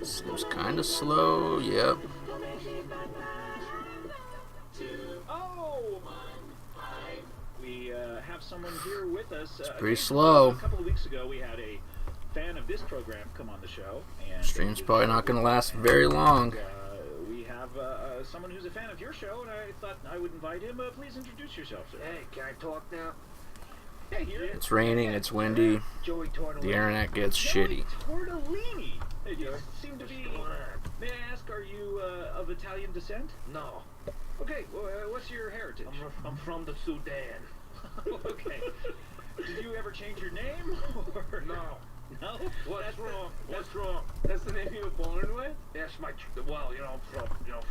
Seems kind of slow. Yep. Oh, we have someone here with us. It's pretty slow. A couple of weeks ago, we had a fan of this program come on the show. And Stream's probably not going to last very long. We have someone who's a fan of your show, and I thought I would invite him. Please introduce yourself, sir. Hey, can I talk now? Hey, here. It's raining, it's windy, Joey Tortellini. the internet gets shitty. Tortellini. Hey, you seem to be. What's going on? May I ask, are you of Italian descent? No, Okay, what's your heritage? I'm from the Sudan. Okay. Did you ever change your name? Or? No. No? What's wrong? What's wrong? That's the name you were born with? That's my. Well, I'm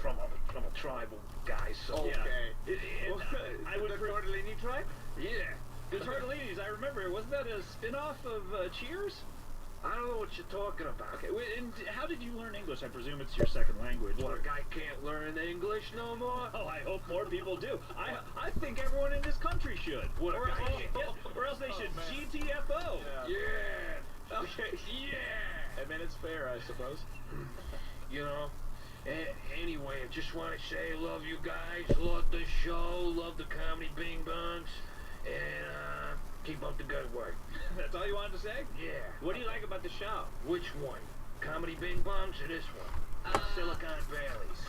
from a tribal guy. So Okay. I would. The Tortellini tribe? yeah. The Tortellinis, I remember. Wasn't that a spin-off of Cheers? I don't know what you're talking about. Okay, and how did you learn English? I presume it's your second language. What, a guy can't learn English no more? Oh, I hope more people do. I think everyone in this country should. What, or, a guy else, can't- or else they should man. GTFO. Yeah. Okay. Yeah. I mean, it's fair, I suppose. You know. Anyway, I just want to say, love you guys, love the show, love the comedy Bing Bongs, and keep up the good work. That's all you wanted to say? Yeah. What do you like about the show? Which one? Comedy Bing Bongs or this one? Silicon Valleys.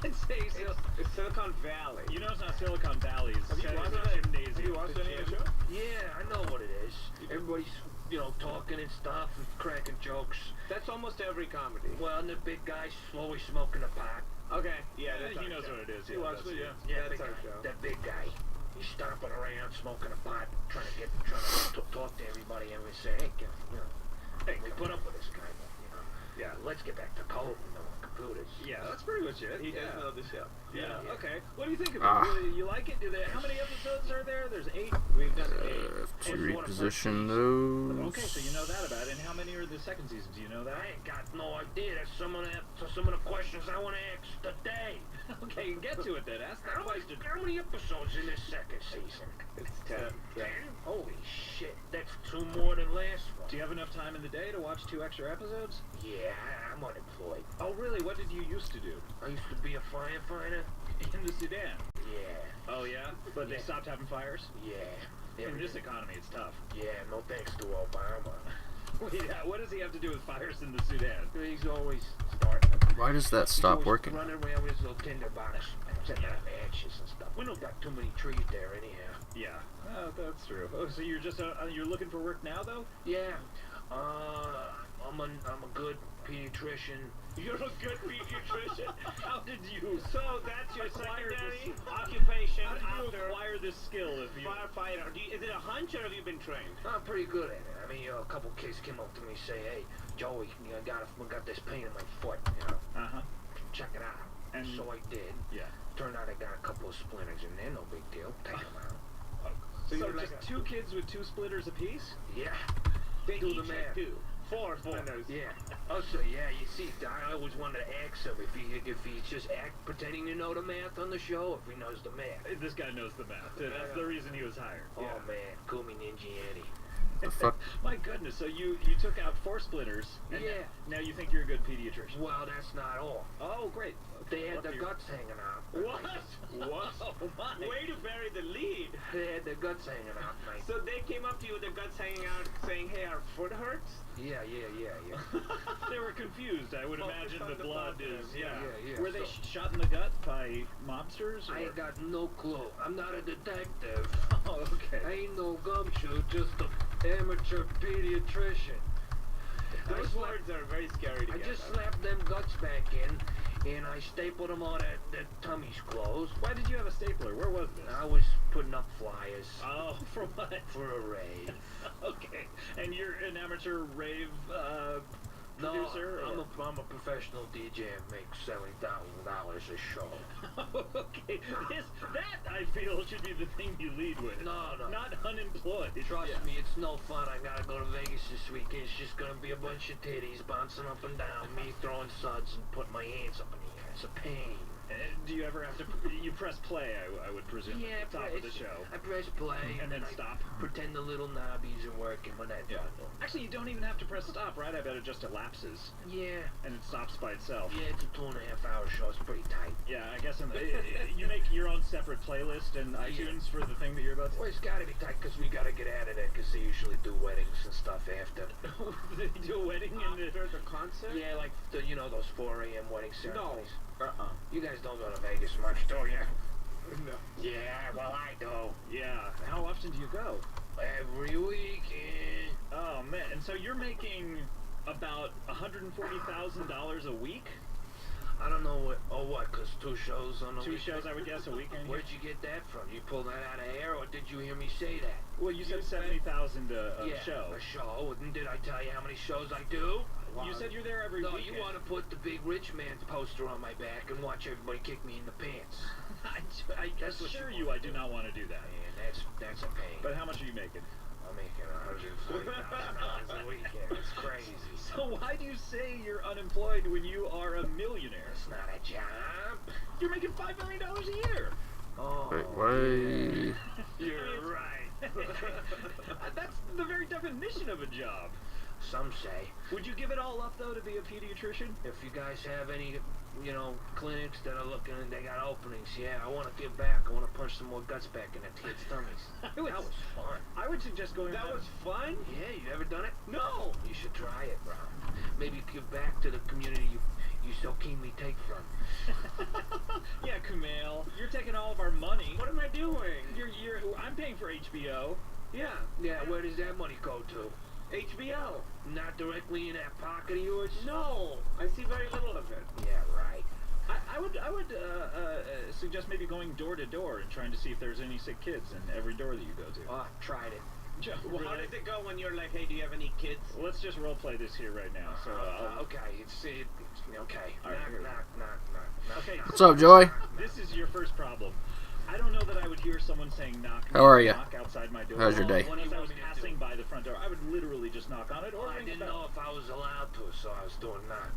I'd say so. It's Silicon Valley. You know it's not Silicon Valley. It's Have you watched a it? gymnasium. Have you watched any of the show? Yeah, I know what it is. Everybody's, talking and stuff and cracking jokes. That's almost every comedy. Well, and the big guy's slowly smoking a pot. Okay, yeah, that's he our knows show. what it is. You Yeah, watched that's- it, yeah. Yeah, That's big our guy. show. That big guy. He's stomping around, smoking a pot, trying to talk to everybody and we say, hey, hey, we put up with this guy, but, Yeah. let's get back to code and computers. Yeah, that's pretty much it. He does yeah. know the show. Yeah. Yeah. Okay. What do you think of it? Ah. You like it? How many episodes are there? There's 8. We've done I 8. have to It's one of reposition those. those. Okay, so you know that about it. And how many are the second season? Do you know that? I ain't got no idea. That's some of the questions I want to ask today. Okay, get to it then. Ask that question. How many episodes in this second season? It's 10. 10? Holy shit, that's 2 more than last one. Do you have enough time in the day to watch 2 extra episodes? Yeah, I'm unemployed. Oh, really? What did you used to do? I used to be a firefighter. In the Sudan? Yeah, Oh, yeah? But they Yeah. stopped having fires? yeah. In this economy, it's tough. Yeah, no thanks to Obama. Wait, what does he have to do with fires in the Sudan? He's always starting. Why does that He's stop always working? running around with his little tinderbox, setting out matches and stuff. We don't got too many trees there anyhow. Yeah. Oh, that's true. Oh, so you're just you're looking for work now, though? Yeah, I'm a good pediatrician. You're a good pediatrician. How did you? So that's your acquire secondary this- occupation How did you after acquire this skill? If you firefighter. Is it a hunch or have you been trained? I'm pretty good at it. I mean, a couple kids came up to me and say, hey, Joey, I got this pain in my foot, Uh-huh. check it out. And So I did. yeah. Turned out I got a couple of splinters in there, no big deal. Take them out. So you're just like a- 2 kids with 2 splitters apiece? Yeah. They Do each the have math. 2. 4 splinters. Yeah. Also, yeah, you see, I always wanted to ask him if he's just pretending to know the math on the show, if he knows the math. This guy knows the math. That's the reason he was hired. Oh, man, call me Ninjiani. The fuck? My goodness. So you took out 4 splitters. And Yeah. Now you think you're a good pediatrician. Well, that's not all. Oh, great. They had What their do you- guts hanging out. What? What? Oh, my. Way to bury the lead. They had their guts hanging out, mate. So they came up to you with their guts hanging out saying, hey, our foot hurts? Yeah. They were confused. I would Focus imagine on the the blood positive. is, yeah. Yeah. Were they So- shot in the gut by mobsters? I or- ain't got no clue. I'm not a detective. Oh, I okay. ain't no gumshoe, just a amateur pediatrician. Those words are very scary to I get. just slapped them guts back in, and I stapled them on that tummy's closed. Why did you have a stapler? Where was this? I was putting up flyers Oh, for what? for a rave. Okay. And you're an amateur rave No, producer? I'm a professional DJ and make $70,000 a show. Okay. That, I feel, should be the thing you lead with. No. Not unemployed. Trust Yeah. me, it's no fun. I gotta go to Vegas this weekend. It's just gonna be a bunch of titties bouncing up and down, me throwing suds and putting my hands up in the air. It's a pain. Do you ever have to? You press play, I would presume. Yeah, at the top of the show. I press play And then I stop. Pretend the little knobbies are working when I Yeah. do. Actually, you don't even have to press stop, right? I bet it just elapses Yeah. and it stops by itself. Yeah, it's a 2.5-hour show. It's pretty tight. Yeah, I guess you make your own separate playlist in iTunes for the thing that you're about to. Well, it's gotta be tight because we gotta get out of there because they usually do weddings and stuff after. They do a wedding After the concert? Yeah, like those 4 a.m. wedding ceremonies. You guys don't go to Vegas much, do you? No. Yeah, well I do. Yeah. How often do you go? Every weekend. Oh man! And so you're making about $140,000 a week? I don't know what. Oh, what? Cause 2 shows on a 2 weekend? shows, I would guess, a weekend. Where'd you get that from? You pulled that out of air, or did you hear me say that? Well, you said 70,000 a Yeah, show. a show. And did I tell you how many shows I do? You said you're there every No, weekend. you want to put the big rich man's poster on my back and watch everybody kick me in the pants. I That's what assure you you, I do not want to do that. Man, that's a pain. But how much are you making? I'm making $140,000 a weekend. It's crazy. So why do you say you're unemployed when you are a millionaire? It's not a job. You're making $5 million a year. Oh, Wait, wait. You're right. That's the very definition of a job. some say. Would you give it all up, though, to be a pediatrician? If you guys have any, clinics that are looking and they got openings, yeah, I want to give back. I want to punch some more guts back in the kids' tummies. That was fun. I would suggest going. That was fun? Yeah, you ever done it? No. You should try it, bro. Maybe give back to the community you so keenly take from. Yeah, Kumail, you're taking all of our money. What am I doing? I'm paying for HBO. Yeah. Yeah, where does that money go to? HBO. Not directly in that pocket of yours? No. I see very little of it. Yeah, right. I would suggest maybe going door to door and trying to see if there's any sick kids in every door that you go to. Oh, tried it. Well, how does it go when you're like, hey, do you have any kids? Let's just role play this here right now. So, Okay, okay. All right, here we go. Knock. Okay. What's up, Joy? This is your first problem. I don't know that I would hear someone saying knock, How are ya? knock outside my door. How's your day? When I was passing by the front door, I would literally just knock on it or I ring didn't the bell. know if I was allowed to, so I was doing knock.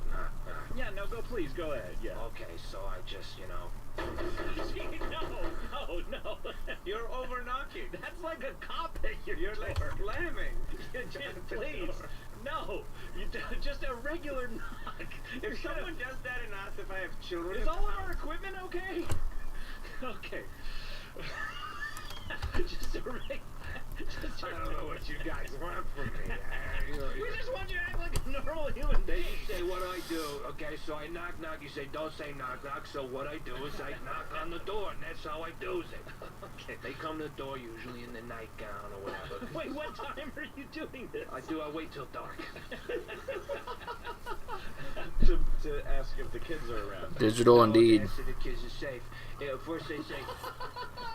Yeah, no, please, go ahead, yeah. Okay, so I just, No. You're over knocking. That's like a cop at your You're like door. slamming. Please, no. Just a regular knock. If someone does that and asks if I have children, Is all of our equipment okay? Okay. Just a regular. I don't know what you guys want from me. We just want you to act like a normal human They being. say what I do, okay? So I knock. You say don't say knock. So what I do is I knock on the door, and that's how I do it. Okay. They come to the door usually in the nightgown or whatever. Wait, what time are you doing this? I wait till dark. to ask if the kids are around. Digital indeed. After the kids are safe. Yeah, first they say,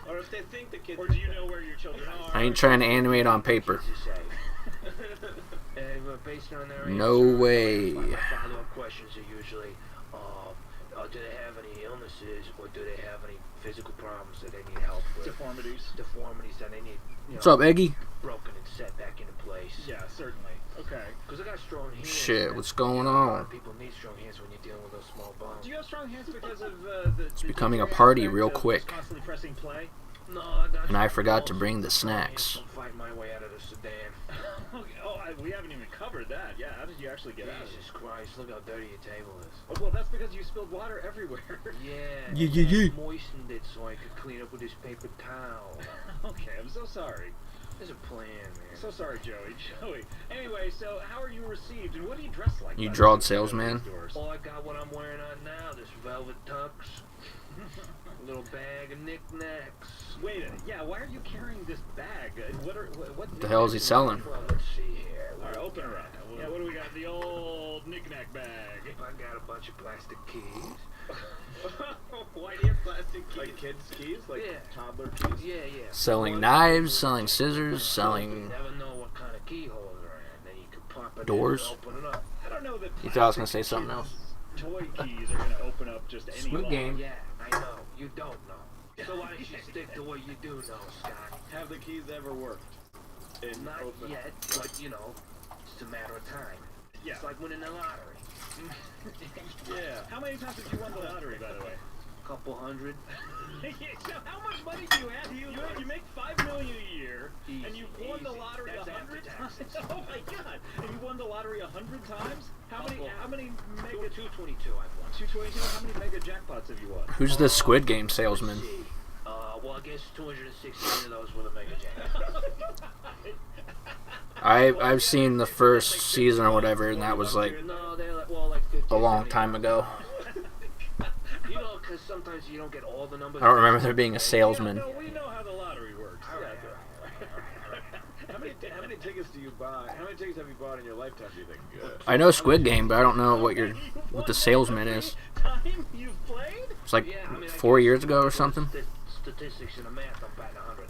or if they think the kids. Or do you know where your children are? I ain't trying to animate on paper. kids are safe. And based on their No answer, way. My follow-up questions are usually, do they have any illnesses or do they have any physical problems that they need help with? Deformities. Deformities that they need, What's up, Eggy? broken and set back into place. Yeah, certainly. Okay. Because I got strong hands. Shit, and, what's going A lot on? of people need strong hands when you're dealing with those small bones. Do you have strong hands because of the becoming a DJ party aspect real of quick. just constantly pressing play? No, I got And I strong forgot to balls. bring the Strong hands snacks. don't fight my way out of the sedan. Okay. Oh, we haven't even covered that. Yeah, how did you actually get out of Jesus Christ, look how dirty your table is. it? Well, that's because you spilled water everywhere. Yeah. Yeah. I moistened it so I could clean up with this paper towel. Okay, I'm so sorry. There's a plan, man. So sorry, Joey. Anyway, so how are you received, and what do you dress like? You by the drawed way, salesman? these doors? Oh, I got what I'm wearing on now, this velvet tux. A little bag of knickknacks. Wait, yeah, why are you carrying this bag? What The hell is he selling? Well, let's see here. Alright, open her up. Yeah, what do we got? The old knick-knack bag. I got a bunch of plastic keys. Why do you have plastic keys? Like kids' keys? Like Yeah. toddler keys? Yeah. Selling One- knives, selling scissors, You selling... never know what kind of keyholes are in. Then you can pop it Doors? in and open it up. I don't know that You thought I was gonna plastic say something kids' else. Toy keys are gonna open up just any Smooth lock. game. Yeah, I know. You don't know. So why don't you stick to what you do know, Scott? Have the keys ever worked? Not yet, but it's a matter of time. Yeah. It's like winning the lottery. Yeah. How many times have you won the lottery, by the way? couple hundred. So how much money do you have? You make $5 million a year, and you won the lottery That's 100 after times. taxes. Oh my God! And you won the lottery 100 times? How many mega? 222 I've won. 222. How many mega jackpots have you won? Who's the Squid Game salesman? Let's see. Well, I guess 216 of those were the mega jackpot. I've seen the first season or whatever, and that was like No, they're like 50 a long 70. time ago. You know, because sometimes you don't get all the numbers. I don't remember there being a salesman. No, we know how the lottery works. All right, How many tickets do you buy? How many tickets have you bought in your lifetime? Do you think? I know Squid Game, but I don't know what the salesman is. Time you've played? It's like Yeah, I mean, I 4 guess years ago or something. Statistics and the math, I'm batting 100.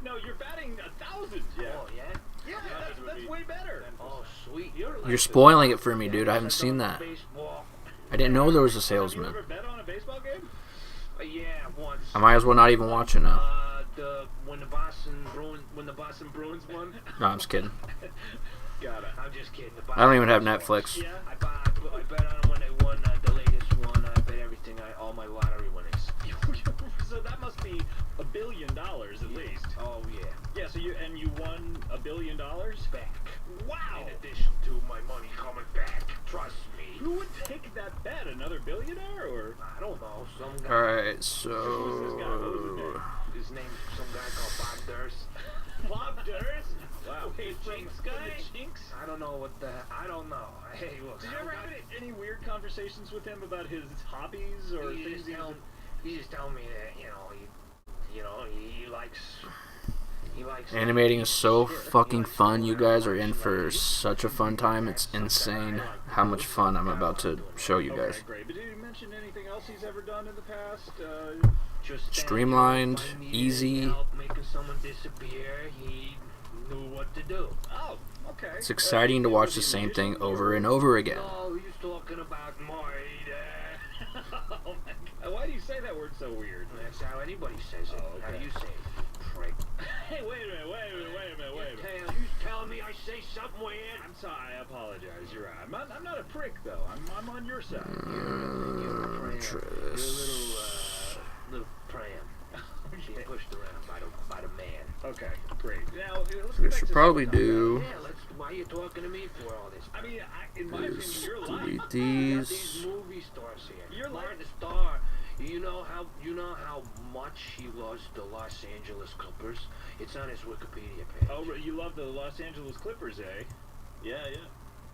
No, you're batting 1,000. Yeah. Oh, yeah? Yeah, that's way better. Oh, sweet. You're spoiling it for me, dude. I haven't seen that. Baseball. I didn't know there was a Have you salesman. ever bet on a baseball game? Yeah, once. I might as well not even watch it now. When the Boston Bruins won. No, I'm just kidding. Got it. I'm just kidding. I don't even have Netflix. Yeah. I bet on them when they won the latest one. I bet everything. All my lottery winnings. So that must be $1 billion at least. Oh yeah. Yeah. So you won $1 billion Back. Wow. In addition to my money coming back. Trust me. Who would take that bet? Another billionaire or? I don't know. Some guy. Alright, so His name's some guy called Bob Durst. Bob Durst? Wow. Hey, Jinx from guy? the Jinx? I don't know what the. I don't know. Hey, look. Did you ever have any weird conversations with him about his hobbies or things He just tell me that he likes. He likes animating is so fucking fun. You guys are in for such a fun time. It's insane how much fun I'm about to show you guys. Okay, great. But did he mention anything else he's ever done in the past? Just Streamlined, if I needed easy. help making someone disappear, he knew what to do. Oh, okay. It's exciting to watch the same thing over and over again. No, he's talking about Marty there. Oh my God. Why do you say that word so weird? That's how anybody says it. Oh, okay. How do you say it? Prick. Hey, wait a minute. You telling me I say something weird? I'm sorry. I apologize. You're right. I'm not a prick though. I'm on your side. You're a pram. You're a little pram. Being pushed around by the man. Okay, great. Now let's We get back should to probably something. do Yeah, why are you talking to me for all this? I mean, in my opinion, your life. delete You got these. these movie stars here. You're like the star. You know how much he loves the Los Angeles Clippers. It's on his Wikipedia page. Oh, you love the Los Angeles Clippers, eh? Yeah.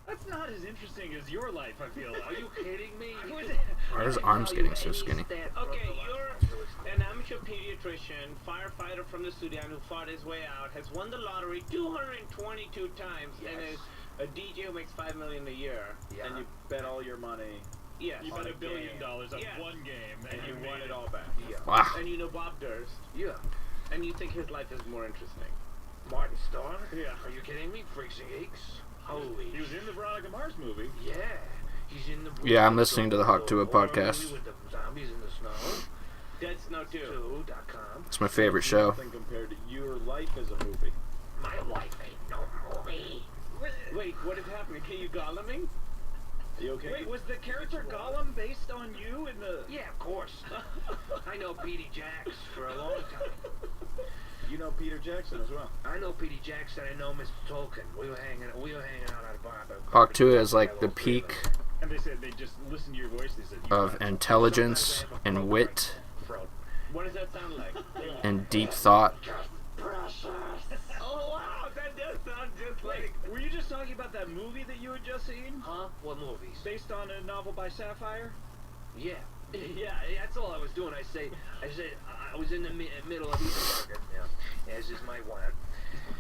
That's not as interesting as your life, I feel like. Are you kidding me? Why are his arms getting so skinny? Okay, you're an amateur pediatrician, firefighter from the Sudan who fought his way out, has won the lottery 222 times, and is a DJ who makes $5 million a year. Yeah. And you bet all your money. Yes. You bet $1 billion on Yeah. one game, and you made won it it all back. Yeah. Wow. And you know Bob Durst, Yeah. and you think his life is more interesting. Martin Starr? Yeah. Are you kidding me? Freaks and Geeks? Holy He was in the Veronica Mars movie. Yeah. He's in the Yeah, I'm listening to the Hawk Tuah horror podcast. movie with the zombies in the snow. Dead Snow 2. 2.com. It's my favorite show. Nothing compared to your life as a movie. My life ain't no movie. Wait, what is happening? Can you Golluming? You okay? Wait, was the character Gollum based on you in the... Yeah, of course. I know Petey Jacks for a long time. You know Peter Jackson as well. I know Petey Jackson. I know Mr. Tolkien. We were hanging out at a bar. Hawk Tuah is like the peak And they said they just listened to your voice. They said of intelligence and wit What does that sound like? and deep thought. Oh, wow, that does sound just like... Were you just talking about that movie that you had just seen? Huh? What movies? Based on a novel by Sapphire? Yeah. Yeah, that's all I was doing. I said I was in the middle of eating a burger. Yeah, as is my one.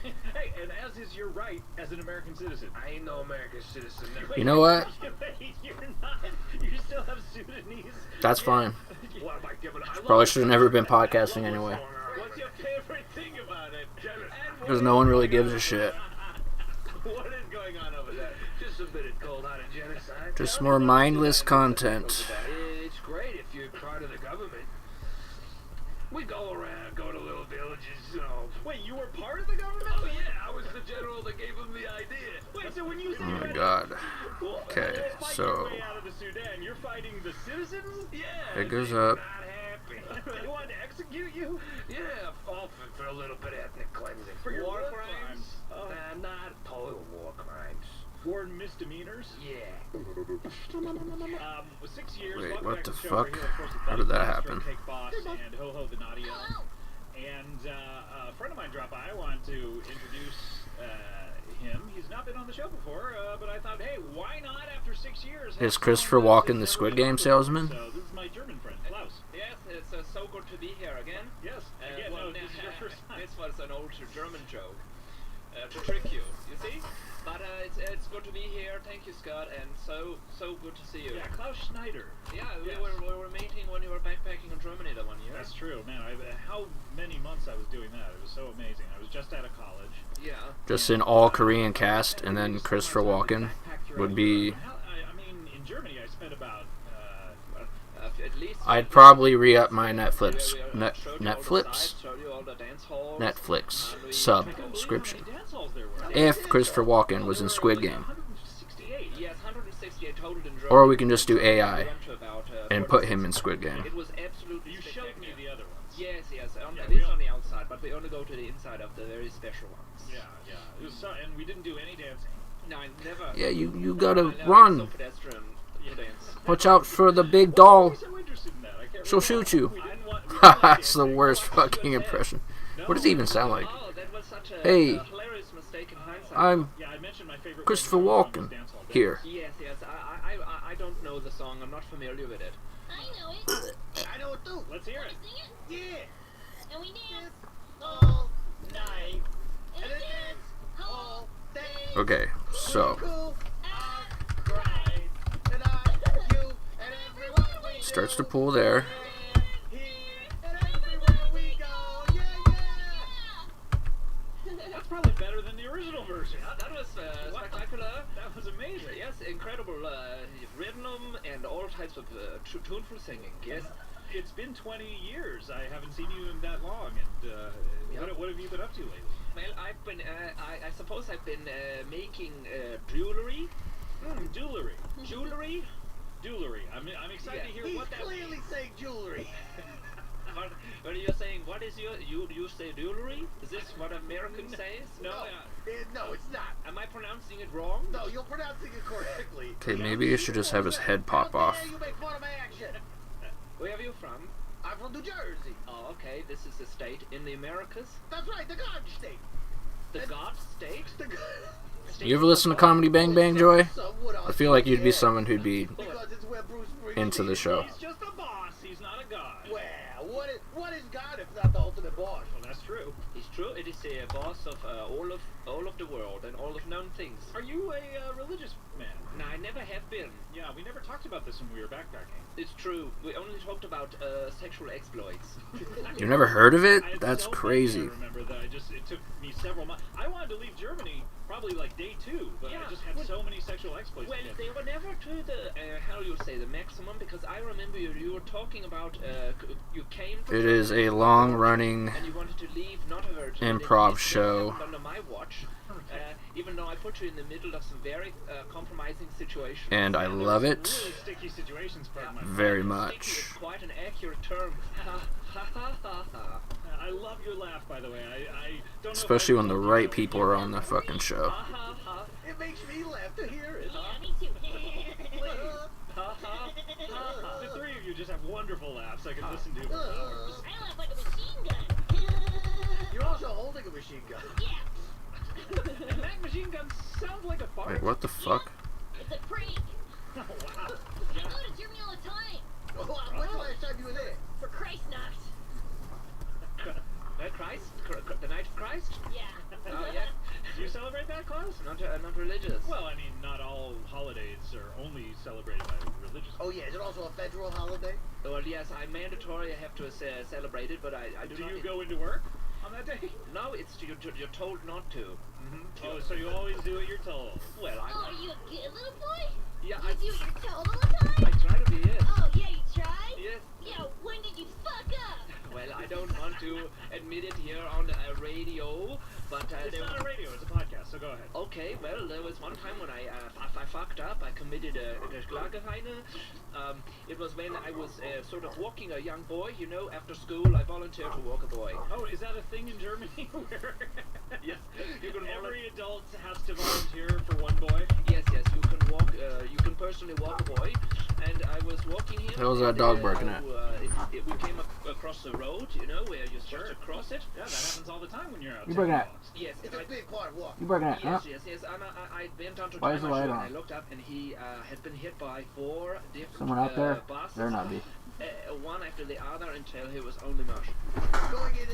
Hey, and as is your right as an American citizen. I ain't no American citizen. You know what? You're not. You still have Sudanese. That's fine. What am I giving? Probably should have never been podcasting anyway. What's your favorite thing about it? Because no one really gives a shit. What is going on over there? Just a bit of cold-hearted genocide. Just more mindless content. It's great if you're part of the government. We go around, go to little villages, you know. Wait, you were part of the government? Oh yeah, I was the general that gave him the idea. Wait, so when you Oh my god. Well, Okay, fight so your way out of the Sudan, you're fighting the citizens? Yeah. it goes they up. Not happy. They wanted to execute you? Yeah, all for a little bit of ethnic cleansing. For your war war crimes? crimes? Not total war crimes. War misdemeanors? Yeah. 6 years. Wait, welcome what back the to the show. fuck? We're here, of course, with How did Buddy that Castro, happen? Cake Boss, and Ho-Ho the Naughty Elf. And a friend of mine dropped by. I wanted to introduce him. He's not been on the show before, but I thought, hey, why not after 6 years? Is Christopher Walken the Squid Game salesman? So this is my German friend, Klaus. Yes, it's so good to be here again. Yes. Again, Well, no, this is your first time. this was an old German joke to trick you. You see? But it's good to be here. Thank you, Scott, and so good to see you. Yeah, Klaus Schneider. Yeah, Yes. we were meeting when you were backpacking in Germany that one year. That's true, man. How many months I was doing that? It was so amazing. I was just out of college. Yeah. Just an all Korean cast, and then Christopher Walken would be. I mean, in Germany, I spent about. At least. I'd probably re-up my Netflix showed you all the Netflix sites, showed you all the dance halls, Netflix and we- subscription. How many dance halls there were? If Christopher Walken was in Squid Game, 168. Yes, 168 total in Germany. or we can just do AI We went to about, and put him in Squid Game. It was absolutely You showed me spectacular. the other ones. Yes, Yeah, at we least all- on the outside, but we only go to the inside of the very special ones. Yeah. It was and we didn't do any dancing. No, I never. Yeah, you I gotta never been run. So pedestrian to dance. Watch out for the big Why doll. were we so interested in that? I can't She'll remember. shoot you. We didn't want That's the dancing. worst We watched fucking USA. impression. No. What does he even sound like? Oh, that was such a Hey, hilarious mistake in hindsight. I'm Yeah, I mentioned my favorite Christopher one from Walken Dance Hall Dance. here. Yes. I don't know the song. I'm not familiar with it. I know it. I know it too. Let's hear Want it. to sing it? Yeah. And we dance All night. and we dance All day. Okay, so Cool. at Cried. And I, you, and everyone we starts do. to pull there. Here and everywhere we go. Yeah. That's probably better than the original version. That was spectacular. That was amazing. Yes, incredible rhythm and all types of tuneful singing. Yes. It's been 20 years. I haven't seen you in that long. And what have you been up to lately? Well, I've been. I suppose I've been making jewelry. Jewelry. Jewelry. Jewelry. I'm excited to hear He's what that clearly saying jewelry. When you're saying what is you say jewelry? Is this what American says? No, No, it's not. Am I pronouncing it wrong? No, you're pronouncing it correctly. Okay, maybe you should just have his head pop How off. dare you make fun of my accent? Where are you from? I'm from New Jersey. Oh, okay. This is a state in the Americas. That's right, the God State. The God state. The God. You ever listen to Comedy Bang Bang, Joy? Someone I feel like you'd be else. someone who'd be Because it's where Bruce Springsteen into the show. He's just a boss. He's not a god. Well, what is God if not the ultimate boss? Well, that's true. It's true. It is a boss of all of the world and all of known things. Are you a religious man? No, I never have been. Yeah, we never talked about this when we were backpacking. It's true. We only talked about sexual exploits. You never heard of it? I had That's so many, crazy. I remember that. It took me several months. I wanted to leave Germany probably like day 2, but Yeah, I just had well- so many sexual exploits. Well, to get they were never to the how you say the maximum, because I remember you were talking about you came. From It is Germany a long-running and you wanted to leave, not a virgin. and improv it show. happened under my watch. Even though I put you in the middle of some very compromising situations. And I love really it sticky situations, pardon my very Sticky much. is quite an accurate term. I love your laugh, by the way. I don't know if Especially I when the told you right that. people are on the fucking show. It makes me laugh to hear it. Yeah, me too. The three of you just have wonderful laughs I could listen to for hours. I laugh like a machine gun. You're also holding a machine gun. Yeah. And that machine gun sounds like a fart. Wait, what the fuck? It's a prank. Oh, wow. I go to Germany all the time. When's the last time you were there? For Christnacht. Christ? The night of Christ? Yeah. Oh, yeah. Do you celebrate that, Klaus? Not religious. Well, I mean, not all holidays are only celebrated by religious. Oh yeah, is it also a federal holiday? Well, yes, I'm mandatory. I have to celebrate it, but I do Do not. you go into work on that day? No, it's you're told not to. Oh, so you always do what you're told. Well, Oh, are you a good little boy? yeah, You do what you're told all the I time? try to be it. Oh, yeah, you tried? Yes. Yeah, when did you fuck up? Well, well, I don't want to admit it here on a radio, but It's not a radio, it's a podcast, so go ahead. okay, well, there was one time when I fucked up. I committed a Schlagerheine. It was when I was sort of walking a young boy, you know, after school. I volunteered to walk a boy. Oh, is that a thing in Germany where Yes, you can every adult has to volunteer for one boy? Yes, you can walk. You can personally walk a boy, and I was walking him. What was that and, dog barking at? We came across the road, you know, where you're supposed to cross it. Yeah, that happens all the time when you're out. You taking barking at? walks. Yes, It's a big part of walking. You barking at? Huh? yes. And I went down to Why tie is the my light shoe, on? and I looked up, and he had been hit by 4 different Someone out there? buses. There not be. One after the other until he was only mush. Going in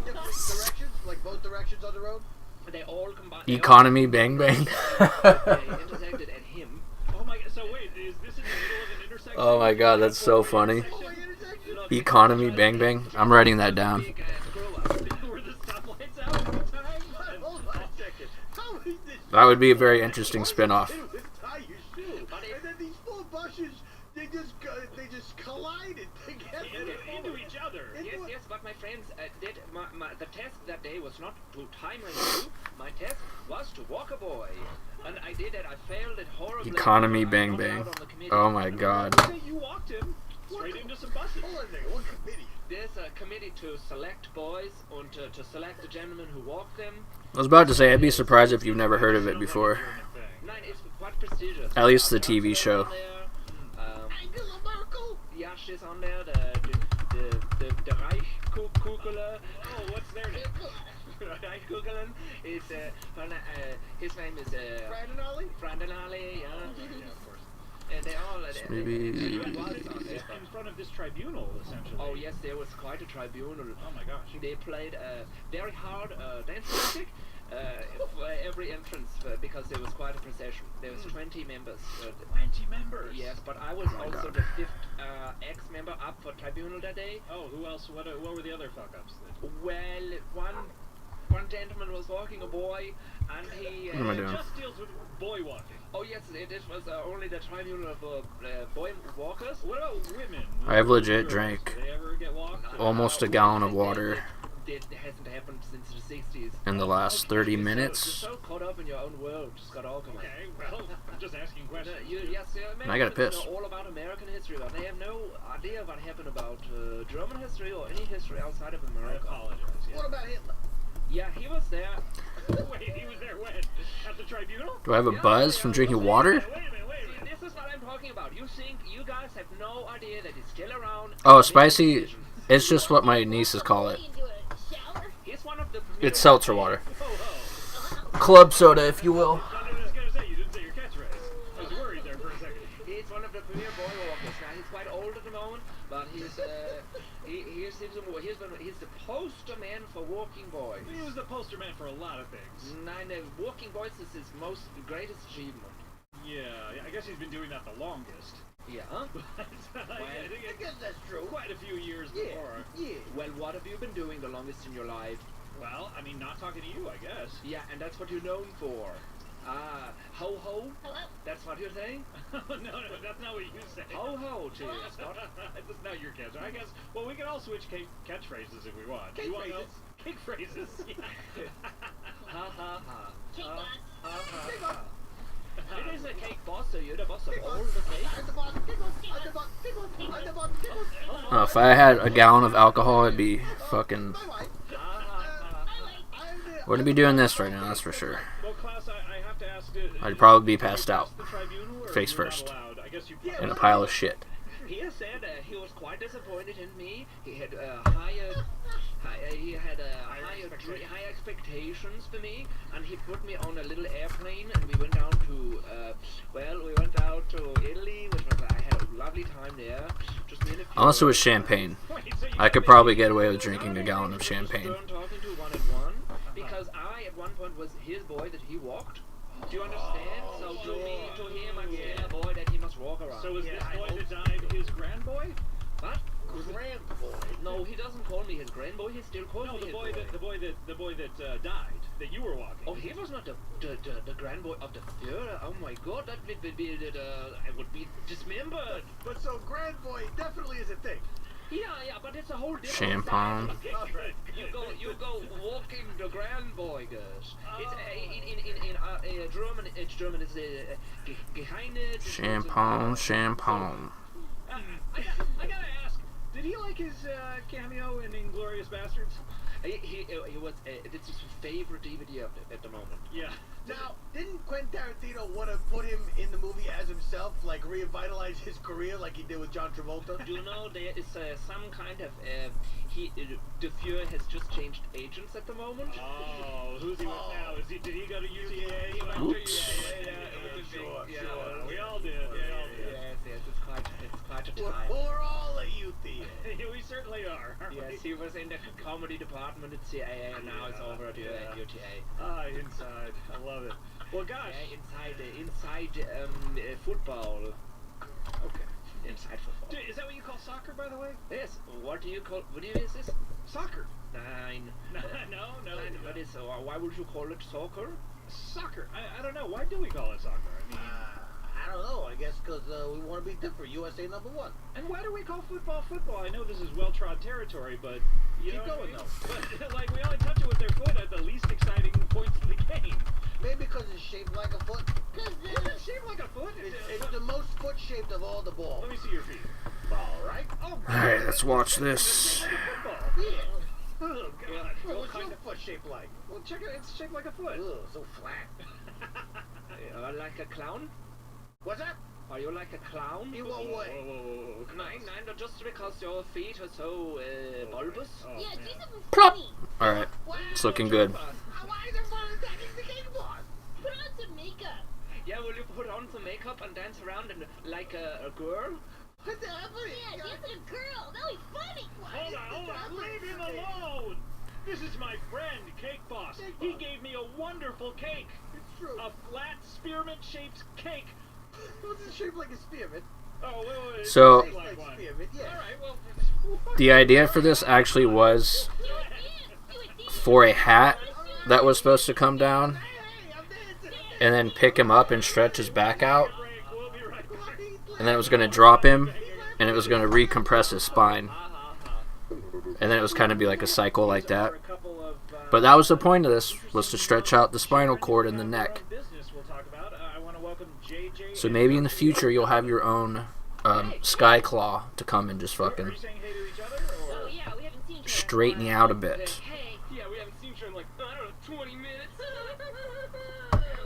different directions, like both directions on the road. They all combined. Economy bang bang. They intersected at him. Oh my god, so wait, is this in the middle of an intersection? Oh my god, that's so funny. Oh my intersection! Look, Economy bang bang. I'm writing that down. big, screw up. Were the stoplights out at the time? Hold on a second. How is this? That would be a very interesting spin-off. It would tie your shoe, and then these 4 buses, they just collided together. Into each other. Yes, but my friends did the test that day was not to tie my shoe. My test was to walk a boy, and I did it. I failed it horribly. Economy I bang dropped bang. out on the committee. Oh my god. Okay, you walked him straight into some buses. Hold on a second. What committee? There's a committee to select boys and to select the gentlemen who walk them. I was about to say, I'd be surprised if you've never heard of it before. Nine, it's quite prestigious. At least the TV show. Angela Merkel. Yeah, she's on there. The Reichskugler. Oh, what's their name? Reichskugelen is his name is Brandon Ollie. Frandenali. Yeah, of course. And they all. Maybe- In front of this tribunal, essentially. Oh yes, there was quite a tribunal. Oh my gosh. They played very hard dance music for every entrance because there was quite a procession. There was 20 members. 20 members. Yes, but I was also the 5th ex-member up for tribunal that day. Oh, who else? What were the other fuck-ups? Well, one gentleman was walking a boy, and he. What am I It doing? just deals with boy walking. Oh yes, it was only the tribunal of boy walkers. What about women? I have legit Girls, drank do they ever get walked? almost a gallon of water It hasn't happened since the 60s. in the last 30 You're minutes. so caught up in your own world, just got all come on. Okay, well, I'm just asking questions. Yes, And I gotta piss. know all about American history, but they have no idea what happened about German history or any history outside of I America. apologize. Yeah. What about Hitler? Yeah, he was there. Wait, he was there when? At the tribunal? Do I have a buzz from drinking water? Wait a minute. See, this is what I'm talking about. You guys have no idea that he's still around. Oh, spicy. It's just what my nieces call it. What do you do, a shower? He's one of the premier It's seltzer water. Oh, Club soda, if you will. I was gonna say, you didn't say your catchphrase. I was worried there for a second. He's one of the premier boy walkers. Now he's quite old at the moment, but he's he's the poster man for walking boys. He was the poster man for a lot of things. Walking boys is his most greatest achievement. Yeah, I guess he's been doing that the longest. Yeah. I think I guess that's true. quite a few years Yeah. before. Yeah. Well, what have you been doing the longest in your life? Well, I mean, not talking to you, I guess. Yeah, and that's what you're known for. Ah, ho ho. Hello? That's what you're saying. no, that's not what you say. Ho ho to you, Scott. That's not your catch. I guess. Well, we can all switch catchphrases if we want. Cake You want phrases. Cake phrases. Ha ha ha. Cake Ha, boss. ha, ha, Cake ha. It is a cake boss, so you're the boss of Big all boss. the cake. I'm the boss. Big boss. I'm the boss. Big boss. I'm the boss. Big boss. If I had a gallon of alcohol, it'd be fucking. My wife. Ha ha ha. Wouldn't be doing this right now, that's for sure. Well, Klaus, I have to ask. I'd probably be passed you out. the tribunal, or Face you're not first. allowed? I guess you. Yeah, In a pile of shit. He has said he was quite disappointed in me. He had higher expectations for me, and he put me on a little airplane, and we went down to Italy, which was I had a lovely time there. Just me and a few Unless it was champagne. Wait, so you I could probably get away with drinking a gallon of champagne. Talking to one-on-one, because I at one point was his boy that he walked. Do you understand? So to him, I'm still a boy that he must walk around. So is Yeah, this I boy hope that died his grandboy? What? Grand boy. No, he doesn't call me his grandboy. He still calls No, me the his boy that died that you were walking. Oh, he was not the grandboy of the Führer. Oh my God, that would be I would be dismembered. But so grand boy definitely is a thing. Yeah, but it's a whole different Champagne. thing. You go walking the Grand Boy, girls. It's in German. It's German. It's geheine. Champagne. I gotta ask, did he like his cameo in Inglourious Bastards? He was. It's his favorite DVD at the moment. Yeah. Now, didn't Quentin Tarantino want to put him in the movie as himself, like revitalize his career like he did with John Travolta? Do you know there is some kind of the Fuhrer has just changed agents at the moment? Oh, who's he with now? Did he go to UTA? He went to Oops. UTA, Sure. We all did. Yes, it's quite a time. We're all a youth here. We certainly are. Yes, he was in the comedy department at CIA, and now it's over at UTA. Ah, inside. I love it. Well, gosh. Yeah, inside football. Okay. Inside football. Dude, is that what you call soccer, by the way? Yes. What do you call? What is this? Soccer. Nine. No. What is? Why would you call it soccer? Soccer. I don't know. Why do we call it soccer? I mean, I don't know. I guess because we want to be different. USA #1. and why do we call football football? I know this is well-trod territory, but you Keep know going, what I mean? But like we only touch it with their foot at the least exciting points of the game. Maybe because it's shaped like a foot. Cause Is it shaped like a foot? It's the most foot-shaped of all the balls. Let me see your feet. All right. Oh, Alright, let's watch It's this. like a football. Yeah. Oh God. Well, What what's your kind of? foot shaped like? Well, check it. It's shaped like a foot. Ugh, so flat. Like a clown? What's that? Are you like a clown? In what way? Whoa. No, just because your feet are so bulbous. Oh, yeah, man. do something Plop. funny. Alright, it's looking good. Why is everyone attacking the cake boss? Put on some makeup. Yeah, will you put on some makeup and dance around like a girl? What the hell? Yeah, dance like a girl. That'll be funny. Hold on. Leave him alone. This is my friend, Cake Boss. He gave me a wonderful cake. It's true. A flat spearmint-shaped cake. What's it shaped like a spearmint? Oh, wait. So- Tastes like one. spearmint, yeah. All right, well. The idea for this actually was Do it, dance. Do it, dance. for a hat that was supposed to come down Hey, I'm dancing. and then pick him up and stretch his back out, Break. We'll be right back. and then it was going to drop him and it was going to recompress his spine, and then it was kind of be like a cycle like that. But that was the point of this, was to stretch out the spinal cord and the neck. So maybe in the future you'll have your own Sky Claw to come and just fucking Oh, yeah, we haven't seen each other. straighten you out a bit. Hey. Yeah, we haven't seen each other in like, I don't know, 20 minutes.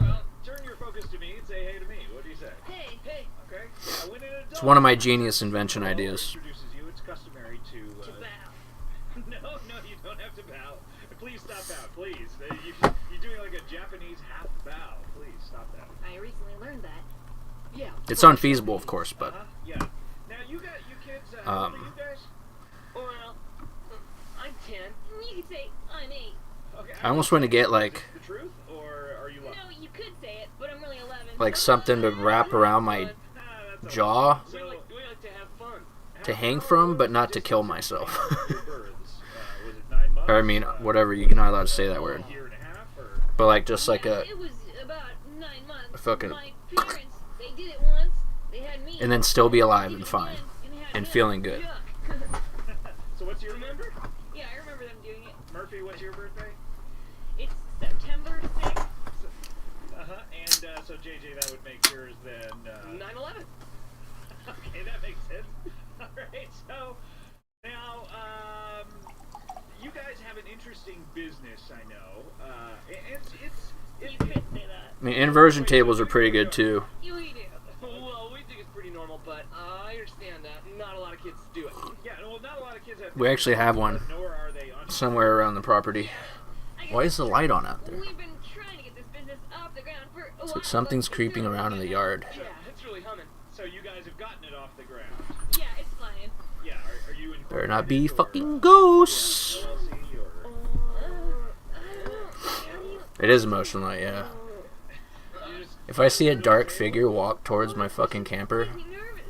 Well, turn your focus to me and say hey to me. What do you say? Hey. Okay. When an adult It's one of my genius invention ideas. introduces you, it's customary to Bow. No, you don't have to bow. Please stop bow, please. You're doing like a Japanese half bow. Please stop that. I recently learned that. Yeah. It's unfeasible, of course, but Yeah. Now you kids. How old are you guys? Well, I'm 10. You could say I'm 8. Okay. I almost want to get like the truth, or are you lying? No, you could say it, but I'm really 11. like something to wrap around my That's jaw We like to have fun. to hang from, but not to kill myself. Your births. Was it 9 months? Or I mean, whatever, you're not allowed to say that word. A year and a half, or But like just like a, It was about 9 months. fucking- My parents, they did it once. They had me. and then still be alive Did and it fine again, and had and him. feeling good. Yuck. so what's your remember? Yeah, I remember them doing it. Murphy, what's your birthday? It's September 6th. And so JJ, that would make yours then. 9/11. Okay, that makes sense. All right, so now you guys have an interesting business, I know. You could say that. I mean, inversion tables are pretty good too. You do. Well, we think it's pretty normal, but I understand that not a lot of kids do it. Yeah, well, not a lot of kids have. We actually have one Nor are they on. somewhere around the property. I guess Why is the light on out there? We've been trying to get this business off the ground for a It's while. like something's but creeping it's around in the yard. Yeah, it's really humming. So you guys have gotten it off the ground. Yeah, it's flying. Yeah, are you in? Better not be fucking ghosts. LLC or? It is emotional light, yeah. You just, If I see a dark figure walk towards my fucking camper, I'm nervous.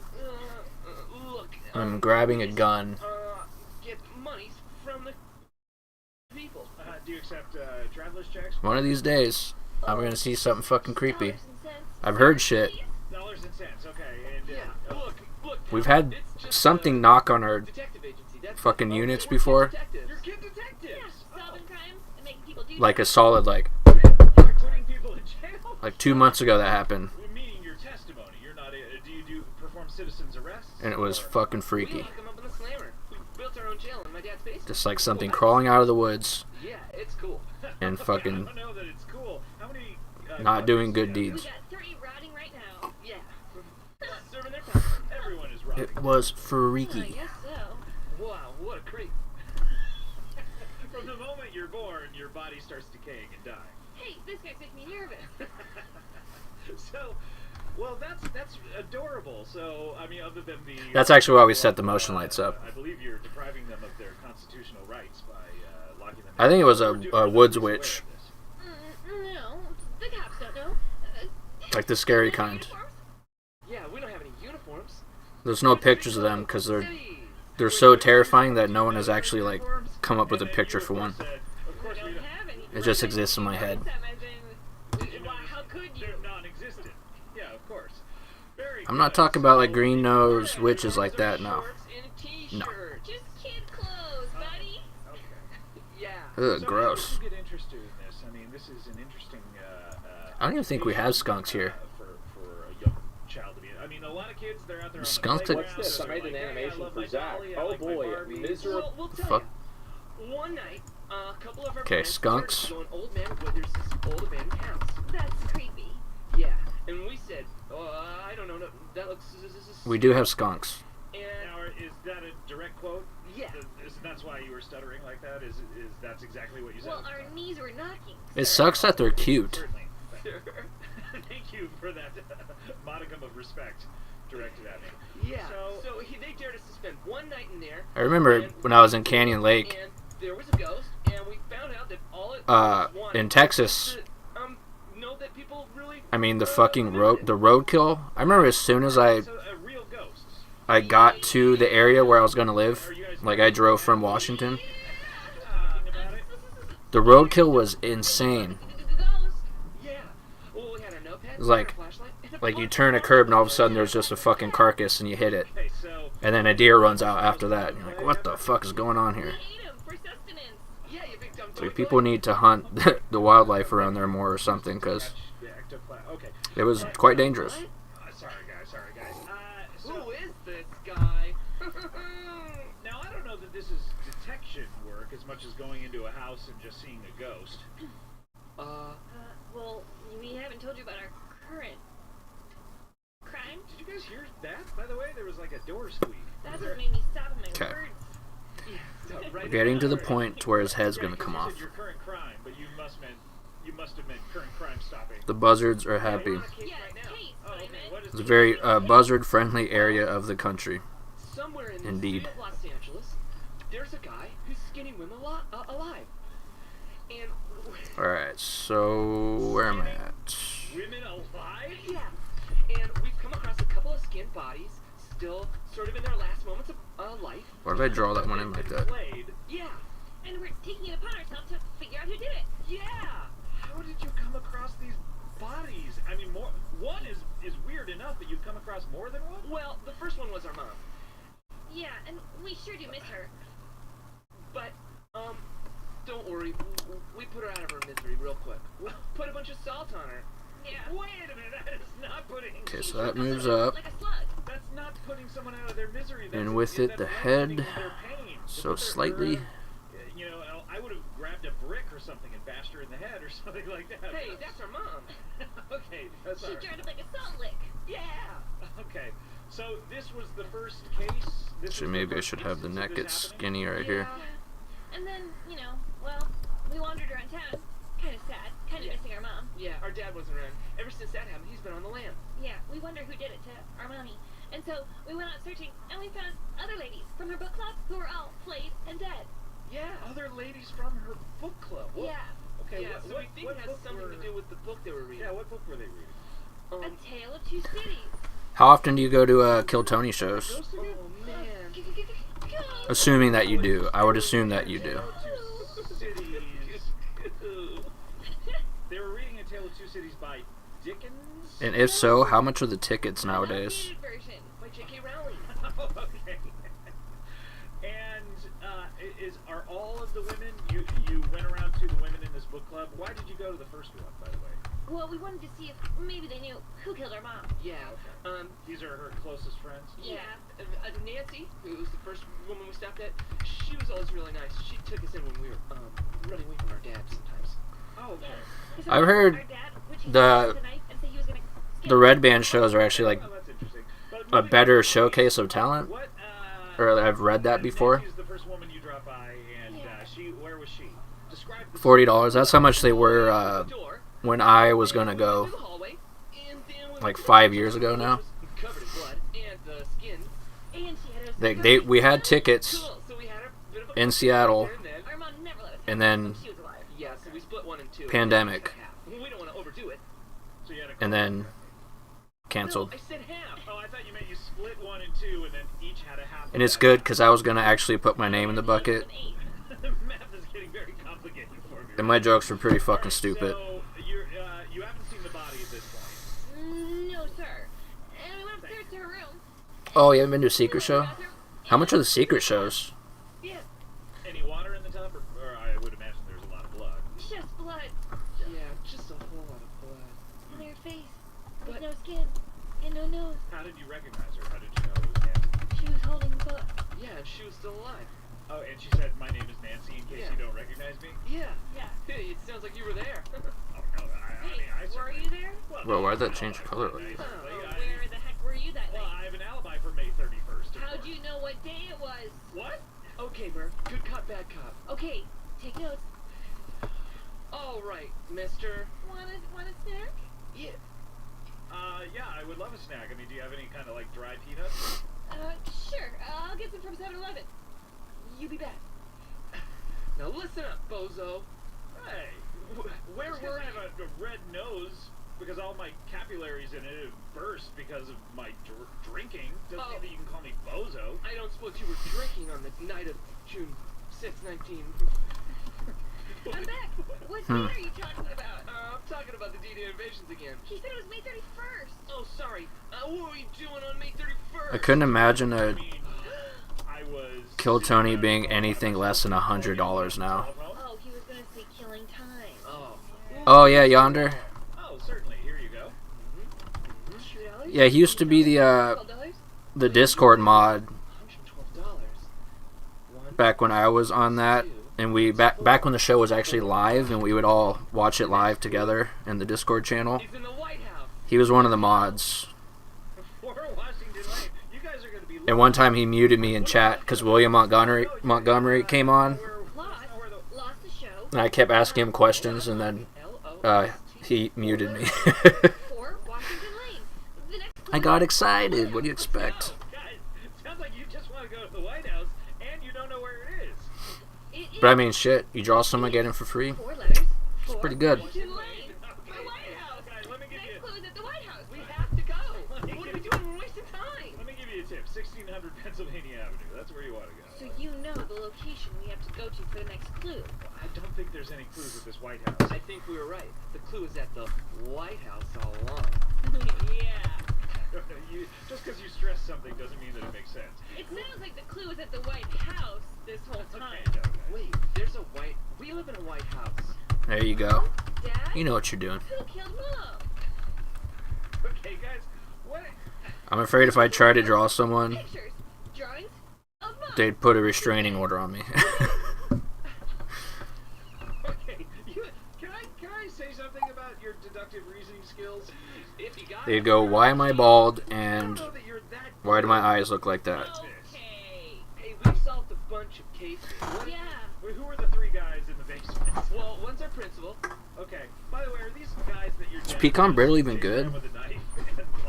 Look, I'm grabbing a gun. get monies from the people. do you accept traveler's checks? One of these days, I'm gonna see something fucking creepy. Dollars and cents. I've heard shit. Dollars and cents. Okay, and Yeah, look. We've had it's just, something knock on our detective agency. fucking units before. You're kid detectives. Solving crimes and making people do Like a solid You're putting people in jail. like 2 months ago that happened, Meaning your testimony. You're not. Do you perform citizens arrests? and it was or- fucking We freaky. lock 'em up in the slammer. We built our own jail in my dad's basement. Just like something crawling out of the woods Yeah, it's cool. and I fucking don't know that it's cool. How many? not doing good We deeds. got 3 rotting right now. Yeah. Serving their time. Everyone is rotting. It was I freaky. guess so. Wow, what a creep. From the moment you're born, your body starts decaying and dying. Hey, this guy's making me nervous. So, well, that's adorable. So, I mean, other than the That's actually why we set the motion lights up. I believe you're depriving them of their constitutional rights by locking them. I think it was Or do- a are woods police aware witch, No, the cops don't know. like the scary they have kind. uniforms? Yeah, we don't have any uniforms. There's no pictures of them because City. they're so terrifying that no one has actually like come up with a picture for one. Of course, We we don't don't. have any. It just exists in my head. Why, how could you? They're non-existent. Yeah, of course. Very I'm not good. talking about like So, green nose witches like that. No. Shorts and a t-shirt. No. Just kid clothes, buddy. Okay. Yeah. Ugh, So gross. How did you get interested in this? I mean, this is an interesting. I don't even think we have skunks here. For a young child to be. I mean, a lot of kids they're out there. Skunks on to- the What's this? I playground, made they're an like, hey, I animation love for my Zach. dolly, I Oh like my boy, Barbie. miserable. We'll tell Fuck. you. One night, a couple of our Okay, friends skunks. started to go an old man Withers' old abandoned house. That's creepy. Yeah, and we said, I don't know, no, that looks. We do have skunks. And Now, is that a direct quote? yeah, That's why you were stuttering like that? Is that's exactly what you said? Well, our knees were knocking. It sucks that they're cute. Certainly. Thank you for that modicum of respect directed at me. yeah. So- They dared us to spend one night in there. I remember when I was in Canyon Lake, And there was a ghost, and we found out that all it wanted in Texas. was to, know that people really. I mean the fucking roadkill. I remember as soon as I So a real ghost. got to the area where I was gonna live, like I drove from Washington. Talking about it. The roadkill was insane. Yeah. Well, we had our notepad, It was like- our flashlight, and a Like you bunch turn a of curb and all of a sudden there's just a fucking carcass and you hit it, Okay, so and then a deer runs out after that. And you're like, what the fuck is going on We here? ate them for sustenance. Yeah, you big dumb So doink people doink. need to hunt the wildlife around there more or something, because the ectoplasm. Okay. it was quite dangerous. Sorry guys. So Who is this guy? now I don't know that this is detection work as much as going into a house and just seeing a ghost. Well, we haven't told you about our current crime. Did you guys hear that? By the way, there was like a door squeak. That's Was what there- made me stop my Okay. words. Right Getting to the there. point to where his head's Yeah, gonna 'cause come you off. said your current crime, but you must have meant current crime stopping. The buzzards are We're happy. on a case Yes, right now. case, Oh, okay. Simon. What is It's a very buzzard-friendly area of the country. Somewhere in the Indeed. city of Los Angeles, there's a guy who's skinning women alive. And Alright, so where am I at? women alive? yeah, and we've come across a couple of skinned bodies, still sort of in their last moments of life. Why did I draw that one in like that? Played. Yeah, And we're taking it upon ourselves to figure out who did it. yeah. How did you come across these bodies? I mean, one is weird enough, but you've come across more than one. Well, the first one was our mom, Yeah, and we sure do miss her. but don't worry, we put her out of her misery real quick. We'll put a bunch of salt on her. Yeah. Wait a minute, that is not putting. Okay, so that moves up. Like a slug. That's not putting someone out of their misery. That's, And with it, that's the lessening head, their pain. To so put their- slightly. You know, I would have grabbed a brick or something and bashed her in the head or something like that. Hey, that's our mom. Okay, that's She all right. tried to like a salt lick. Yeah. Okay, so this was the first case. This Actually, was the maybe I first should have the instance neck of get this happening? skinny right here. And then, well, we wandered around town. Kind of sad. Kind of Yeah. missing our mom. Yeah, our dad wasn't around. Ever since that happened, he's been on the lam. Yeah, we wonder who did it to our mommy. And so we went out searching, and we found other ladies from her book club who were all flayed and dead. Yeah. Other ladies from her book club. What? Yeah. Okay. Yeah, what, so what, we think what it has book something were, to do with the book they were reading. Yeah, what book were they reading? A Tale of Two Cities. How often do you go to Kill Tony shows? Ghost again? Oh man. Assuming that you do. I would assume that you do. Cities. They were reading A Tale of Two Cities by Dickens. And if so, how much are the tickets nowadays? Updated version. By J.K. Rowling. Okay. And club. Why did you go to the first one, by the way? Well, we wanted to see if maybe they knew who killed our mom. Yeah. These are her closest friends? Yeah. Nancy, who was the first woman we stopped at, she was always really nice. She took us in when we were running away from our dad sometimes. Oh, okay. Because I've heard our dad would chase the- us with a knife and say he was gonna The Red Band shows are actually like Oh, that's interesting. But a better showcase of talent. What, Or I've read that before. Nancy's the first woman you dropped by, and where was she? Describe the $40. That's how much they were Door, when I was gonna through go. the hallway, and then when Like we 5 years ago now. covered in blood and the skin. And she had us. We had tickets Cool. So we had a bit of a in Seattle, there and then. Our mom never let us. and then She was alive. Yeah, so we split 1 and 2. Pandemic. Half. We don't want to overdo it. So you had a and then canceled. No, I said half. Oh, I thought you meant you split 1 and 2, and then each had a half. And it's good because I was gonna actually put my name in the bucket, Math is getting very complicated for me. and my jokes were pretty fucking stupid. So you haven't seen the body at this point. No, sir. And we went upstairs to her room. Oh, you haven't been to a secret show? How much are the secret shows? Yeah, Any water in the tub, or I would imagine there's a lot of blood. just blood Yeah, just a whole lot of blood. on her face. With But- no skin and no nose. How did you recognize her? How did you know it was Nancy? She was holding the book. Yeah, and she was still alive. Oh, and she said, "My name is Nancy. In case Yeah. you don't recognize me." Yeah. Yeah. Hey, it sounds like you were there. Oh no, I Hey, mean, I were certainly- you there? Well, why'd that change color like Nice. that? Where the heck were you that Well, night? I have an alibi for May 31st. of How'd course. you know what day it was? What? Okay, Burr. Good cop, bad cop. Okay, take notes. All right, mister. Want a snack? Yeah. Yeah, I would love a snack. I mean, do you have any kind of like dried peanuts? Sure. I'll get some from 7-Eleven. You be back. Now listen up, bozo. Hey, Where just 'cause were I you? have a red nose because all my capillaries in it have burst because of my drinking. Doesn't mean that you can call me bozo. I don't suppose you were drinking on the night of June 6, 19... I'm back. What Hmm. date are you talking about? I'm talking about the D-Day invasions again. He said it was May 31st. Oh, sorry. What were you doing on May 31st? I couldn't imagine I a mean, I was Kill Tony being anything less than $100 now. Oh, he was gonna say killing time. Oh. Oh yeah, Yonder. Oh, certainly. Here you go. $2? Yeah, he used to be $12? the Discord mod $112. back when I was on that, and we back when the show was actually live, and we would all watch it live together in the Discord channel. He's in the White House. He was one of the mods, For Washington Lane. You guys are going to be. and one time he muted me in chat because William Montgomery came on, Lost the show. and I kept asking him questions, and then he muted me. For Washington Lane. The next I got excited. What do you expect? Guys, sounds like you just want to go to the White House and you don't know where it is. It But I mean, shit, you draw someone, get him for free. 4 letters. It's pretty good. Washington Lane. The White House. Guys, let me give Next you. clue is at the White House. We have to go. What are we doing? We're wasting time. Let me give you a tip. 1600 Pennsylvania Avenue. That's where you want to go. So you know the location we have to go to for the next clue. I don't think there's any clues at this White House. I think we were right. The clue is at the White House all along. Yeah. Just because you stress something doesn't mean that it makes sense. It sounds like the clue is at the White House this whole time. Okay, no, guys. Wait, there's a white... We live in a White House. There you go. Dad? You know what you're doing. Who killed Mom? Okay, guys. What? I'm afraid if I try to draw someone, Pictures. Drawings of Mom. they'd put a restraining order on me. Okay. Can I say something about your deductive reasoning skills? If you got They'd go, why am I bald, I and don't know that you're that. why do my eyes look like that? Okay. Hey, we solved a bunch of cases. Yeah. Wait, who are the 3 guys in the basement? Well, one's our principal. Okay. By the way, are these guys that you're Is pecan brittle even good? with a knife?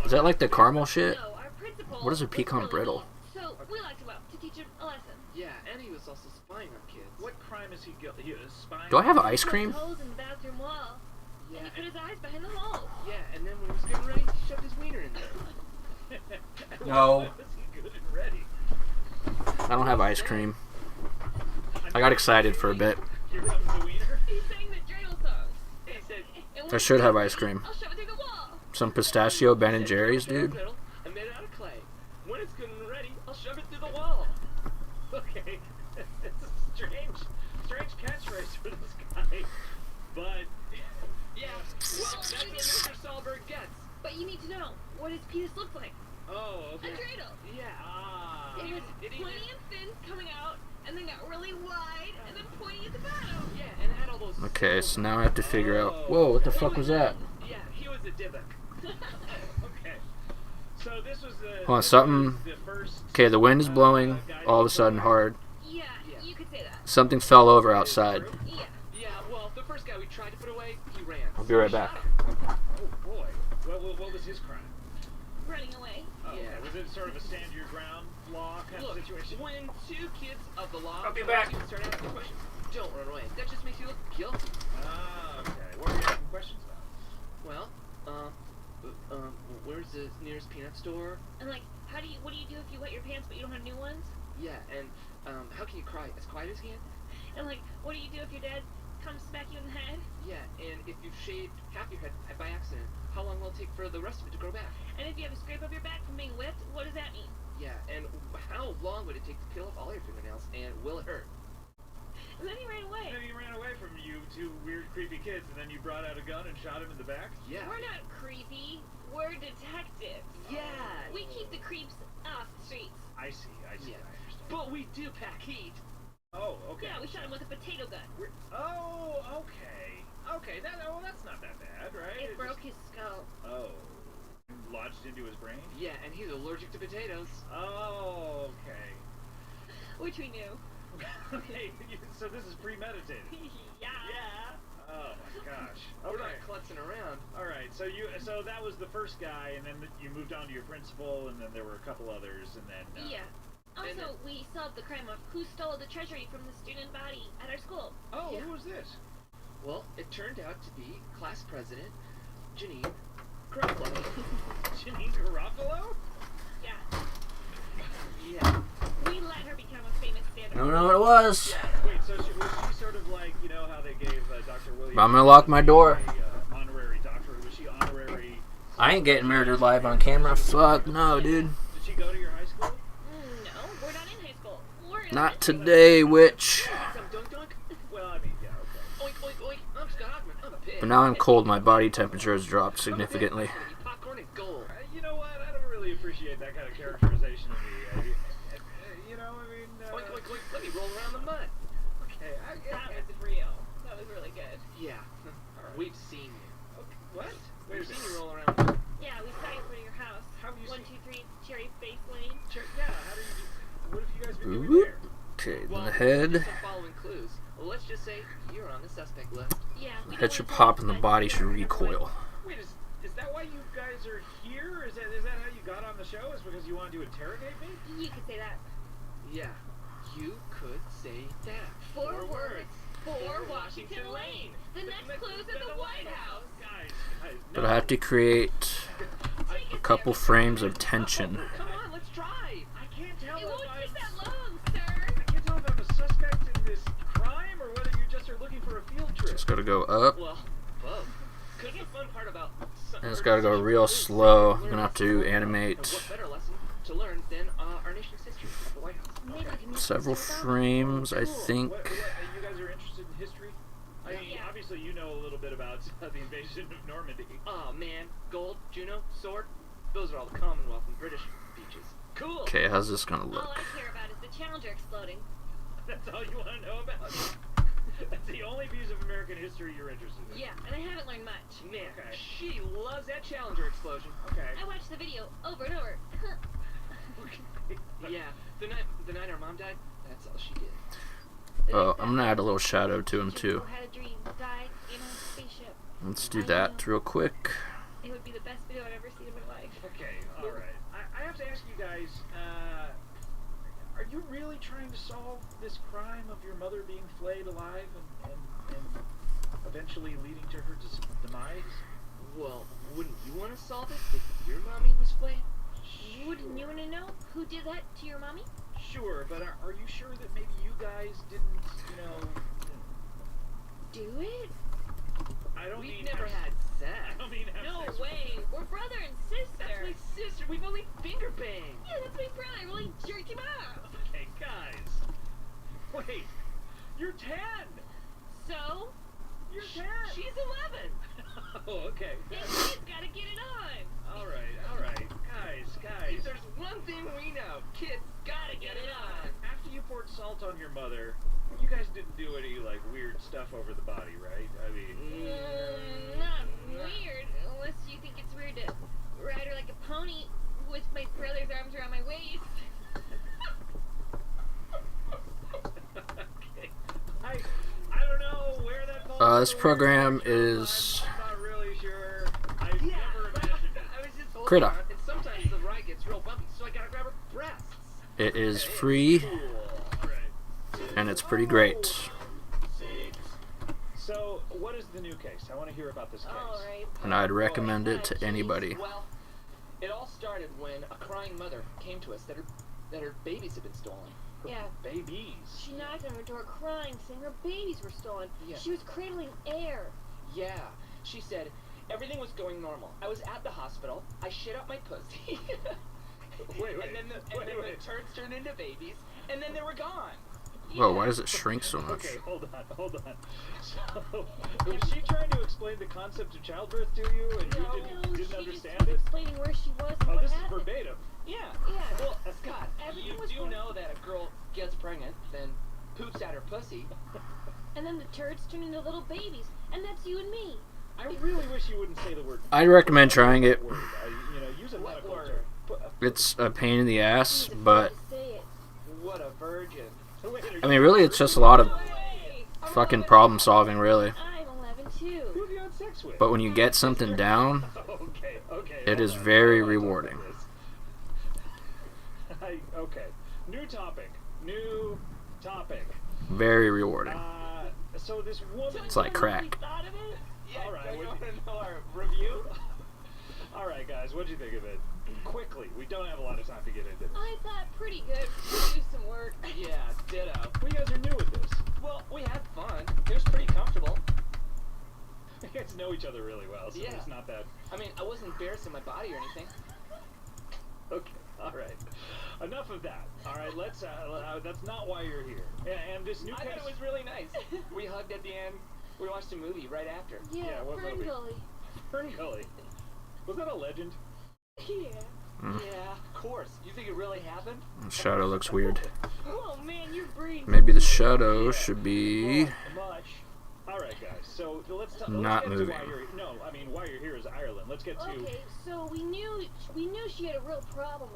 Is that like the caramel shit? No, our principal. What is a was pecan really brittle? mean, So we locked him up to teach him a lesson. Yeah, and he was also spying on kids. What crime is he guilty? He is spying. Do I have He ice poked cream? holes in the bathroom wall, Yeah, and he put his eyes behind the holes. yeah, and then when he was getting ready, he shoved his wiener in there. No. Was he good and ready? I don't have ice cream. I got excited for a bit. Here comes the wiener. He sang the dreidel song. He said, And I when should he have gets ice cream. I'll shove it through the wall. Some pistachio Ben & Jerry's, dude. I made it out of clay. When it's good and ready, I'll shove it through the wall. Okay. It's a strange catchphrase for this guy. But his penis looked like. Oh, A okay. dreidel. Yeah. Ah. And it was It pointy even- and thin coming out, and then got really wide, and then pointy at the bottom. Yeah, and it had all those. Okay, so now I have to figure out. Oh. Whoa, what the fuck was that? Yeah, he was a Dybbuk. Okay. So this was the. Hold on, this something- was the first. Okay, the wind is blowing all of a sudden hard. Yeah, Yeah. you could say that. Something fell over outside. Yeah. Yeah, well, the first guy we tried to put away, he ran. I'll be right We back. shot him. Oh boy. What was his crime? Running away. Oh, Yeah. okay. Was it sort of a stand your ground law kind Look, of situation? when two kids of the law I'll be come back. up to you and start asking questions, don't run away. That just makes you look guilty. Ah, okay. What were you asking questions about? Well, where's the nearest peanut store? And like, what do you do if you wet your pants but you don't have new ones? Yeah, and how can you cry as quiet as you can? And like, what do you do if your dad comes to smack you in the head? Yeah, and if you've shaved half your head by accident, how long will it take for the rest of it to grow back? And if you have a scrape up your back from being whipped, what does that mean? Yeah, and how long would it take to peel off all your fingernails, and will it hurt? And then he ran away. And then he ran away from you two weird, creepy kids, and then you brought out a gun and shot him in the back? Yeah. We're not creepy. We're detectives. Yeah. We keep the creeps off the streets. I see, Yeah. I understand. But we do pack heat. Oh, okay. Yeah, we shot him with a potato gun. Oh, okay. Okay, that's not that bad, right? It broke his skull. Oh. Lodged into his brain? Yeah, and he's allergic to potatoes. Oh, okay. Which we knew. Okay, so this is premeditated. Yeah. Oh my gosh. We're Okay. not klutzing around. All right. So that was the first guy, and then you moved on to your principal, and then there were a couple others, and then. Yeah. And Also, we solved the crime of who stole the treasury from the student body at our school. Oh, Yeah. who was this? Well, it turned out to be class president Janine Garofalo. Janine Garofalo? Yeah. Yeah. We let her become a famous stand-up. I don't know what it was. Wait, so was she sort of like, you know how they gave Dr. Williams... I'm gonna lock my door. a, honorary doctorate? Was she honorary... I ain't getting murdered live on camera. Fuck no, dude. Did she go to your high school? No, we're not in high school. We're in Not elementary. today, witch. Some dunk dunk. Well, I mean, yeah, okay. Oink oink oink. I'm Scott Hockman. I'm a pig. But now I'm cold. My body temperature has dropped significantly. Popcorn and gold. You know what? I don't really appreciate that kind of characterization of me. You know, I mean... Oink oink oink. Let me roll around the mud. Okay, That was real. That was really good. Yeah. We've seen you. Okay, what? Wait a We've seen minute. you roll around the mud. Yeah, we saw you in front of your house. How have you 1, seen- 2, 3, Cherry Face Lane. Yeah, how do you do... What have you guys been doing Whoop. there? Okay, then Well, the head. some following clues. Well, let's just say you're on the suspect list. Yeah. we Head don't should want pop to- and the body should recoil. Wait, is that why you guys are here? Is that how you got on the show? Is because you wanted to interrogate me? You could say that. Yeah. You could say that. 4 words. For Washington Lane. The next clue's at the White House. Guys, But I have to create a couple frames of tension. Come on, let's drive. I can't tell It won't if take I'm... that long, sir. I can't tell if I'm a suspect in this crime or whether you just are looking for a field trip. Just gotta go up. Well, both. Because the fun part about And it's gotta go real slow. I'm gonna have to animate And what better lesson to learn than our nation's history at the White House? Maybe we can use several this about- frames, I think. You guys are interested in history? I mean, Yeah. obviously you know a little bit about the invasion of Normandy. Oh man, gold, Juno, sword, those are all the Commonwealth and British beaches. Cool. Okay, how's this gonna All look? I care about is the Challenger exploding. That's all you want to know about? That's the only piece of American history you're interested in. Yeah, and I haven't learned much. Man, Okay. she loves that Challenger explosion. Okay. I watched the video over and over. Yeah, the night our mom died, that's all she did. Oh, I'm gonna add a little shadow to him too. Had a dream, died in a spaceship. Let's do that real quick. It would be the best video I've ever seen in my life. Okay, alright. I have to ask you guys, are you really trying to solve this crime of your mother being flayed alive and eventually leading to her demise? Well, wouldn't you want to solve it if your mommy was flayed? Wouldn't you want to know who did that to your mommy? Sure, but are you sure that maybe you guys didn't, Do it? I don't We've mean... never had sex. I don't mean have No sex with- way. We're brother and sister. That's my sister. We've only finger banged. Yeah, that's my brother. I really jerked him off. Okay, guys. Wait, you're 10! So, You're 10! she's 11. Oh, okay. And she's got to get it on. Alright. one thing we know. Kids gotta get it on. After you poured salt on your mother, you guys didn't do any like weird stuff over the body, right? I mean, Not weird, unless you think it's weird to ride her like a pony with my brother's arms around my waist. okay. I don't know where that falls. This program is I'm not really sure. I never imagined it. I was just holding Critter. her, and sometimes the ride gets real bumpy, so I gotta grab her breasts. It is free, Cool. All right. and it's pretty great. So, what is the new case? I want to hear about this case. Alright. And I'd recommend it to anybody. Well, it all started when a crying mother came to us that her babies had been stolen. Yeah. Babies. She knocked on her door crying, saying her babies were stolen. Yeah. She was cradling air. Yeah, she said everything was going normal. I was at the hospital. I shit out my pussy. Wait. And then the turds turned into babies, and then they were gone. Whoa, why does it shrink so much? Okay, hold on. So, was she trying to explain the concept of childbirth to you, and No, you didn't she understand just it? explaining where she was and Oh, what this is happened. verbatim. Yeah. Yeah. Well, Scott, Everything you was do going- know that a girl gets pregnant, then poops out her pussy. And then the turds turn into little babies. And that's you and me. I really wish you wouldn't say the word. I'd recommend trying it. Word. Use a What medical word? term. It's a pain in the ass, Jesus, but say it. What a virgin. Wait, I mean, really, it's just a lot of Hey, fucking problem solving, really. I'm 11 who too. have you had sex with? But when you get something down, Okay. it hold is on. very Hold on, rewarding. Okay. New topic. Very rewarding. So this woman. It's like crack. Thought of it? Yeah, All right, don't you what- want to know our review? All right, guys, what'd you think of it? Quickly, we don't have a lot of time to get into this. I thought pretty good. Could use some work. Yeah, ditto. We guys are new at this. Well, we had fun. It was pretty comfortable. You guys know each other really well, so Yeah. it's not that. I mean, I wasn't embarrassing my body or anything. Okay, all right. Enough of that. All right, let's. That's not why you're here. And this new I case. thought it was really nice. We hugged at the end. We watched a movie right after. Yeah, what Fern movie? Gully. Fern Gully. Was that a legend? Yeah. Yeah, of course. You think it really happened? The shadow looks weird. Oh man, you're breathing. Maybe the shadow should be Much. All right, guys. So let's Not get moving. to why you're. No, I mean why you're here is Ireland. Let's get to. Okay, so we knew she had a real problem,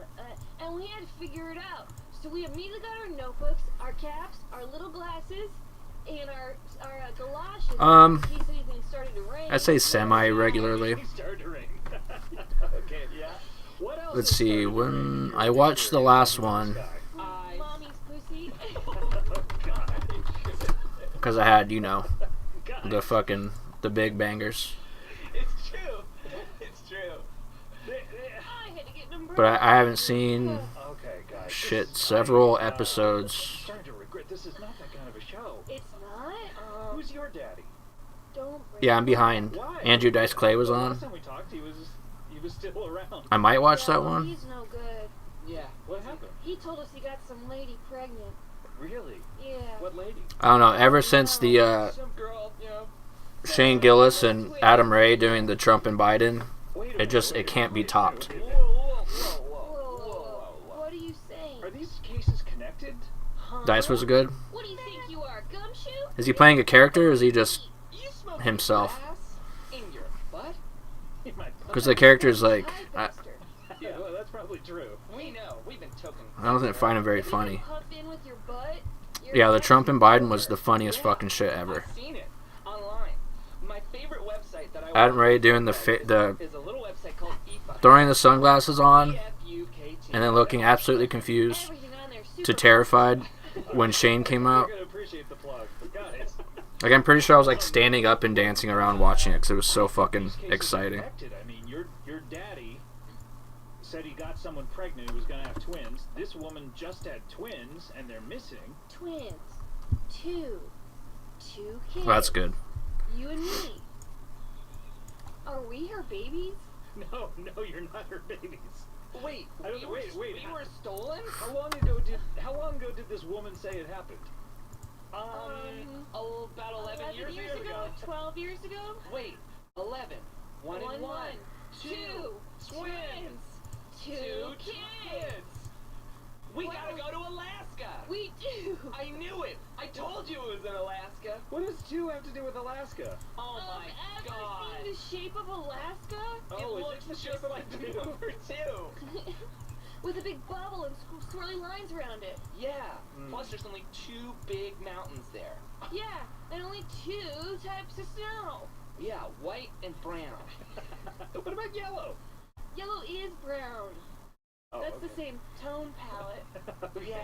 and we had to figure it out. So we immediately got our notebooks, our caps, our little glasses, and our galoshes. Um, in case anything started to rain. I say semi-regularly. It started to rain. Okay, yeah. What else? Let's has see, started to when rain I watched the last one, Mommy's pussy. Oh, God. because I had, you know, God. the big bangers. It's true. It's true. I had to get them. But I haven't seen Okay, guys. shit, this- several I'm episodes. starting to regret. This is not that kind of a show. It's not. Who's your daddy? Don't. Bring Yeah, I'm it behind. Why? Andrew Dice Clay was The on. last time we talked, he was still around. I might watch Yeah, that well, one. He's no good. Yeah. What happened? He told us he got some lady pregnant. Really? Yeah. What lady? I don't know, ever since the Some girl, you know. Shane Gillis and Adam Ray doing the Trump and Biden, Wait a it minute, just, wait it a can't be minute. topped. Okay, Whoa. What are you saying? Are these cases connected? Huh? Dice was good. What do you think you are, gumshoe? Is he playing a character or is he just You smoke himself? grass in your butt? He might. Because the character is like, Hi, I bastard. Yeah, well, that's probably true. We know. We've been token. don't find him very If you funny. get puffed in with your butt, you're Yeah, the a Trump and Biden was whore. the funniest fucking shit ever. I've seen it online. My favorite website that I Adam watch Ray doing the is a little website called IFA. throwing the sunglasses on IFUKT. and then looking absolutely confused Everything on there to super terrified when Shane came You're out. gonna appreciate the plug, guys. Like, I'm pretty sure I was like standing up and dancing around watching it because it was so fucking These cases are exciting. connected. I mean, your daddy said he got someone pregnant who was gonna have twins. This woman just had twins, and they're missing. twins. Two kids. Well, that's good. You and me. Are we her babies? No, you're not her babies. Wait, I don't- we wait, were, wait. we were stolen? How long ago did this woman say it happened? About 11 years ago. 12 years ago. Wait, 11. One and one. Two. Twins. two kids. We Wow. gotta go to Alaska. We do. I knew it. I told you it was in Alaska. What does 2 have to do with Alaska? Oh my Ever god. seen the shape of Alaska? It Oh, looks it's just like the number 2. With a big bubble and swirly lines around it. Yeah. Mm. Plus, there's only 2 big mountains there. Yeah, and only 2 types of snow. Yeah, white and brown. What about yellow? Yellow is brown. Oh, That's okay. the same tone palette. Yeah.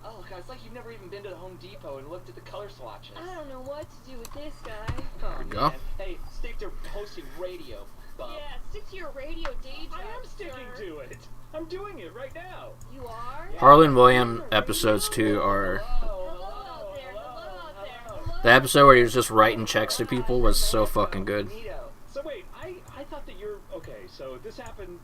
Oh god, it's like you've never even been to the Home Depot and looked at the color swatches. I don't know what to do with this guy. Oh, you go. man. Hey, stick to hosting radio, bub. Yeah, stick to your radio day job, I am sticking sir. to it. I'm doing it right now. You are? Harlan Williams episodes 2 are... Hello out there, hello out there, hello. The episode where he was just writing checks to people was so fucking good. Neato. So wait, I thought that you're okay. So this happened.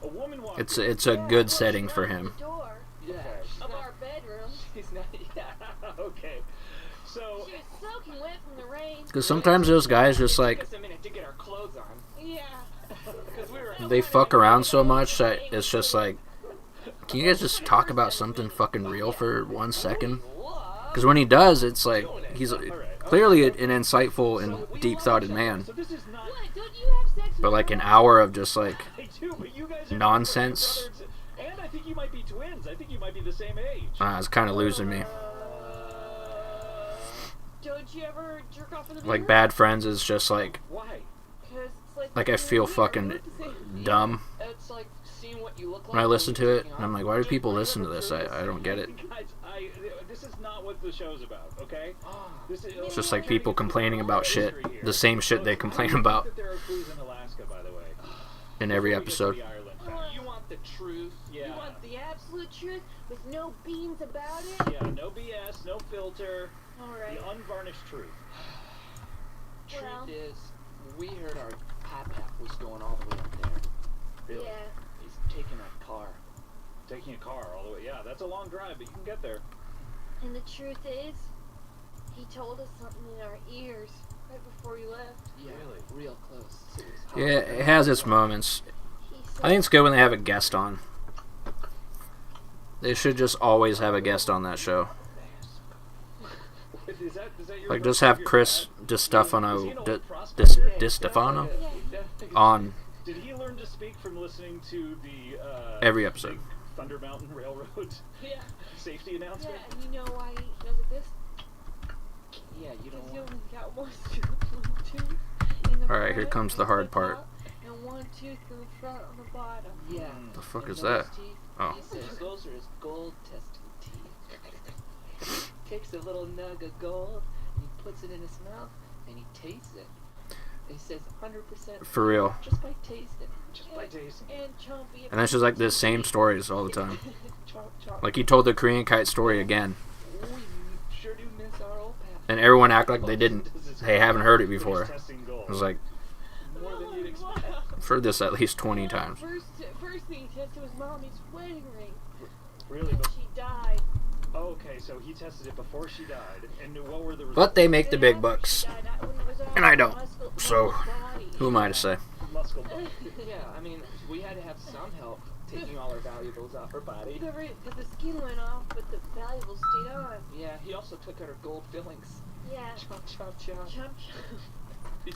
A woman walked. It's Yeah, a good well, setting she for knocked him. the door Yeah. She's of not, our bedroom. she's not. Yeah. Okay. So She was soaking wet from the rain. Because sometimes those guys just It like... took us a minute to get our clothes on. Yeah. Because we were. They fuck around so much that it's just like... Can you guys just talk about something fucking real for 1 second? Because when he does, it's like... He's clearly an insightful and deep-thoughted man. So this is not. What? Don't you have sex with But like an your hour of just like... I do, but you guys are Nonsense. brothers, and I think you might be twins. I think you might be the same age. It's kind of losing me. Don't you ever jerk off in the Like mirror? Bad Friends is just like... 'Cause it's Like I you're feel weird. fucking What to say? dumb It's like seeing what you look like when I listen to it. you're And I'm like, taking why do off. people listen to this? I don't get it. Guys, this is not what the show's about. Okay. Ah. This is. It's just like people complaining about shit. The same shit they complain about That there are clues in Alaska, by the way. in every Before we get to episode. the Ireland fact. You want the truth? Yeah. You want the absolute truth with no beans about it? Yeah. No BS. No filter. Alright. The unvarnished truth. Truth Well. is, we heard our pap was going all the way up there. Really. Yeah. He's taking a car. Taking a car all the way. Yeah, that's a long drive, but you can get there. And the truth is, he told us something in our ears right before he left. Yeah, Really? real close. So it was Yeah, it has its moments. He said, I think it's good when they have a guest on. They should just always have a guest on that show. Is that your Like, version just of have your Chris dad? Is he DiStefano, an old Di prospector? Stefano Yeah. on Did he learn to speak from listening to the every episode. big Thunder Mountain Railroad Yeah. safety Yeah, announcement? and you know why he knows like this? Yeah, you don't Because he want. only got one tooth in the Alright, here front, comes the hard part. top, and one tooth in the front on the bottom. Yeah. The fuck And is those that? teeth, Oh. He says those are his gold testing teeth. Takes a little nug of gold and he puts it in his mouth and he tastes it. He says 100% For real. just by tasting. Just by tasting. And Chompy. And it's just like the same stories all the time. Chomp, chomp. Like he told the Korean kite story again. We sure do miss our old pal. And everyone act like they didn't. They haven't heard it before. Testing gold. I was like, More than you'd expect. I've heard this at least 20 times. First thing he tested was mommy's wedding ring. Really? But, She died. oh, okay, so he tested it before she died. And what were the results? But they make the Then big after bucks. she died, when it was all And I don't. muscle- So, body. who am I to say? Muscle bone. Yeah, I mean, we had to have some help taking all our valuables off her body. Because the skin went off, but the valuables stayed on. Yeah, he also took out her gold fillings. Yeah. Chomp, chomp, chomp. Chomp,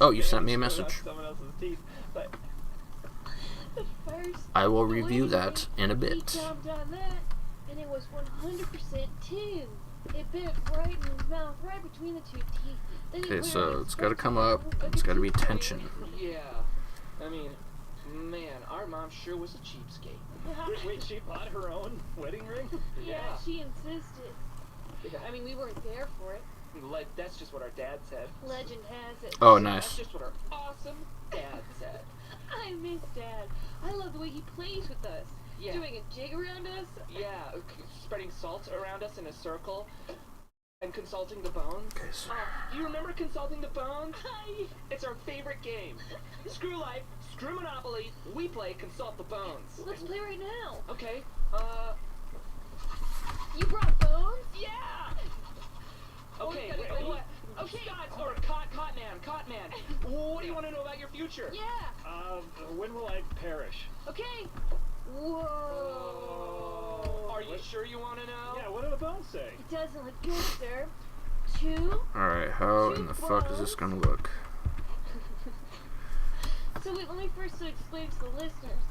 Oh, you sent me a Showed message? off someone else's teeth. But the first. I will review that in a He bit. chomped on that, and it was 100% tin. It bit right in his mouth, right between the two teeth. Then he Okay, put it so on it's his gotta face come like up. a It's gotta be toothbrush. tension. Yeah, I mean, man, our mom sure was a cheapskate. wait, she bought her own wedding ring? Yeah, she insisted. Yeah. I mean, we weren't there for it. Like, that's just what our dad said. Legend has it. Oh, That's nice. just what our awesome dad said. I miss Dad. I love the way he plays with us. Yeah. Doing a jig around us. Yeah, spreading salt around us in a circle and consulting the bones. Okay, so You remember consulting the bones? It's our favorite game. Screw life, screw Monopoly, we play consult the bones. Let's play right now. Okay, You brought bones? yeah! Okay, wait, what? Okay. Scott, or Cotman. What do you want to know about your future? Yeah. When will I perish? Okay. Whoa. Are you sure you want to know? Yeah, what do the bones say? It doesn't look good, sir. 2. Alright, how in the fuck is this gonna look? So wait, let me first explain to the listeners.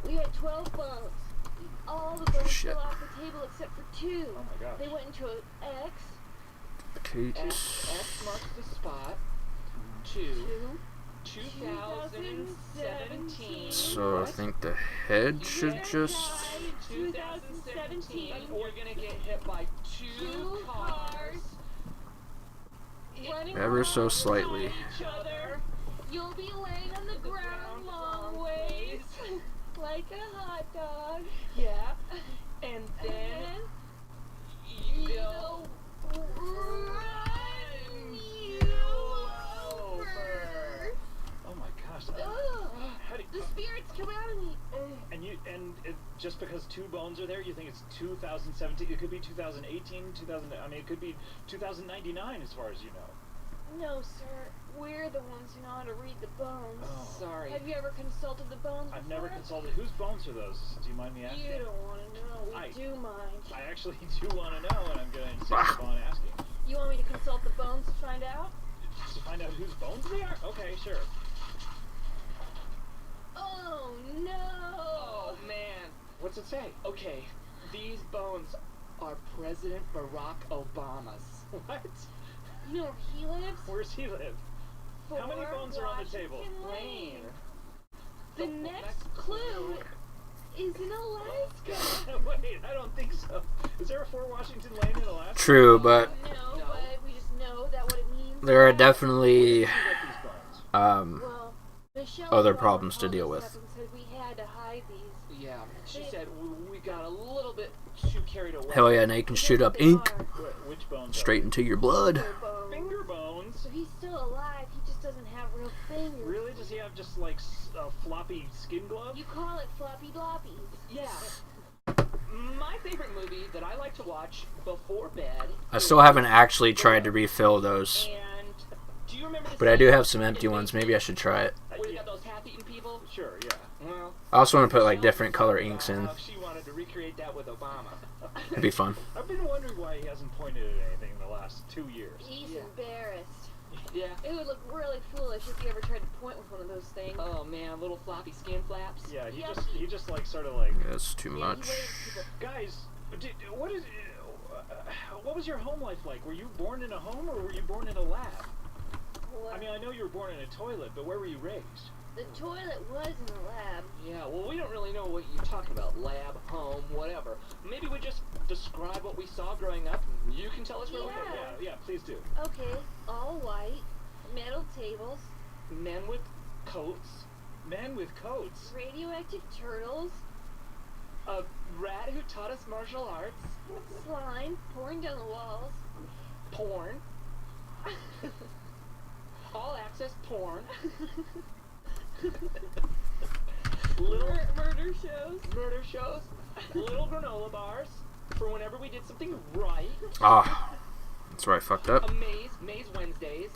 We had 12 bones. All the bones Shit. fell off the table except for 2. Oh my gosh. They went into an X. Kate. X marks the spot. 2. 2017. So I think the head should just 2017. We're gonna get hit by 2 cars. Running ever so along slightly. beside each other. You'll be laying on the ground long ways, like a hot dog. Yeah. And then you go run you over. Oh my gosh. Ugh. How do The spirits come out of me. and just because 2 bones are there, you think it's 2017? It could be 2018, 2000. I mean, it could be 2099 as far as you know. No, sir. We're the ones who know how to read the bones. Oh. Sorry. Have you ever consulted the bones I've before? never consulted. Whose bones are those? Do you mind me asking? You don't want to know. We I- do mind. I actually do want to know, and I'm going to insist upon asking. You want me to consult the bones to find out? To find out whose bones they are? Okay, sure. Oh, no. Oh man. What's it say? Okay, these bones are President Barack Obama's. What? You know where he lives? Where's he live? How many 4 bones are on the table? Washington Lane. The next clue is in Alaska. Wait, I don't think so. Is there a Fort Washington Lane in Alaska? True, but No, No. but we just know that what it means. there are definitely Who got these bones? Well, Michelle other Obama problems to called deal us with. up and said we had to hide these. Yeah, she said we got a little bit too carried away. hell yeah, and they can shoot up They ink are Which bones? straight into your blood. finger bones. Finger bones? So he's still alive. He just doesn't have real fingers. Really? Does he have just like a floppy skin glove? You call it floppy bloppies. Yeah. My favorite movie that I like to watch before bed. I still haven't actually tried to refill those, And do you remember? The but I do scene have some in empty ones. Maybe I should try it. Where you got those half-eaten people? Sure, yeah. Well, I also want to put like different color inks in. She wanted to recreate that with Obama. It'd be fun. I've been wondering why he hasn't pointed at anything in the last 2 years. He's Yeah. embarrassed. Yeah. It would look really foolish if you ever tried to point with one of those things. Oh man, little floppy skin flaps. Yeah, he Yep. just like sort of like, That's too Yeah, he much. waves people. guys, what was your home life like? Were you born in a home or were you born in a lab? Well, I mean, I know you were born in a toilet, but where were you raised? the toilet was in the lab. Yeah, well, we don't really know what you're talking about. Lab, home, whatever. Maybe we just describe what we saw growing up, and you can tell us where we Yeah. live. Yeah, please do. Okay, all white, metal tables, Men with coats, Men with coats. radioactive turtles, a rat who taught us martial arts, slime pouring down the walls, porn, all access porn, little murder shows. murder shows, little granola bars for whenever we did something right, Ah, that's where I fucked up. a maze Wednesdays,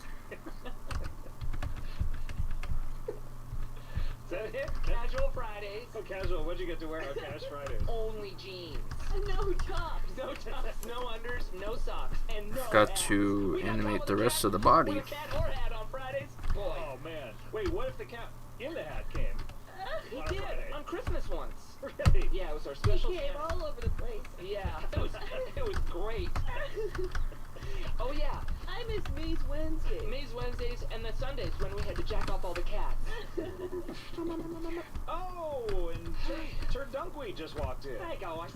Is that it? casual Fridays, So casual. What'd you get to wear on Cash Fridays? only jeans. No tops. No tops, no unders, no socks, and no Got hats. to We got animate caught the with a rest cat- of the body. with a cat or hat on Fridays. Boy, Oh man. Wait, what if the cat in the hat came? he on a did Friday. on Christmas once. Really? Yeah, it was our He special. came Santa. all over the place. Yeah, it was great. Oh yeah, I miss Maze Wednesday. Maze Wednesdays and the Sundays when we had to jack off all the cats. Oh, and Turdunkweed just walked in. Hey guys.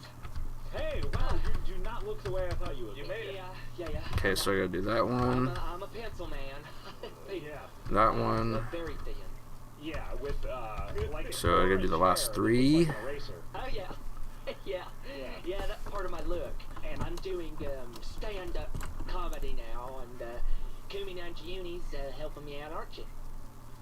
Hey, wow, you do not look the way I thought you would. You made it. Yeah. Okay, so I gotta do that I'm one, a pencil man. Yeah. that one. Very thin. Yeah, with like. So I gotta do the last hair that three. looks like an eraser. Oh yeah. Yeah, that's part of my look. And I'm doing stand-up comedy now, and Kumi Nanjiuni's helping me out, aren't you?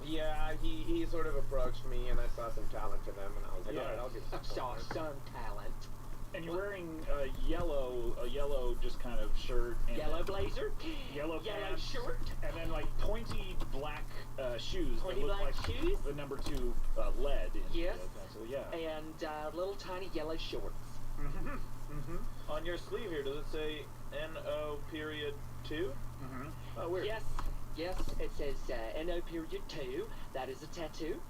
Yeah, he sort of approached me and I saw some talent in him and I was like, Yeah. alright, I'll give I this a saw shot. some talent. And you're wearing a yellow just kind of shirt. And Yellow blazer. Yellow Yellow pants. shirt. And then like pointy black shoes. Pointy that look black like shoes? the number 2 lead in Yes. the pencil. Yeah. And little tiny yellow shorts. On your sleeve here, does it say NO period 2? Oh, weird. Yes, it says NO period 2. That is a tattoo.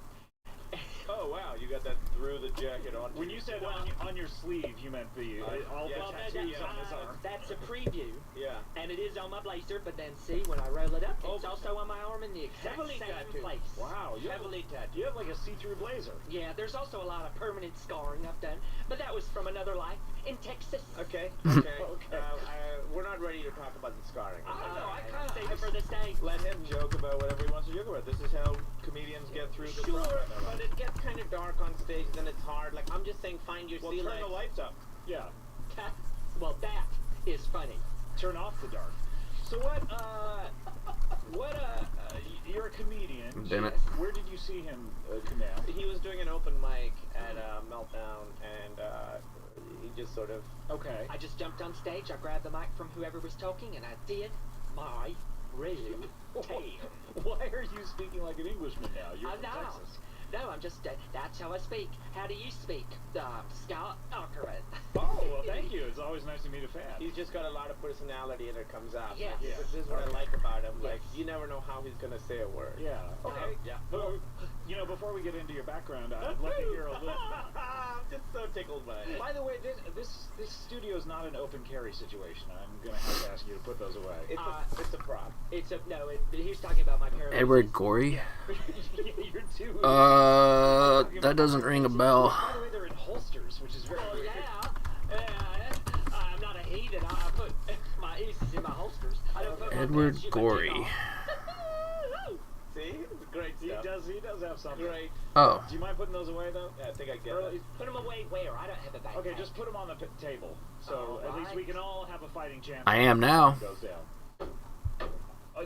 Oh, wow, you got that through the jacket on. When you said on your sleeve, you meant the all yeah, the tattoos on his arm. That's a preview. Yeah. And it is on my blazer, but then see, when I roll it up, it's also on my arm in the exact Heavily same tattooed. place. Wow, you have, Heavily tattooed. you have like a see-through blazer. Yeah, there's also a lot of permanent scarring I've done, but that was from another life in Texas. Okay. Okay. We're not ready to talk about the scarring. I kind of save it for the stage. Let him joke about whatever he wants to joke about. This is how comedians get through the Sure, trauma. but it gets kind of dark on stage, then it's hard. Like, I'm just saying, find your Well, sea turn legs. the lights up. Yeah. Well, that is funny. Turn off the dark. So you're a comedian. Damn it. Where did you see him come down? He was doing an open mic at Meltdown, and he just sort of... Okay. I just jumped on stage, I grabbed the mic from whoever was talking, and I did my real tale. Why are you speaking like an Englishman now? You're from know. Texas. No, I'm just, that's how I speak. How do you speak? Scott Ackerman. Oh, well, thank you. It's always nice to meet a fan. He's just got a lot of personality, and it comes out. Yes. Like, Yeah. This is what I like about him. Like, Yes. you never know how he's gonna say a word. Yeah. Okay. Yeah. But, before we get into your background, I'd love to hear a little. I'm just so tickled by it. By the way, this studio is not an open carry situation. I'm gonna have to ask you to put those away. It's a prop. He was talking about my parents. Edward Gorey? You're too. That doesn't ring a bell. By the way, they're in holsters, which is very Oh, weird. yeah. I'm not a heathen. I put my aces in my holsters. I don't put my Edward pants, shoot my Gorey. dick off. See? It's great He stuff. does have something. Great. Oh. Do you mind putting those away though? Yeah, I think I get Or- it. Put them away where? I don't have a backpack. Okay, just put them on the table, so at least we can all have a fighting chance. I am now. Goes down.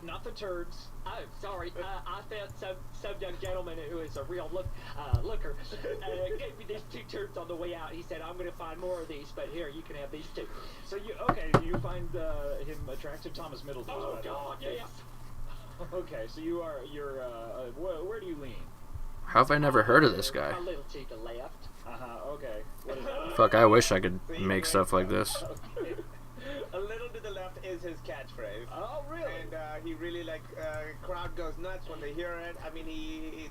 Not the turds. Oh, sorry. I felt some young gentleman who is a real looker gave me these 2 turds on the way out. He said, I'm going to find more of these, but here, you can have these 2. So you find him attractive, Thomas Middleton? Oh, is what I God, know. yes. Okay, so you're where do you lean? How have I never heard of this guy? A little to the left. Okay. What is that? Fuck, I wish I could make stuff like this. A little to the left is his catchphrase. Oh, really? And he really crowd goes nuts when they hear it. I mean,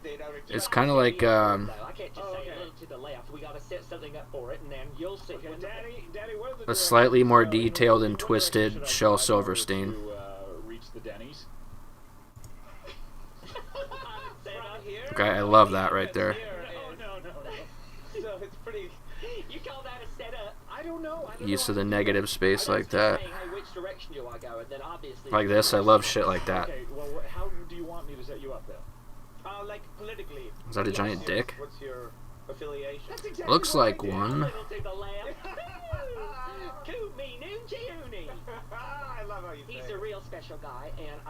they don't. It's kind of like, I can't just say okay. a little to the left. We got to set something up for it, and then you'll see. Okay, when Daddy, what are the a slightly more directions, detailed and what twisted direction should I Shel drive in order Silverstein. To reach the Denny's. From here. Okay, I love that right there. No. So it's pretty. You call that a setup? I don't know. Use of the negative space like that. Saying, hey, which direction do I go? And then obviously. Like this, I love shit like that. Okay, well, how do you want me to set you up then? Like politically. Is that a giant dick? What's your affiliation? That's exactly Looks what I like did. one. A little to the left. Kumi Noonjiuni. I love how you He's say a it. real special guy, and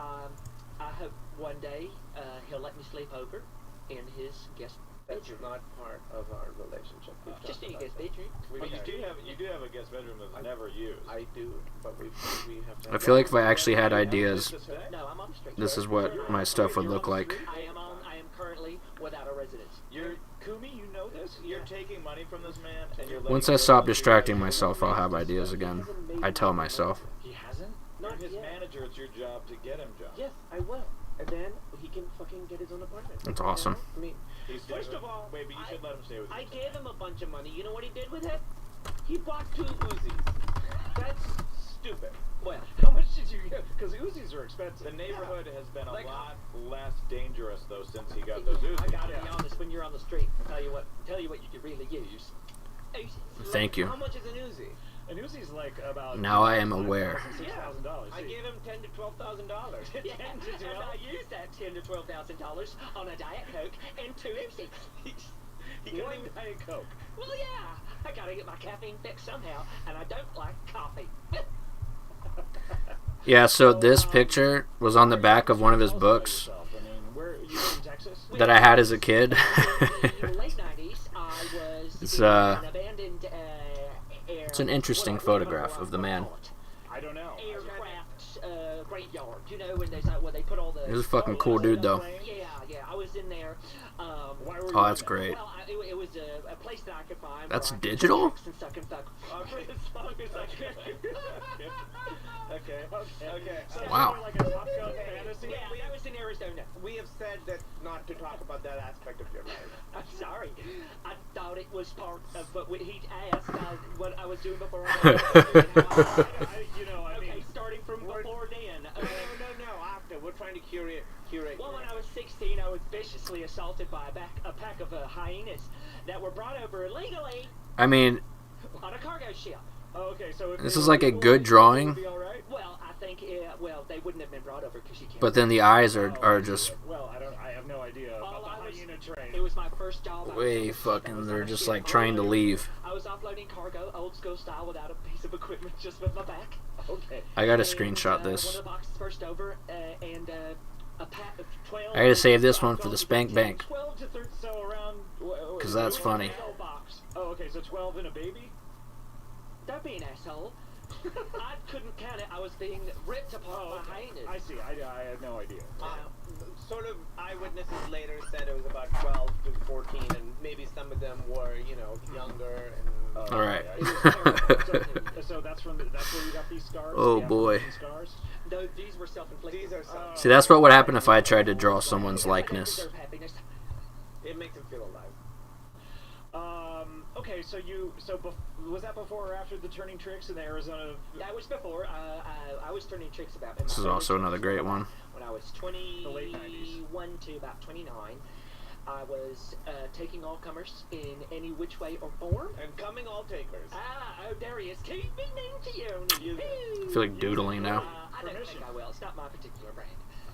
I hope one day he'll let me sleep over in his guest That's bedroom. not part of our relationship. We've Just talked in about his that. bedroom. But you do have a guest bedroom that's never used. I do, but we have to. I feel like if I actually had ideas, No, I'm on the street. this is what my stuff would look like. I am currently without a residence. You're Kumi, you know this? You're taking money from this man, and you're letting Once I him stop go through distracting your myself, I'll have ideas again. I tell myself. He hasn't? You're his manager. It's your job to get him jobs. Yes, I will. And then he can fucking get his own apartment. That's awesome. I mean, He's first of all, wait, but you should let him stay with you. I gave him a bunch of money. You know what he did with it? He bought 2 Uzis. That's stupid. Well, How much did you get? Because Uzis are expensive. The neighborhood has been a Like- lot less dangerous though since he got those Uzis. I gotta be honest. When you're on the street, tell you what you could really use. Thank you. How much is an Uzi? An Uzi's like about. Now I am aware. $6,000. I gave him $10,000 to $12,000. Yeah, and I used that $10,000 to $12,000 on a Diet Coke and 2 Uzis. One Diet Coke. Well, yeah, I gotta get my caffeine fix somehow, and I don't like coffee. Yeah, so this picture was on the back of one of his books I mean, where you in Texas? that I had as a kid. In the late 90s, I was It's, in an abandoned air. It's an interesting photograph of the man. I don't know. Aircraft graveyard. You know when they put all the. He was a fucking cool dude, though. Yeah, was in there. Why were you Oh, that's in great. Well, it was a place that I could find. That's where I could digital? sex and suck and fuck. Okay. As long as I could. Okay. Okay. So Wow. Like a Top Gun fantasy. Yeah, that was in Arizona. We have said that not to talk about that aspect of your life. I'm sorry. I thought it was part of what he asked what I was doing before. Okay, starting from before then. No. After we're trying to curate. Well, when I was 16, I was viciously assaulted by a pack of hyenas that were brought over illegally I mean, on a cargo ship. Oh, okay. So if this they is were like a legal, good drawing, would be all right? Well, I think they wouldn't have been brought over because you can't. but then the eyes are just Well, I have no idea All about I the was- hyena train. It was my first job. I was way on a ship. I fucking. was They're on a just ship. like trying to leave. I was offloading cargo, old school style, without a piece of equipment, just with my back. Okay. I gotta And, screenshot One this. of the boxes burst over, and a pack of 12. I gotta save this one for the Spank Bank. 12 to 13, so around. 'Cause that's funny. Box. Oh, okay. So 12 and a baby. Don't be an asshole. I couldn't count it. I was being ripped apart by hyenas. I see. I had no idea. Sort of eyewitnesses later said it was about 12 to 14, and maybe some of them were, younger. And All right. So that's that's where you got these scars. Oh, The boy. African Scars. No, these were self-inflicted. these are some. See, that's what would happen if I tried to draw someone's I likeness. deserve happiness. It makes them feel alive. Okay. Was that before or after the turning tricks in the Arizona? That was before. I was turning tricks about. This is also another great one. When I was The late 90s. 21 to about 29, I was taking all comers in any which way or form. And coming all takers. Oh, Darius, keep me mean to you. I feel like doodling now. I don't think I will. It's not my particular brand.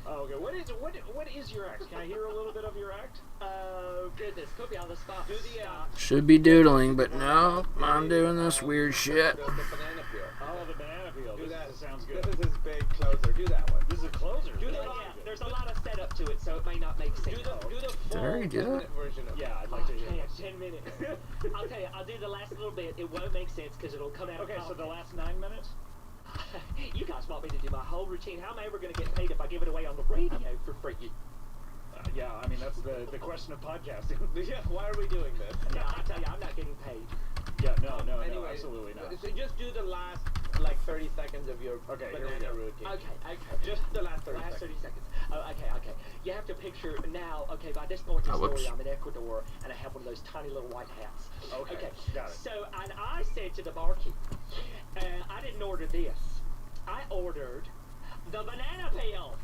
Oh, okay. What is your act? Can I hear a little bit of your act? Oh, goodness. Put me on the spot. Do the Should be doodling, but no, I'm doing this weird shit. the banana peel. Oh, the banana peel. Do that. Sounds good. This is his big closer. Do that one. This is a closer. Do the Yeah, there's a lot of setup to it, so it may not make sense. Do the Did I already do that? 10-minute version of it. Yeah, I'd like to hear. Okay, this. 10 minutes. I'll tell you, I'll do the last little bit. It won't make sense because it'll come out. Okay, so of the last 9 minutes. You guys want me to do my whole routine. How am I ever going to get paid if I give it away on the radio for free? Yeah, I mean that's the question of podcasting. Yeah, why are we doing this? No, I tell you, I'm not getting paid. Yeah, no, Anyway, absolutely not. So just do the last 30 seconds of your Okay, here we banana go. routine. Okay. Just the last 30 Last seconds. 30 seconds. Oh, okay. You have to picture now, okay, by this point in the whoops. story, I'm in Ecuador, and I have one of those tiny little white hats. Okay, got it. So, and I said to the barkeep, I didn't order this. I ordered the banana peel.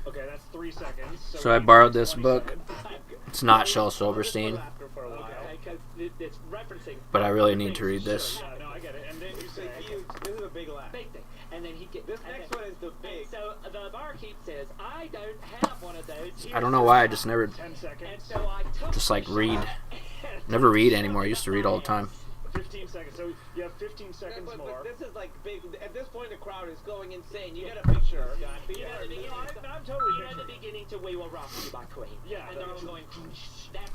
Okay, that's 3 seconds. So I borrowed this book. It's not Shel Silverstein, After for a while. Okay, because it's referencing. but I really need to read this. Yeah, no, I get it. And then you It's say, a huge. This is a big laugh. Big thing. And then he gets This next one is the big. And so the barkeep says, I don't have one of those. I don't know why I just never, 10 seconds. And so I took just like the read. shot and Never read anymore. I used to read all the time. 15 seconds. So you have 15 Yeah, seconds but more. this is like big. At this point, the crowd is going insane. You get a picture, Scott. You know the beginning, I'm totally you know the picturing. beginning to We Will Rock You by Queen. Yeah, And they're all that's- going,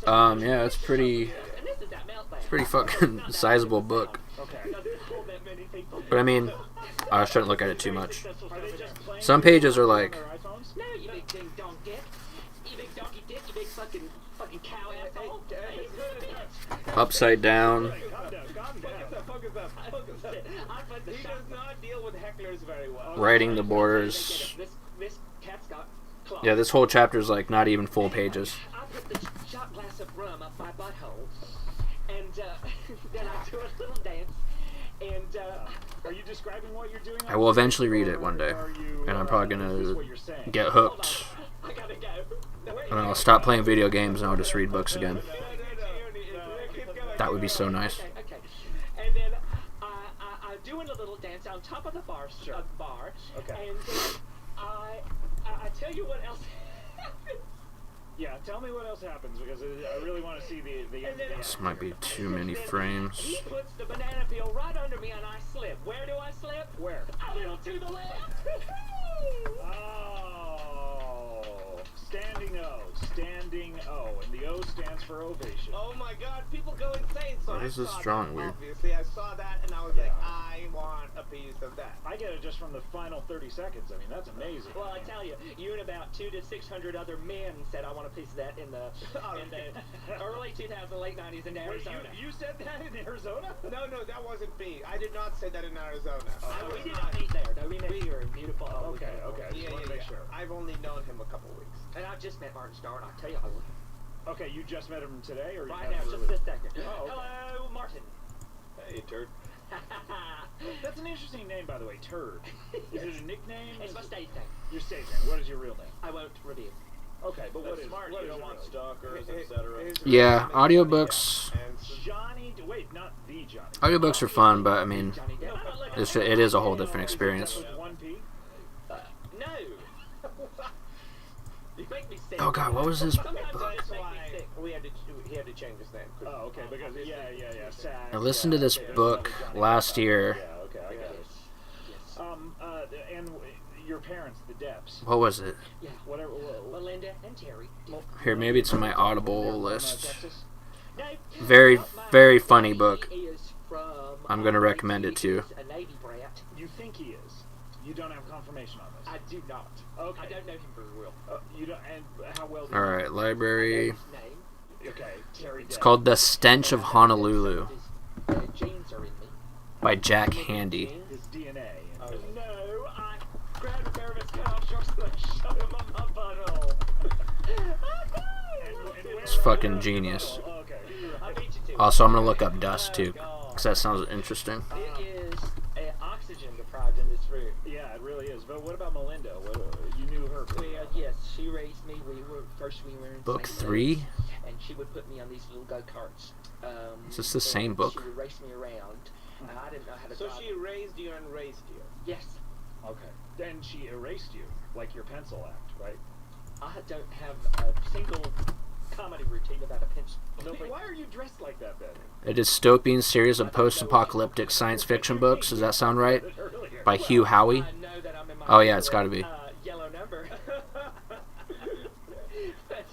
that's Yeah, it's pretty, And this is that meltdown. it's pretty fucking sizable book. Okay. Doesn't hold that many people. But I mean, I shouldn't look at it too much. Are they just playing Some pages are on like, their iPhones? No, you big ding dong dick. You big donkey dick, you big fucking cow asshole. Hey, you bitch. upside down. Hey, calm down, calm down. Focus up. I put the He shot. does not deal with hecklers very well. Writing the borders. This cat's got claws. Yeah, this whole chapter is like not even full pages. I put the shot glass of rum up my butthole, and then I do a little dance, and Are you describing what you're doing? I will eventually read it one day, Or are you, and I'm probably is this gonna what you're saying? get hold on, hooked, I gotta go. and then I'll stop playing video games and I'll just read books again. No. That would be so nice. Okay. And then I'm doing a little dance on top of the bar. Okay. And then I tell you what else happens. Yeah, tell me what else happens because I really want to see the end. This might be too many frames. He puts the banana peel right under me and I slip. Where do I slip? Where? A little to the left. Oh, standing O. Standing O. And the O stands for ovation. Oh my God, people go insane. So Why I is this saw drawing that, weird? Obviously, I saw that and I was like, I want a piece of that. I get it just from the final 30 seconds. I mean, that's amazing. Well, I tell you, you and about 200 to 600 other men said I want a piece of that in the early 2000s, late 90s in Wait, Arizona. you said that in Arizona? No, that wasn't me. I did not say that in Arizona. We did not meet there. No, we met here in beautiful. Okay, okay. Yeah, Just want to make sure. I've only known him a couple weeks. And I just met Martin Starr, and I'll tell you, I love him. Okay, you just met him today, or you Right met now, him just earlier? this second. Oh, okay. Hello, Martin. Hey, turd. That's an interesting name, by the way, Turd. Is it a nickname? It's my stage name. Your stage name. What is your real name? I won't reveal. Okay, but That's what is smart. what You is don't your want real stalkers, etc. Yeah, audiobooks. Johnny? Wait, not the Johnny. Audiobooks are fun, but I mean, Johnny Depp. it is a whole different experience. With one P? No. You make me sick. Oh God, what was this Sometimes book? I just make me Why sick. he had to change his name. Oh, okay, because yeah. Sad. I listened to this book last year. Yeah, okay, I got it. Yes. And your parents, the Depps. What was it? Yeah. Whatever. Melinda and Terry. Here, maybe it's in my Audible From, list. Texas? No, Very, not mine. very funny book. He is from, I'm gonna recommend it to you. He's a Navy brat. You think he is? You don't have confirmation on this. I do not. Okay. I don't know him very well. You don't. And how well? Do All you know? right, library. His name. Okay, Terry. It's called The Stench of Honolulu His genes are in me. by Jack Handy. His DNA. No, I grabbed a pair of his cuffs just to shove him on my butthole. It's fucking genius. Oh, okay. I beat you to it. Also, I'm gonna look up Dust too, because that sounds interesting. It is oxygen deprived in this room. Yeah, it really is. But what about Melinda? What, you knew her. Well, yes, she raised me. We were in Book St. 3? Louis, and she would put me on these little go-karts. Is this the and same book? She would race me around, and I didn't know how to So drive. she raised you and raised you. Yes, Okay. Then she erased you, like your pencil act, right? I don't have a single comedy routine without a pencil. Why are you dressed like that then? A dystopian series of post-apocalyptic science fiction books. Does that sound right? By Hugh Howey. I know that I'm in my Oh, yeah, it's gotta be. Yellow number.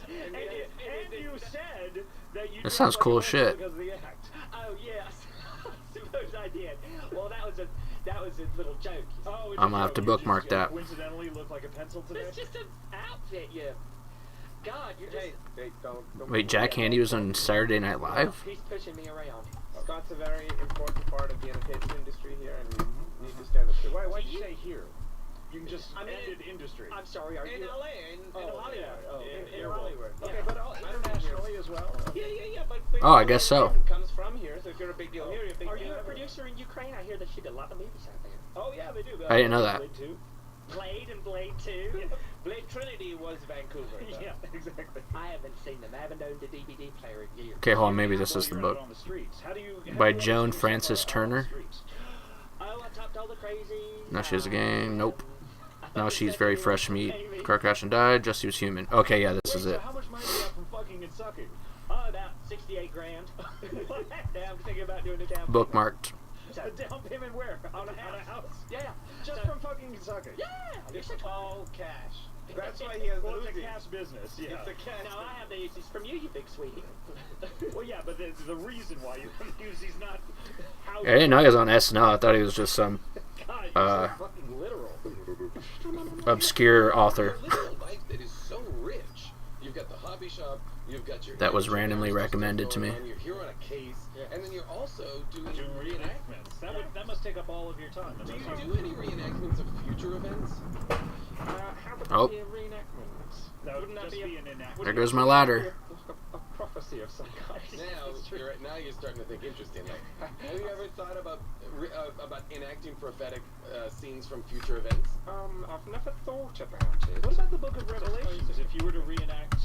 And you said that you. That sounds cool as shit. Because of the act. Oh yes, suppose I did. Well, that was a little joke. Oh, I'm gonna have to bookmark that. Coincidentally, look like a pencil today. It's just an outfit, you. God, you're just. Hey, don't Wait, Jack Handy was on Saturday Night Live? He's pushing me around. Scott's a very important part of the entertainment industry here, and we need to stand up to it. Why'd you say here? You can just ended industry. I'm sorry. Are In you? LA, in Hollywood. In you're Hollywood. Okay, Yeah. but internationally as well. Yeah, but Oh, I guess so. Comes from here, so if you're a big deal here, you're a big Are deal you a everywhere. producer in Ukraine? I hear that she did a lot of movies out there. Oh yeah, they do. I didn't know that. Blade 2. Blade and Blade 2. Blade Trinity was Vancouver. though. Yeah, exactly. I haven't seen them. I haven't owned a DVD player in years. Okay, hold on, maybe this Well, is the you're book. out on the streets. How do you? By how do you Joan yourself Frances out on the Turner. streets? Oh, I topped all the crazies. No, she has a gang. Nope. I thought No, you she's said very you were fresh meat. Amy. Car crash and died. Jesse was human. Okay, yeah, this is Wait, it. so how much money do you have from fucking and sucking? Oh, about 68 grand. Yeah, I'm thinking about doing a down payment. Bookmarked. A down payment where? On a house? Yeah. Just So- from fucking and sucking? Yeah. It's all cash. That's why he has Well, it's a Uzi. cash business. Yeah. It's a cash. No, I have the Uzis from you, you big sweetie. Well, yeah, but the reason why you use he's not. How I didn't know he was on SNL. I thought he was just some God, you're so fucking literal. obscure author You're living a life that is so rich. You've got the hobby shop, you've got your that was amateur randomly stuff recommended to going me. on, You're here on a case, and then you're also doing Doing reenactments. That must take up all of your time. Do you do any reenactments of future events? How would Oh. that be a reenactment? That Wouldn't that just be be a- an enactment. There goes my ladder. A prophecy of some kind. Now you're starting to think interesting. Like, have you ever thought about enacting prophetic scenes from future events? I've never thought about it. What about the Book of Revelations? If you were to reenact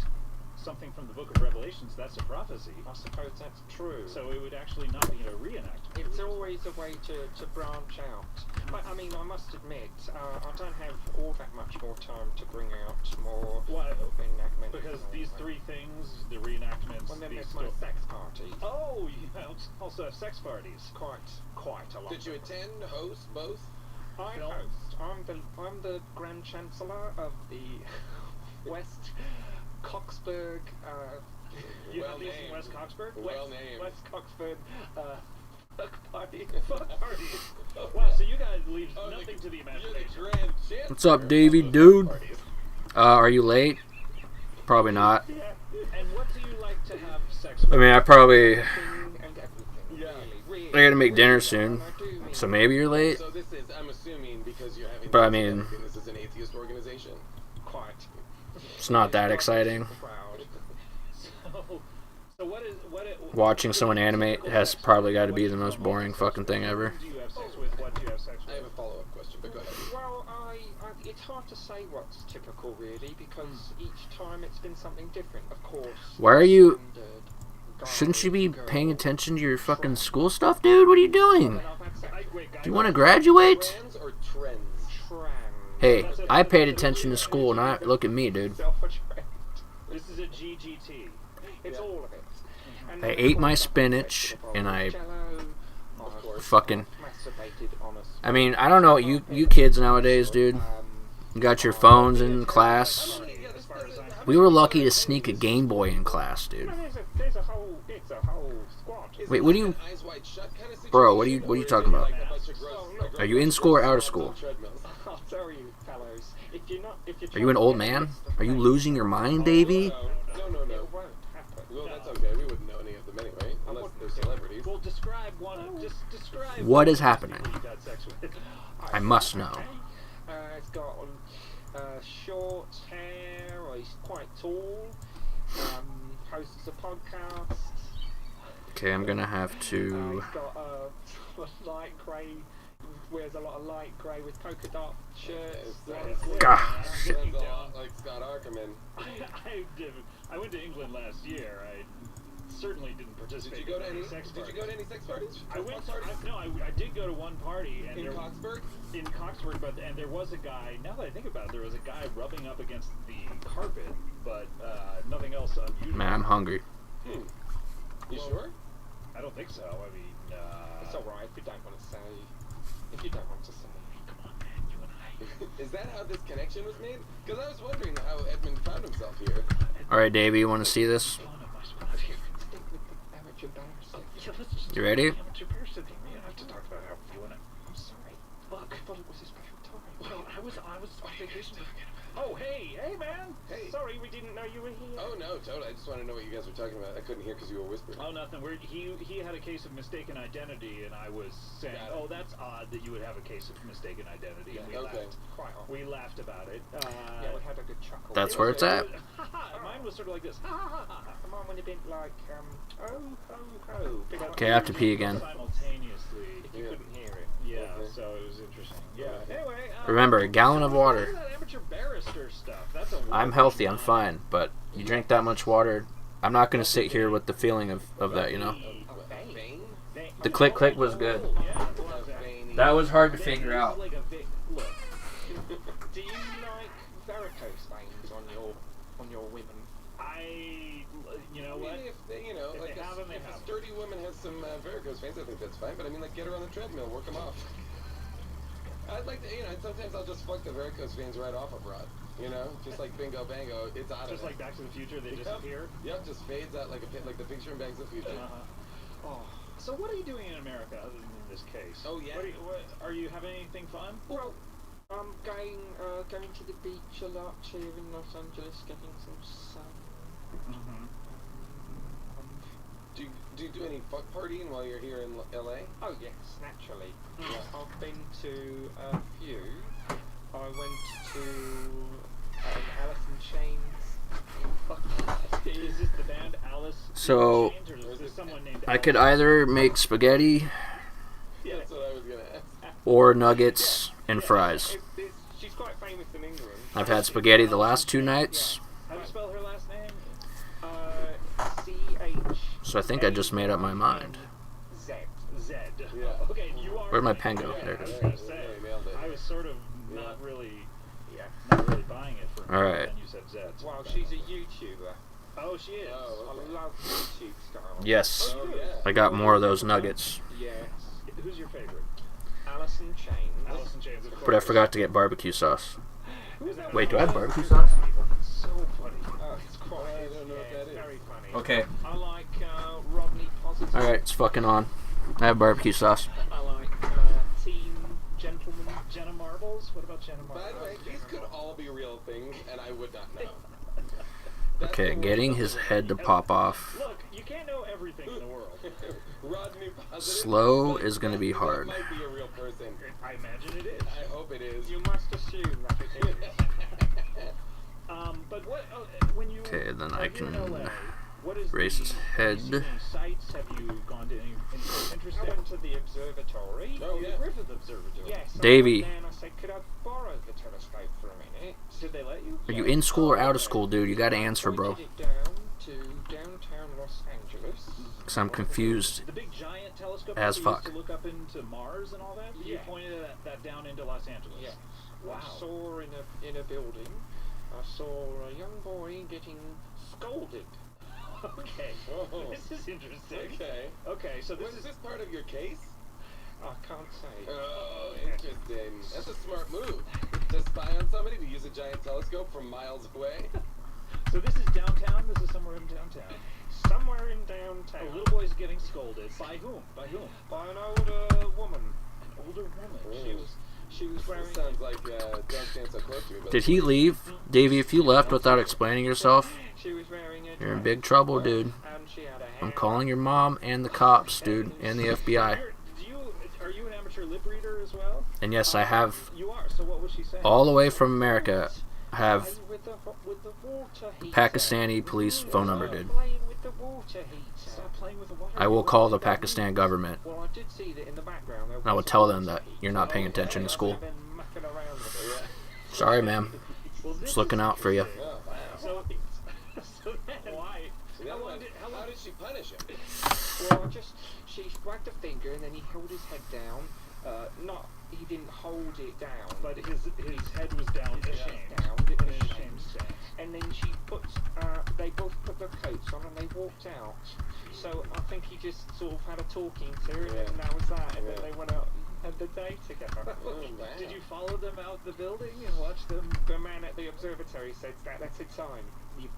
something from the Book of Revelations, that's a prophecy. I suppose that's true. So it would actually not be a reenactment. It's always a way to branch out. But I mean, I must admit, I don't have all that much more time to bring out more Why? enactments. Because and all these that. three things, the reenactments, Well, then these there's my sex party. Oh, you also have sex parties. Quite a lot. Did you attend, host, both? I Film? host. I'm the Grand Chancellor of the West Coxburg. You Well have these in named. West Coxburg? Well named. West Coxburg. Fuck party. Fuck parties. Wow, so you guys leave Oh, nothing to the You're the imagination. grand chancellor What's up, of Davey, the dude? parties. Are you late? Probably not. Yeah. And what do you like to have sex with? I mean, I probably... And everything. Yeah. Really, I gotta make dinner really, soon. and I do mean So maybe you're late? So this is, I'm assuming, because you're having... But I sex with mean- everything, this is an atheist organization. quite. It's not that exciting. Proud. So what is Watching someone animate has probably got to be the most boring fucking thing ever. Do you have sex with? What do you have sex I have with? a follow-up question, but go ahead. Well, it's hard to say what's typical, really, because each time it's been something different. Of course. Why are you... standard Shouldn't you be guy, girl, paying attention to your fucking school stuff, dude? What are you doing? and I've had sex with Do you want to graduate? Trans or trends? trans. Hey, I paid attention to school, not look at me, dude. Self-attract. This is a GGT. It's all of it. And I then, ate of my course, spinach, and I Jello, Of course. fucking... masturbated on a I mean, I don't know, you kids nowadays, dude. um, You got your phones in class. Yeah, this doesn't... We were lucky to sneak a Game Boy in class, dude. there's a whole squad. Is Wait, it what do like you- an Eyes Wide Shut kind of Bro, what are you situation, talking or is about? it like a bunch of gross- Are you in school or out of school? on treadmills? I'll tell you, fellows. If you're Are you an old man? Are you losing your mind, Davey? No. It won't happen. Well, that's okay. We wouldn't know any of them anyway, unless they're celebrities. Well, describe one. Just describe. What is happening? people you got sex with. I must know. It's got short hair. He's quite tall. Hosts a podcast. Okay, I'm gonna have to... He's got a light grey. Wears a lot of light grey with polka dot shirts. God. Sounds a lot like Scott Ackerman. I went to England last year. I certainly didn't Did participate you go to in any? sex Did you parties. go to any sex parties? I went. Parties? I did go to one party, and In there, Coxburg? in Coxburg, and there was a guy. Now that I think about it, there was a guy rubbing up against the carpet, but nothing else unusual. Man, I'm hungry. You sure? I don't think so. I mean, It's alright if you don't want to say. If you don't want to say. come on, man, you and I. Is that how this connection was made? Because I was wondering how Edmund found himself here. Alright, Davey, you want to see this? One of us went out here. Stick with the amateur barrister. Yeah, let's just You ready? amateur parasite thing. We don't have to talk about how you and I. I'm sorry. Look, I thought it was a special time. well, I was on vacation. Oh, hey, man. Hey. Sorry, we didn't know you were here. Oh no, totally. I just want to know what you guys were talking about. I couldn't hear because you were whispering. Oh, nothing. He had a case of mistaken identity, and I was saying, Got it. oh, that's odd that you would have a case of mistaken identity. And we Okay. laughed. Quite often. We laughed about it. Yeah, we had a good chuckle. That's where it's at. Mine was sort of like this. Mine would have been like, oh, ho, ho. Big up Okay, I have to pee again. Simultaneously. If you Yeah. couldn't hear it. Yeah, Okay. so it was interesting. Yeah. Anyway. Remember, a gallon of water. Look at that amateur barrister stuff. That's a I'm healthy, I'm fine, but you drink that much water, I'm not gonna sit here with the feeling of that, you know? Vein? The click was good. Yeah. Veiny. That was hard to figure out. Like a look. Do you like varicose veins on your women? You know I what? mean, if they, you know, If like they have them, they if a have them. sturdy woman has some varicose veins, I think that's fine. But I mean, like, get her on the treadmill, work them off. I'd like to, you know, sometimes I'll just fuck the varicose veins right off a broad. You know, just like bingo bango, it's out Just of like it. Back to the Future, they Yep. disappear. Yep, just fades out like the picture in Back to the Future. Oh. So what are you doing in America other than in this case? Oh, yeah. What are you having anything fun? Well, I'm going to the beach a lot here in Los Angeles, getting some sun. Mm-hmm. Do you do any fuck partying while you're here in LA? Oh yes, naturally. I've been to a few. I went to Alice in Chains. Is this the band Alice? So, Chains, or is there someone named I could Alice? either make spaghetti Yeah. That's what I was gonna ask. or nuggets and fries. She's quite famous in England. I've had spaghetti the last 2 nights, How do you spell her last name? C-H. so I think I just made up my mind. Z. Z. Yeah. Okay, you are. Where'd my pen go? Yeah, There it I was is. gonna say, Yeah, nailed it. I was sort of Yeah. not really buying it for a minute, Alright. and you said Z. Well, she's a YouTuber. Oh, she is. Oh, I love YouTube style. Yes, Oh, yeah. I got more of those nuggets, Yes. Who's your favorite? Alice in Chains. Alice in Chains, of course. but I forgot to get barbecue sauce. Is that Wait, do I have barbecue sauce? sauce? So funny. It's quite. I don't know what Yeah, that it's is. very funny. Okay. I like Rodney Positive. Alright, it's fucking on. I have barbecue sauce. I like Team Gentleman. Jenna Marbles? What about Jenna Marbles? By the way, these could all be real things, and I would not know. That's Okay, the getting worst his of head to pop off. Look, you can't know everything in the world. Rodney Positive. Slow but is gonna be that hard. might be a real person. I imagine it is. I hope it is. You must assume that it is. But what? When you Okay, then are I here in can LA, what is raise his Have you seen head. any sites? Have you gone to any place I interesting? went to the observatory. Oh, The yeah. Griffith Observatory. Yes. Davey. I went there and I said, could I borrow the telescope for a minute? Did they let you? Are you in school or out of school, dude? You gotta answer, bro. Pointed it down to downtown Los Angeles. Because I'm confused The big giant telescope as that we fuck. used to look up into Mars and all that. You Yeah. pointed that down into Los Angeles. Yes. Wow. I saw in a building. I saw a young boy getting scolded. Okay. Oh. This is interesting. Okay. Okay, so this Was is this part of your case? I can't say. Oh, interesting. That's a smart move. To spy on somebody, to use a giant telescope from miles away. so this is downtown. This is somewhere in downtown. Somewhere in A downtown. little boy's getting scolded. By whom? By whom? By an older woman. An older woman. She was wearing. This sounds like Don't Stand So Close to Me. But Did he leave? Davey, if you left without explaining yourself, She was wearing a you're in dress, big trouble, dude. and she had a I'm hair. calling your mom and the cops, dude, and the FBI. Are you an amateur lip reader as well? And yes, I have, You are. So what was she saying? all the way from America, I have With the water heater. Pakistani police phone number, dude. Playing with the water heater. Stop playing with the water. I will call the Pakistan government. Well, I did see that in the background. There I will was tell a them that water you're not paying attention to school. They've been mucking around with it. Sorry, ma'am. Just looking out for you. Oh, wow. So then, why? So How that long one- did? how did she punish him? Well, she wagged a finger and then he held his head down. He didn't hold it down. But his head was down, His head ashamed. down, In an ashamed. ashamed stance. And then they both put their coats on and they walked out. So I think he just sort of had a talking to and Yeah. that was that. And Yeah. then they went out and had the day together. Oh, wow. Did you follow them out the building and watch them? The man at the observatory said that's a sign.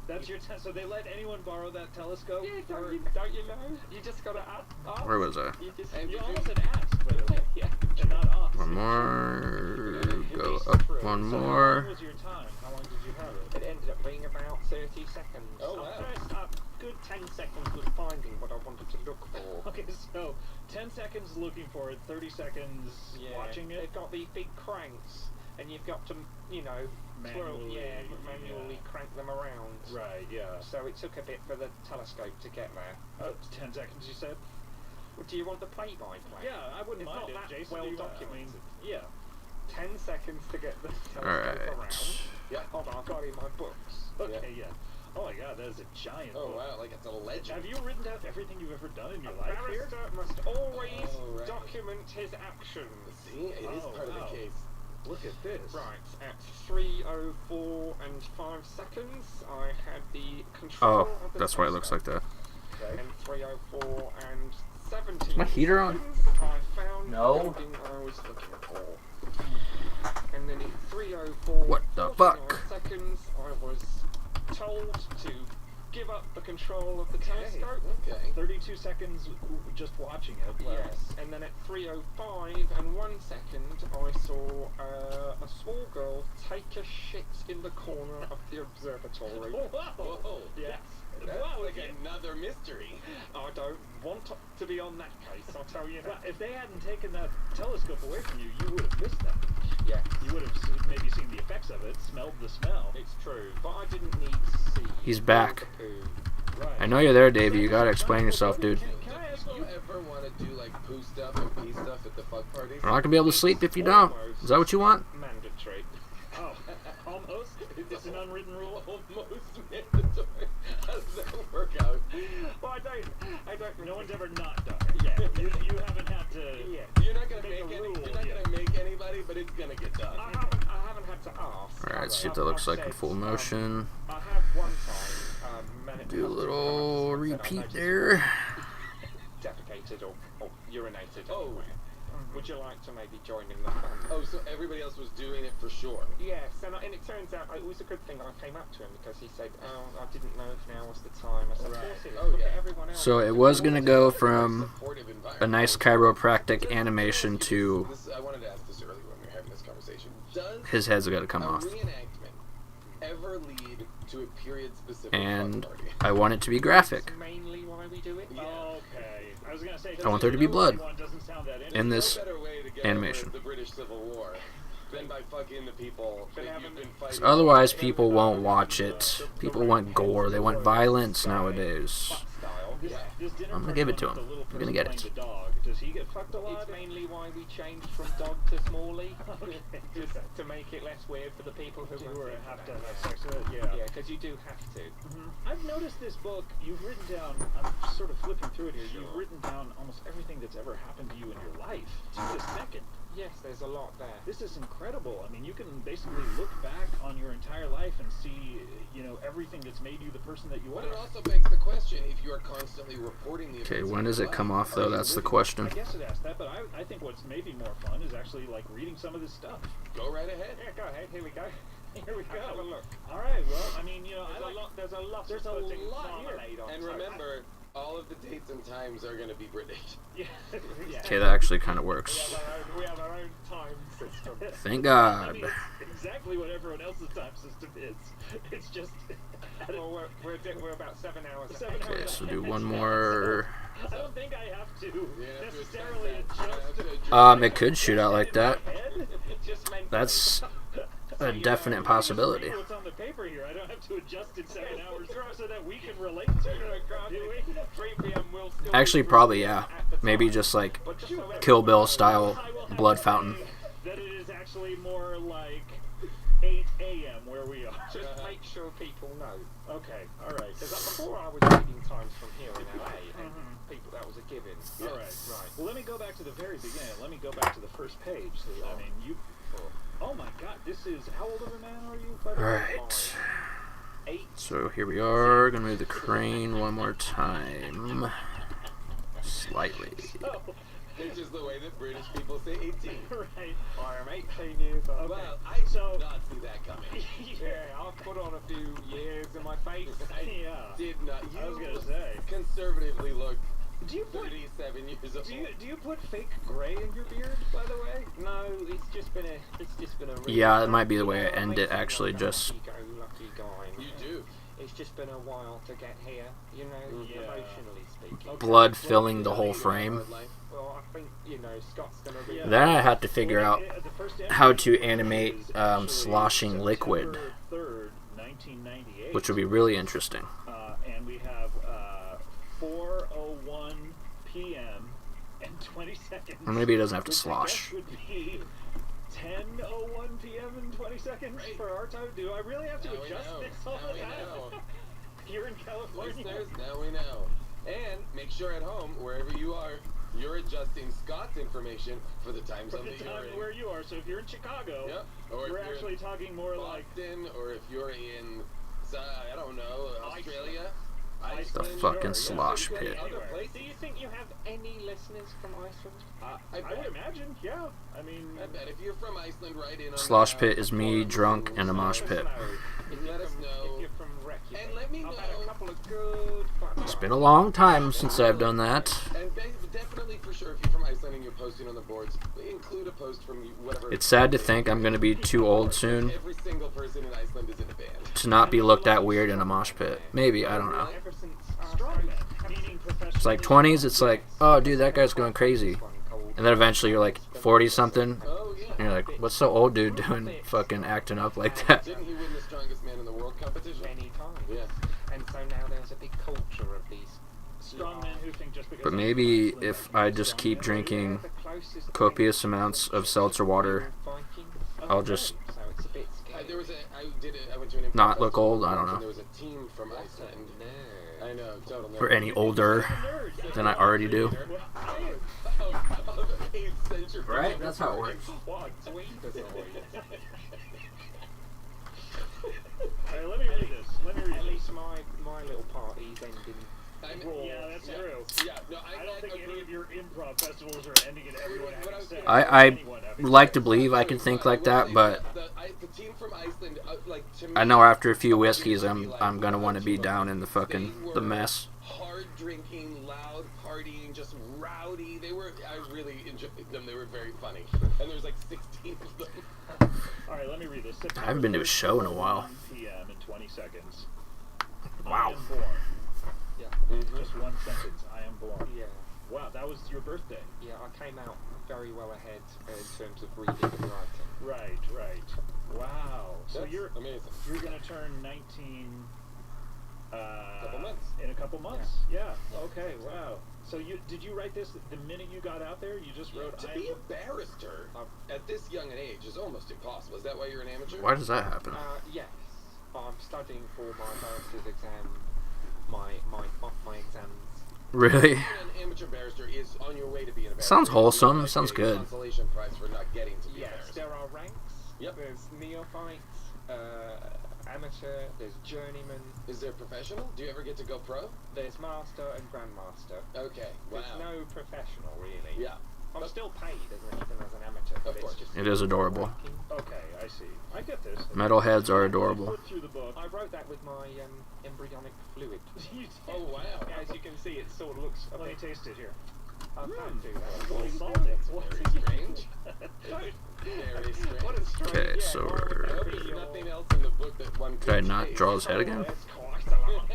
That's your so they let anyone borrow that telescope? Yeah, Or- don't you know? You just gotta ask. Where was I? You just, And You did almost had asked, but yeah. and not asked. One more. Go up one So how long more. was your time? How long did you have it? It ended up being about 30 seconds. Oh, wow. First, good 10 seconds was finding what I wanted to look for. Okay, so 10 seconds looking for it, 30 seconds watching it. They've got these big cranks, and you've got to, Manually, manually crank them around. Right, yeah. So it took a bit for the telescope to get there. 10 seconds, you said? Well, do you want the play-by-play? Yeah, I wouldn't It's mind not it, that Jason. well do you- documented. yeah. 10 seconds to get the telescope Alright. around. Yeah. Hold on, I've got it in my books. Okay, yeah. Oh my god, that is a giant Oh, book. wow, like it's a legend. Have you written down everything you've ever done in your A life here? barrister must always Oh, right. document his actions. See, it is Oh, part of wow. the case. Look at this. Right, at 3:04 and 5 seconds, I had the control Oh, of the that's why it looks like that. Okay. And 3:04 and 17 my heater on? seconds, I found No. the building I was looking for. And then at 3:04 What the fuck? seconds, I was told to give up the control of the telescope. Okay. 32 seconds just watching it. Wow. Yes, and then at 3:05 and 1 second, I saw a small girl take a shit in the corner of the observatory. Whoa. Whoa. Yes. That's Wow, like yeah. another mystery. I don't want to be on that case, I'll tell you Well, that. if they hadn't taken that telescope away from you, you would have missed that. Yeah, You would have maybe seen the effects of it, smelled the smell. it's true, but I didn't need to see. He's all back. the poo. Right. I know you're there, Davey. You gotta explain yourself, dude. Can I ask Do you? you ever want to do like poo stuff and pee stuff at the fuck parties? We're not gonna be able to sleep if you don't. Is that what you want? Mandatory. Oh, almost. It's an unwritten rule. Almost mandatory. How does that work out? Well, I don't. No one's ever not done it. Yeah. You haven't had to. Yeah. You're not gonna Make make a any. rule, You're not yeah. gonna make anybody, but it's gonna get done. I haven't had to ask. Alright, see what I've- that looks I've like in said, full motion. I have one time. Do a little repeat there. there. Defecated or urinated. Oh. anywhere. would you like to maybe join in the fun? Oh, so everybody else was doing it for sure. Yes, and it turns out it was a good thing I came up to him because he said, "Oh, I didn't know if now was the time." I said, "Of course it is. Look at everyone else." So it was gonna go from Supportive environment. a nice chiropractic animation to I wanted to ask this earlier when we were having this conversation. Does his head's got to come a off. reenactment ever lead to a period-specific And fun party? I want it to be graphic. That's mainly why we do it. Okay. I was gonna say. I want there to be blood Doesn't sound that in No this better way to get animation. over the British Civil War than by fucking the people that you've been fighting. Otherwise, people won't watch it. People want gore. They want violence nowadays. I'm gonna give it to him. I'm gonna get it. Does he get fucked a lot? It's mainly why we changed from dog to Smalley, just to make it less weird for the people who have to have sex with it. Yeah, because you do have to. I've noticed this book. You've written down. I'm sort of flipping through it here. You've written down almost everything that's ever happened to you in your life to this second. Yes, there's a lot there. This is incredible. I mean, you can basically look back on your entire life and see, everything that's made you the person that you are. But it also begs the question: if you are constantly reporting the Okay, events when of does your it come life, off though? are you That's the living- question. I guess it asked that, but I think what's maybe more fun is actually like reading some of this stuff. Go right ahead. Yeah, go ahead. Here we go. Here we go. Have a look. All right. Well, I mean, There's a lot. There's a of putting lot here. marmalade on And top. remember, all of the dates and times are going to be British. Yeah. Okay, that actually kind of works. We have our own time system. Thank I mean, God. it's exactly what everyone else's time system is. It's just. Well, we're about 7 hours. Seven ahead. Okay, so do one more. I don't think I have to Yeah, necessarily adjust. adjust. It could shoot out like that. Head. Just meant That's a definite possibility. What's on the paper here? I don't have to adjust in 7 hours so that we can relate to it. Do we? 3 p.m. will still Actually, be probably, British yeah. at the Maybe time. just like But just so Kill Bill everyone style I will have blood to fountain. say that it is actually more like 8 a.m. where we are. Just make sure people know. Okay, all right. Because before I was reading Times from here in LA, and people, that was a given. All right. Well, let me go back to the very beginning. Let me go back to the first page. I mean, you. Oh my God, this is how old of a man are you? by the way? Alright. 8. So here we are. Gonna move the crane one more time. Slightly. Oh, It's just the way that British people say 18. right. I am 18 years old. Well, I did So- not see that coming. Yeah, I've put on a few years in my face. Yeah. Did not. You I was gonna say. conservatively look Do you put 37 years old. do you put fake gray in your beard, by the way? No, it's just been a. Really Yeah, it might be the way I end it, actually, just- Lucky guy. You do. It's just been a while to get here, Yeah. emotionally speaking. Okay. Blood filling the whole frame. Well, I think Scott's gonna be. Then I had to figure out The first how to entry animate is actually sloshing liquid, September 3rd, 1998. which would be really interesting. And we have 4:01 p.m. and 20 seconds. Or maybe it doesn't have to which slosh. I guess would be 10:01 p.m. and 20 seconds for our time. Do I really have to Now we adjust know. this all Now the we know. time? You're in California. Listeners, now we know. And make sure at home, wherever you are, you're adjusting Scott's information for the time For zone the that you're time in. where you are. So if you're in Chicago, Yep. Or if we're you're actually in talking more like Boston, or if you're in, I don't know, Australia. The Iceland, fucking or, slosh yeah, pit. other Do places. you think you have any listeners from Iceland? I would imagine, yeah. I mean, I bet if you're from Iceland, write in on Slosh the, pit is me drunk in a mosh pit. Let us know. If you're from Reykjavik. And let me I've had know. a couple of good fun It's been a long time since I've done that. And definitely for sure, if you're from Iceland and you're posting on the boards, include a post from whatever. It's sad to think I'm gonna be too old soon Every single person in Iceland is in a band. to not be looked at weird in a mosh pit. Maybe, I don't know. Ever since strongman, meaning professional. It's like 20s, it's like, oh dude, that guy's going crazy. And then eventually you're like 40 something, Oh yeah. and you're like, what's the old dude doing fucking acting up like that? Didn't he win the strongest man in the world competition? many times. Yeah. And so now there's a big culture of these strong men who think just because. But maybe if I just keep drinking copious amounts of seltzer water, I'll just So it's a bit scary. I went to an improv not look festival old, I don't once, know. and there was a team from Iceland. I know, total nerd. or any older than I already do. Of 8th century. Right? That's how it works. Alright, let me read this. Let me read At this. least my little party's ending Yeah, that's true. Yeah, no, I don't think any of your improv festivals are ending in everyone having sex. I like to believe I can think like that, but the team from Iceland, to me, I know after a few whiskeys, I'm gonna want to be there in the mess. Hard drinking, loud partying, just rowdy. I really enjoyed them. They were very funny, and there was like 16 of them. All right, let me read this. I haven't been to a show in a while. 1 p.m. in 20 seconds. Wow. I am born. Yeah. Just one sentence. I am born. Yeah. Wow, that was your birthday. Yeah, I came out very well ahead in terms of reading and writing. Right. Wow. So That's you're amazing. You're gonna turn 19. Couple months. In a couple months. Yeah. Okay. Wow. So did you write this the minute you got out there? You just wrote. To be a barrister at this young an age is almost impossible. Is that why you're an amateur? Why does that happen? Yes. I'm studying for my barrister's exam. My exams. Really? Being an amateur barrister is on your way to being a barrister. Sounds wholesome. Like Sounds a good. Consolation prize for not getting to be a Yes, barrister. there are ranks. Yep. There's neophyte, amateur, there's journeyman, Is there professional? Do you ever get to go pro? there's master and grandmaster. Okay. Wow. There's no professional really. Yeah. I'm still paid as an amateur, but Of course. it's just It is adorable. ranking. Okay, I see. I get this. Metalheads are Let me adorable. flip through the book. I wrote that with my embryonic fluid. Oh wow. As you can see, it sort of looks a Let me bit. taste it here. I can't do that. What salty. Very strange. Very strange. What a strange. Okay, yeah, so why would we're- that I hope be there's your- nothing else in the book that one Could I could not taste. draw his head again? That's quite a lot.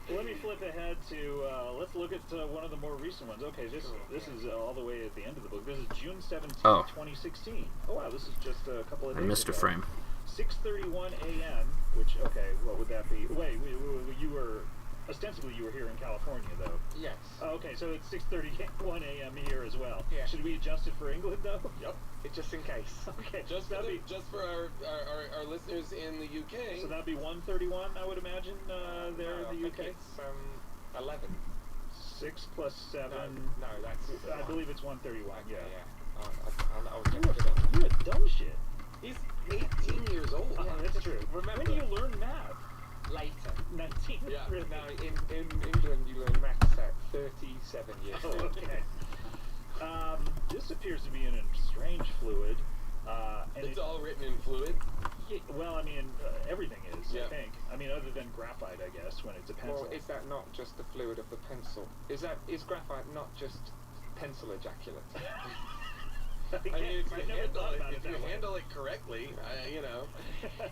Let me flip ahead to, let's look at one of the more recent ones. Okay, this is all the way at the end of the book. This is June 17th, Oh. 2016. Oh, wow, this is just a couple of I days missed a ago. frame. 6:31 a.m., which, okay, what would that be? Wait, you were, ostensibly you were here in California, though. Yes. Oh, okay, so it's 6:31 a.m. here as well. Yeah. Should we adjust it for England, though? Yep. It's just in case. Okay, Just for, that'd be, just for our listeners in the UK. so that'd be 1:31, I would imagine, there No, I in the think UK? it's 11. 6 plus 7. No, that's. I believe it's 1:31, Okay, yeah. yeah. I was getting to that. You're a dumb shit. He's 18 years old. Oh, that's true. Remember- When do you learn math? Later. 19. Yeah. Really? No, in England you learn maths at 37 years Oh, old. okay. This appears to be in a strange fluid. And It's all written in fluid. well, I mean, everything is, Yeah. I think. I mean, other than graphite, I guess, when it's a pencil. Well, is that not just the fluid of the pencil? Is graphite not just pencil ejaculate? I mean, if I you never handle thought it, about if that you way. handle it correctly, you know.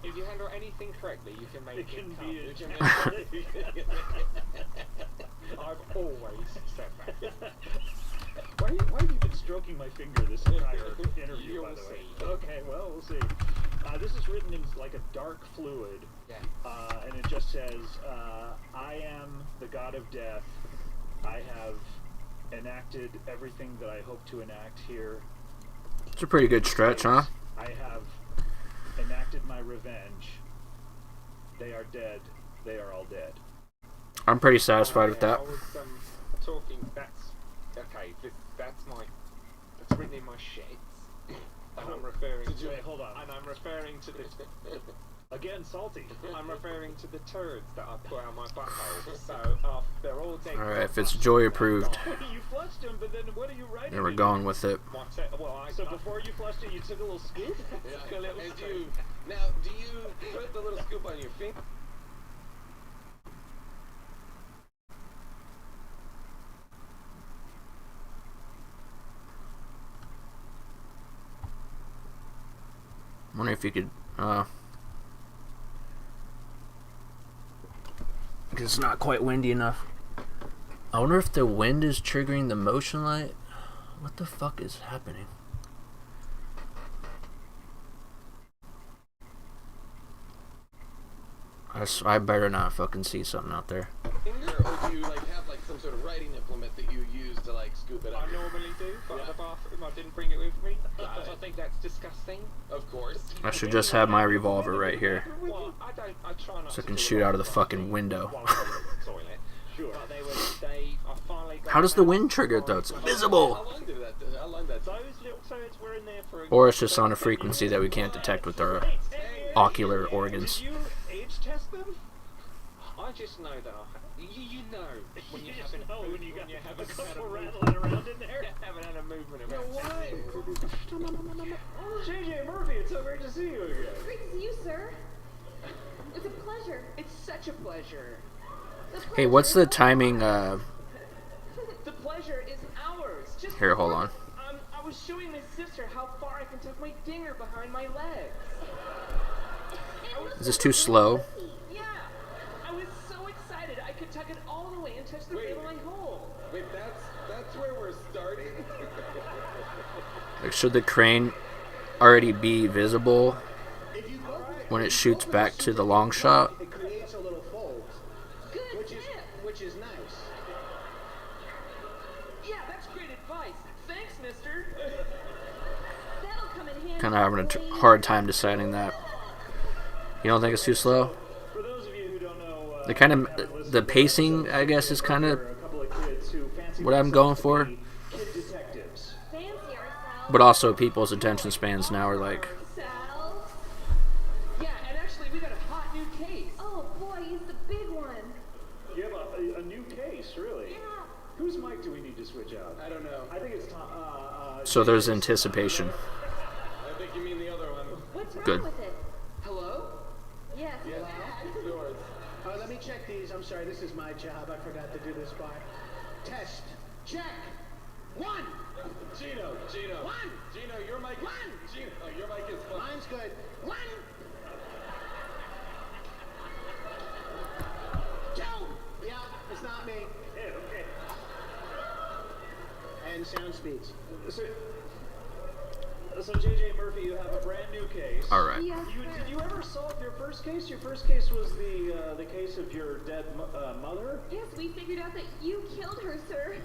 If you handle anything correctly, you can make It can come. be You can ejaculate. I've always said that. Why have you been stroking my finger this entire interview, You'll by the way? see. Okay, well, we'll see. This is written in like a dark fluid, Yeah. and it just says, I am the god of death. I have enacted everything that I hope to enact here. It's a pretty good stretch, huh? I have enacted my revenge. They are dead. They are all dead. I'm pretty satisfied with that. I was talking. That's okay. That's written in my shits, and I'm referring. Did you- wait, hold on. And I'm referring to the. Again, salty. I'm referring to the turds that I put out my butthole. So they're all dead. Alright, if it's Joy approved, You flushed him, but then what are you writing? then we're going with it. So before you flushed it, you took a little scoop? Yeah. A little And scoop. do you put the little scoop on your finger? I wonder if you could, because it's not quite windy enough. I wonder if the wind is triggering the motion light. What the fuck is happening? I better not fucking see something out there. Finger, or do you like have like some sort of writing implement that you use to like scoop it up? I normally do, but Yeah. at the bathroom I didn't bring it with me Got because it. I think that's disgusting. Of course. I should just have my revolver right here, Well, I try not so I to can do shoot it out of the while fucking window. I'm in the toilet. Sure. But I finally got How does the out wind trigger it though? It's How invisible! long did that? How long did that? Those little turds were in there for a... Or it's just on a frequency that we can't detect with our ocular organs. Did you age test them? I I just know that you know when you You just haven't know moved, when you got you a haven't had couple a rattling around in there. You haven't had a movement No, around. why? JJ Murphy, it's so great to see you again. Great to see you, sir. It's a pleasure. It's such a pleasure. Hey, what's the timing? The pleasure is ours. Just Here, hold on. I was showing my sister how far I can tuck my dinger behind my legs. Is this too slow? Yeah, I was so excited I could tuck it all the way and touch the rail of my hole. Wait, that's where we're starting? Like, should the crane already be visible If you go when it shoots back to the long shot? it creates a little fold, Good which tip. is nice. Yeah, that's great advice. Thanks, mister. That'll come in handy. Kind of having a hard time deciding that. You don't think it's too slow? For those of you who don't know, The kind of the pacing, I guess, is kind of there are a couple of kids who fancy what I'm going for. themselves to be kid detectives. Fancy ourselves. But also, people's attention spans now are like, Ourselves. Yeah, and actually we got a hot new case. Oh boy, he's the big one. You have a new case, really? Yeah. Whose mic do we need to switch out? I don't know. I think it's Tom. so there's anticipation. I think you mean the other one. What's wrong Good. with it? Hello? Yes. Yes, it's yours. Let me check these. I'm sorry, this is my job. I forgot to do this part. Test. Check. One. Gino. One. Gino, your mic is... One. Gino, your mic is fine. Mine's good. One. Two. Yeah, it's not me. Yeah, okay. And sound speeds. So JJ Murphy, you have a brand new case. All right. Yes, Did you ever solve your first case? Your first case was the case of your dead mother? Yes, we figured out that you killed her, sir.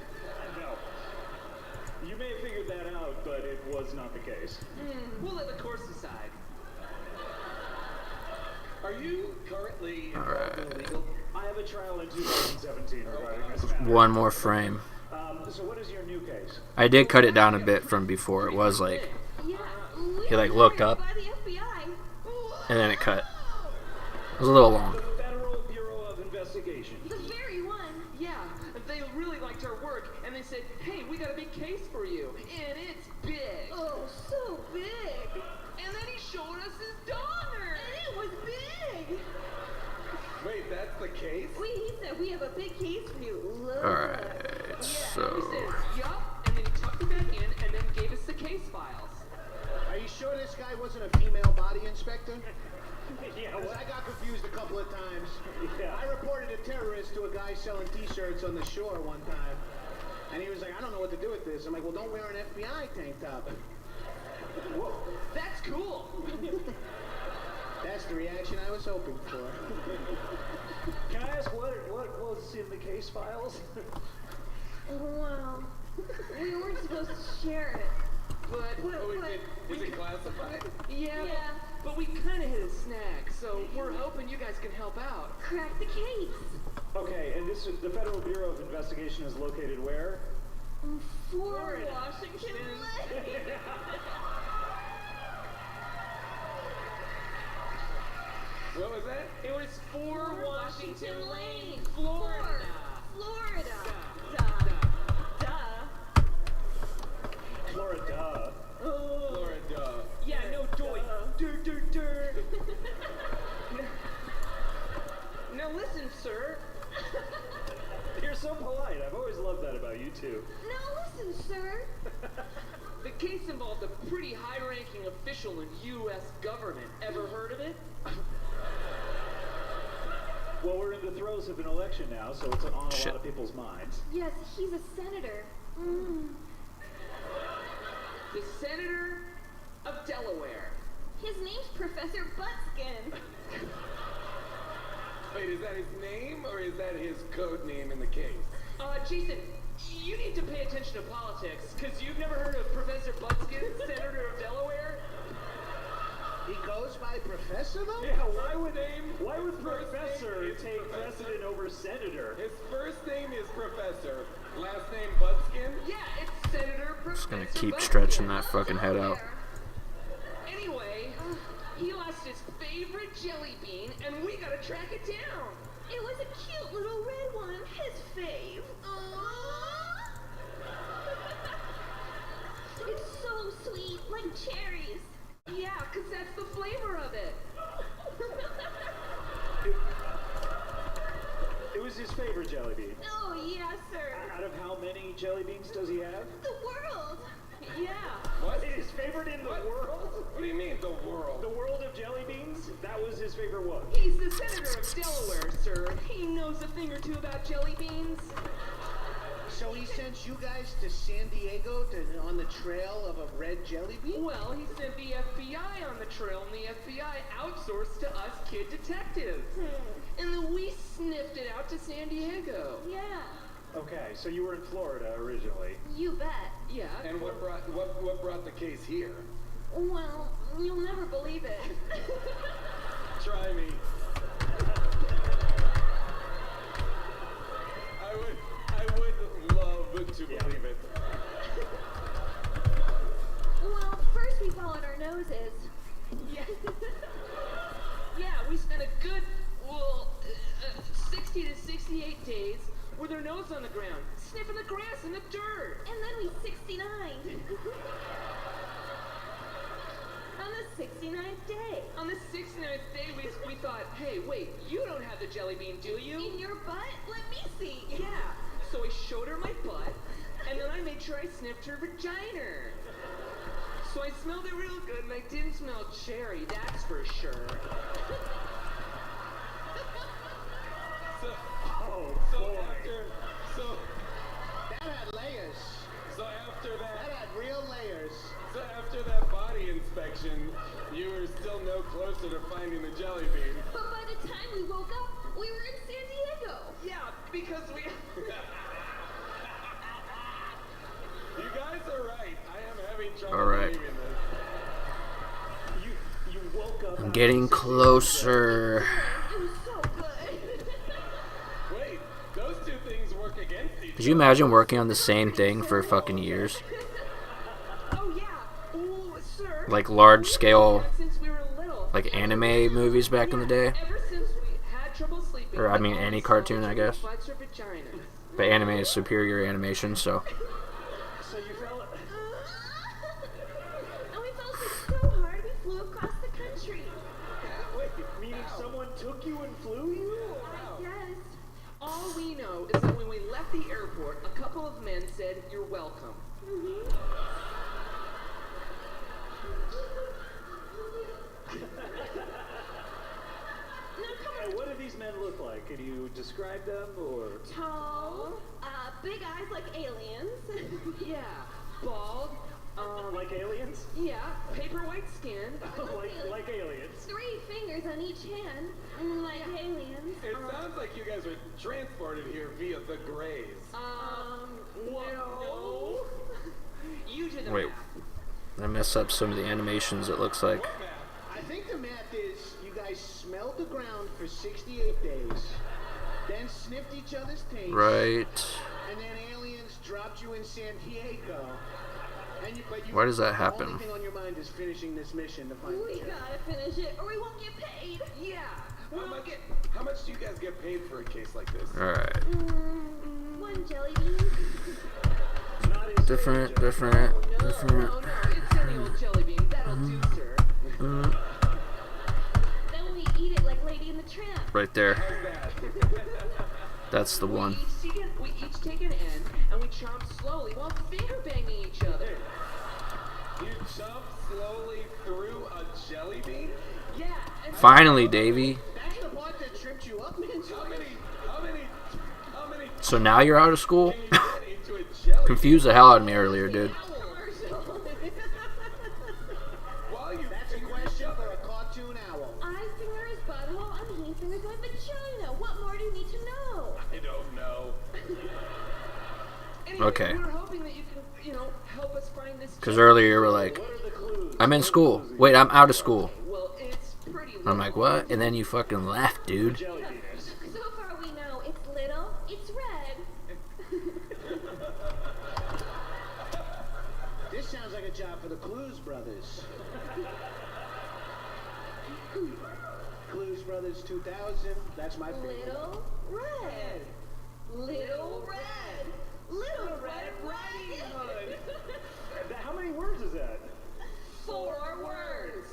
No. You may have figured that out, but it was not the case. We'll let the course decide. Are you currently All involved in right. illegal? I have a trial in 2017 regarding this matter. One more frame. So what is your new case? I did cut it down a bit from before. It was like, Yeah. He, like, looked up. By the FBI. and then it cut. It was a little long. The Federal Bureau of Investigation. The very one. Yeah, they really liked our work, and they said, hey, we got a big case for you, and it's big. Oh, so big. And then he showed us his daughter. And it was big. Wait, that's the case? He said we have a big case for you. Look. Alright, We so... said, yup, and then he tucked it back in, and then gave us the case files. Are you sure this guy wasn't a female body inspector? Yeah, Because I got confused a couple of times. Yeah. I reported a terrorist to a guy selling t-shirts on the shore one time. And he was like, I don't know what to do with this. I'm like, well, don't wear an FBI tank top. Whoa, that's cool. That's the reaction I was hoping for. Can I ask what was in the case files? Wow. We weren't supposed to share it. But, Is it classified? yeah, Yeah. but we kind of hit a snag, so we're hoping you guys can help out. Crack the case. Okay, and this is the Federal Bureau of Investigation is located where? For Washington Lake. What was that? It was for Washington Lane. Florida. Florida. Duh. Duh. Florida. Florida. Yeah, no doy. Dur. Now listen, sir. You're so polite. I've always loved that about you two. Now listen, sir. The case involved a pretty high-ranking official in U.S. government. Ever heard of it? Well, we're in the throes of an election now, so it's on a Shit. lot of people's minds. Yes, he's a senator. The Senator of Delaware. His name's Professor Buttskin. Wait, is that his name or is that his code name in the case? Jason, you need to pay attention to politics, because you've never heard of Professor Buttskin, Senator of Delaware? He goes by Professor, though? Yeah, why would Professor take precedent over Senator? His first name is Professor. Last name Budskin? Yeah, it's Senator Professor Just gonna keep Buttskin. stretching that fucking head out. Anyway, he lost his favorite jelly bean, and we gotta track it down. It was a was his favorite jelly bean? Oh, yeah, sir. Out of how many jelly beans does he have? The world. Yeah. What? His favorite in the world? What do you mean, the world? The world of jelly beans? That was his favorite one. He's the senator of Delaware, sir. He knows a thing or two about jelly beans. So he sent you guys to San Diego on the trail of a red jelly bean? Well, he sent the FBI on the trail, and the FBI outsourced to us kid detectives. And then we sniffed it out to San Diego. Yeah. Okay, so you were in Florida originally. You bet. Yeah. And what brought the case here? Well, you'll never believe it. Try me. I would love to believe it. Well, first we followed our noses. Yeah. Yeah, we spent a good, 60 to 68 days with our nose on the ground, sniffing the grass and the dirt. And then we 69'd. On the 69th day. On the 69th day, we thought, hey, wait, you don't have the jelly bean, do you? In your butt? Let me see. Yeah. So I showed her my butt, and then I made sure I sniffed her vagina. So I smelled it real good, and I didn't smell cherry, that's for sure. That had layers. So after That that, had real layers. so after that body inspection, you were still no closer to finding the jelly bean. But by the time we woke up, we were in San Diego. Yeah, because we... You guys are right. I am having trouble All right. believing this. You woke up. I'm getting closer. It was so good. Wait, those two things work against each other. Could you imagine working on the same thing for fucking years? Oh, yeah. Oh, sir. Like large scale, Since we were little. like anime movies back in the day. Ever since we had trouble sleeping. Or, I mean, any cartoon, I guess. Bites her vagina. But anime is superior animation, so. So you fell. And we felt it so hard we flew across the country. Wait, meaning someone took you and flew you? I guess. All we know is that when we left the airport, a couple of men said, "You're welcome." And what do these men look like? Can you describe them or? Tall, big eyes like aliens. Yeah. Bald. Like aliens? Yeah. Paper white skin. like aliens. 3 fingers on each hand, like aliens. It sounds like you guys were transported here via the Greys. No. You did the Wait. math. I mess up some of the animations, it looks like. I think the math is you guys smelled the ground for 68 days, then sniffed each other's taste, Right. and then aliens dropped you in San Diego. Why does that The happen? only thing on your mind is finishing this mission to find the We jelly. gotta finish it or we won't get paid. Yeah. How much do you guys get paid for a case like this? Alright. 1 jelly bean. Different. No, it's any old jelly bean. That'll do, sir. Then we eat it like Lady in the Tramp. Right there. That's the one. We each take an end and we chomp slowly while finger banging each other. You jump slowly through a jelly bean? Yeah. And Finally, Davey. That's the part that tripped you up, man. How many So now you're out of school? can you get into a jelly Confused the hell out of me earlier, dude. while you That's a question for a cartoon owl. I finger his butthole and he fingers my vagina. What more do you need to know? I don't know. anyway, Okay. we were hoping that you can, help us find this. Because earlier you were like, I'm in school. Wait, I'm out of school. Well, it's pretty. I'm like, what? And then you fucking laughed, dude. Jelly beans. So far we know it's little, it's red. This sounds like a job for the Clues Brothers. Clues Brothers 2000. That's my favorite. Little red. Little red. Little Red Riding Hood. How many words is that? 4 words.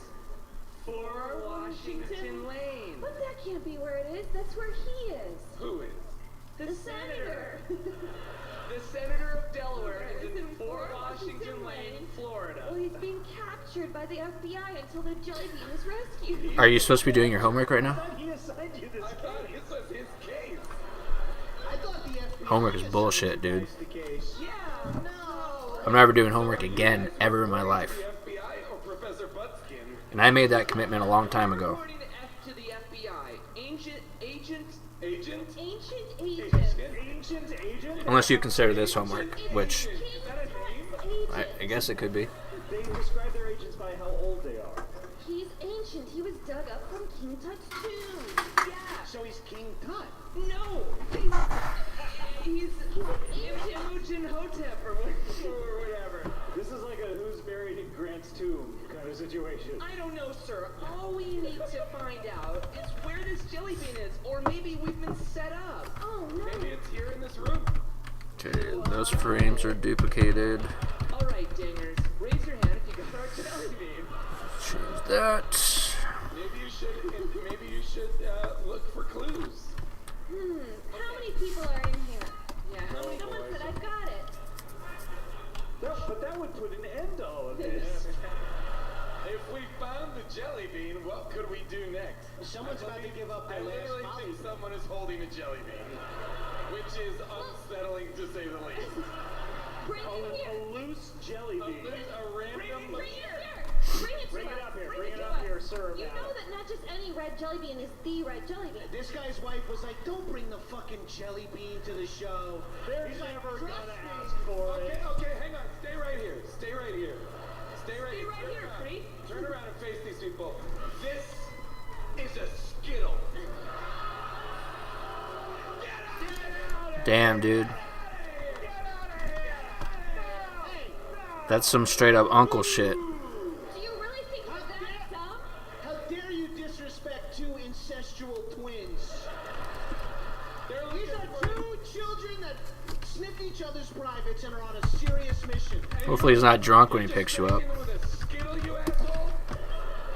4 Washington Lane. But that can't be where it is. That's where he is. Who is? captured by the FBI until the jelly bean was rescued. Are you supposed to be doing your homework right now? He assigned you this I thought case. this was his case. I thought the FBI Homework is assigned bullshit, you dude. guys the case. Yeah, no. I'm never doing homework again, ever in my life. The FBI or Professor Buttskin? And I made that commitment a long time ago. According to the FBI, ancient Agent? Ancient agent. Ancient agent? Unless you consider this homework, which Is that a name? I guess it could be. They describe their agents by how old they are. He's ancient. He was dug up from King Tut's tomb. Yeah. So he's King Tut. No, he's Imhotep or whatever. This is like a who's buried in Grant's tomb kind of situation. I don't know, sir. All we need to find out is where this jelly bean is, or maybe we've been set up. Oh no. Maybe it's here in this room. Okay, those frames are duplicated. All right, dingers, raise your hand if you got our jelly bean. Change that. Maybe you should look for clues. How many people are in here? Yeah, how many Someone boys? said I've got it. But that would put an end to all of this. If we found the jelly bean, what could we do next? Someone's about to give up I their last literally volley. think someone is holding a jelly bean, which is unsettling to say the least. Bring it here. A loose jelly bean. A random. Bring it here. Bring it to Bring it us. up here. Bring Bring it it to up us. here, sir. You know that not just any red jelly bean is the red jelly bean. This guy's wife was like, don't bring the fucking jelly bean to the show. They're He's like, never "Trust gonna me." ask for it. Okay, hang on. Stay right here. Stay right here. Stay right Stay here. right Turn here, around. creep. Turn around and face these people. This is a Skittle. Damn, dude. That's some straight up uncle shit. Do you really think we're that dumb? How dare you disrespect two incestual twins? These are two children that sniff each other's privates and are on a serious mission. Hopefully he's not drunk when he picks you up. With a Skittle, you asshole.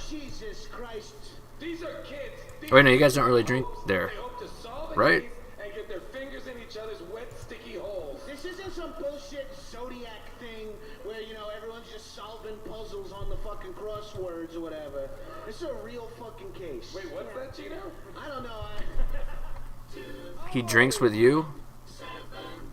Jesus Christ. These are kids. These Wait, no, you guys don't really drink there, They hope to solve a right? case and get their fingers in each other's wet, sticky holes. This isn't some bullshit Zodiac thing where, you know, everyone's just solving puzzles on the fucking crosswords or whatever. This is a real fucking case. Wait, what's that, Gino? I don't know. He drinks with you?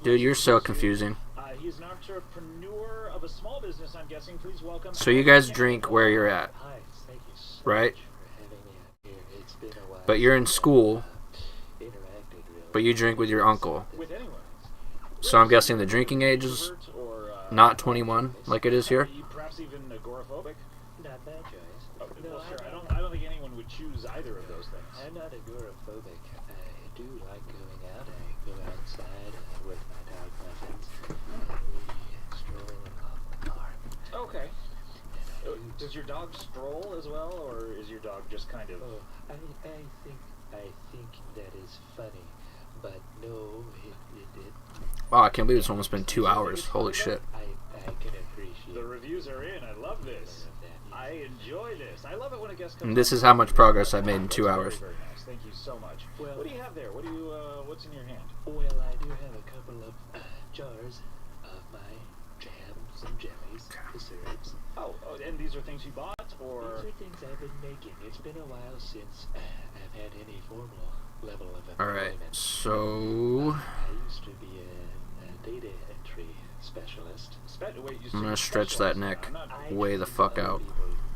Dude, you're so confusing. He's an entrepreneur of a small business, I'm guessing. Please welcome. So you guys drink where you're at, Hi, thank you so right? much for having me out here. It's been a while. But you're in school, Interacted really but you drink with your uncle. with anyone. So I'm guessing the drinking age is Or not 21 like it is here. perhaps even agoraphobic. Not that choice. Oh, well, sure. I don't think anyone would choose either of those things. I'm not agoraphobic. I do like going out. I go outside with my dog Muffins. We stroll along the park. Okay. And I do. Does your dog stroll as well, or is your dog just kind of? Oh, I think that is funny, but no, it Wow, I can't believe it's almost been 2 hours. Holy shit. I can appreciate. The reviews are in. I love this. I enjoy this. I love it when a guest comes. And this on. is how much progress I made in 2 Very, hours. Very nice. Thank you so much. Well- What do you have there? What do you? What's in your hand? Well, I do have a couple of jars of my jams and jellies, desserts. Oh, and these are things you bought, or? These are things I've been making. It's been a while since I've had any formal level of Alright, employment. so I used to be a data entry specialist. Wait, you I'm gonna said stretch that specialist. neck I'm not- I way the train fuck other out. people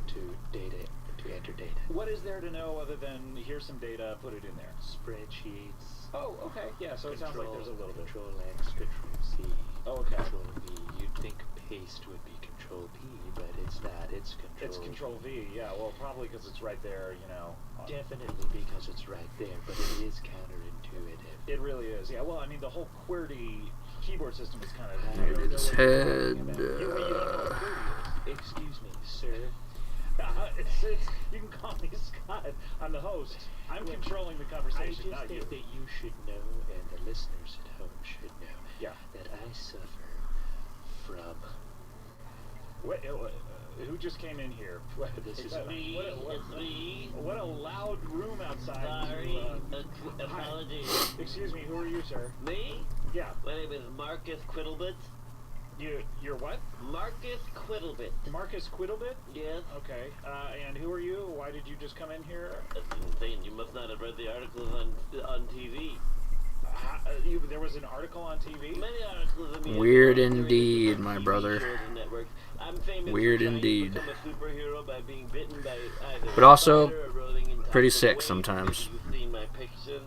to enter data. What is there to know other than here's some data, put it in there? Spreadsheets. Oh, okay. Yeah, so it sounds like there's a little bit. Control X, Control C. Oh, okay. Control V. You'd think paste would be Control P, but it's not. It's Control. It's Control V. Yeah, well, probably because it's right there. You know. Definitely because it's right there, but it is counterintuitive. It really is. Yeah. Well, I mean, the whole QWERTY keyboard system is kind of. Dude, his head. You know what QWERTY is. Excuse me, sir. It's, you can call me Scott. I'm the host. I'm controlling the I conversation, just not you. think that you should know, and the listeners at home should know, Yeah. that I suffer from. Who just came in here? This is me. It's me. What a loud room outside. Sorry. Apologies. Excuse me, who are you, sir? Me? Yeah. My name is Marcus Quiddlebit. You're what? Marcus Quiddlebit. Marcus Quiddlebit? Yes. Okay. And who are you? Why did you just come in here? That's insane. You must not have read the articles on TV. There was an article on TV? Many articles. I mean, Weird indeed, my brother. I'm famous Weird for trying to indeed. become a superhero by being bitten by either But also, a spider or rolling in pretty toxic sick waste. sometimes. Have you seen my pictures?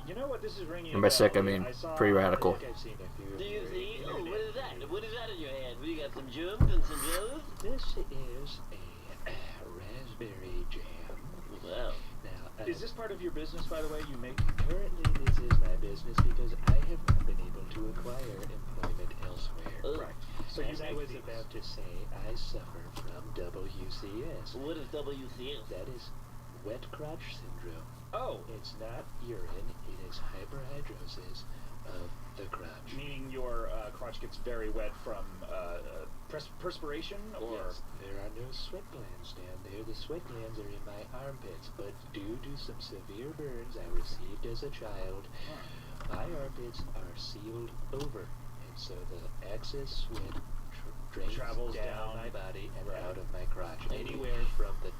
You know what? This is ringing. And by sick, I mean pretty radical. Do you see? Oh, what is that? What is that in your hand? You got some germs and some jellos? This is a raspberry jam. Wow. Now, Is this part of your business, by the way? You make. currently this is my business because I have not been able to acquire employment elsewhere. Right. So As you I make was these. about to say, I suffer from WCS. What is WCS? That is wet crotch syndrome. Oh, It's not urine, it is hyperhidrosis of the crotch. meaning your crotch gets very wet from perspiration, or Yes, there are no sweat glands down there. The sweat glands are in my armpits, but due to some severe burns I received as a child, my armpits are sealed over, and so the excess sweat drains Travels down down. my body and Right. out of my crotch, anywhere from the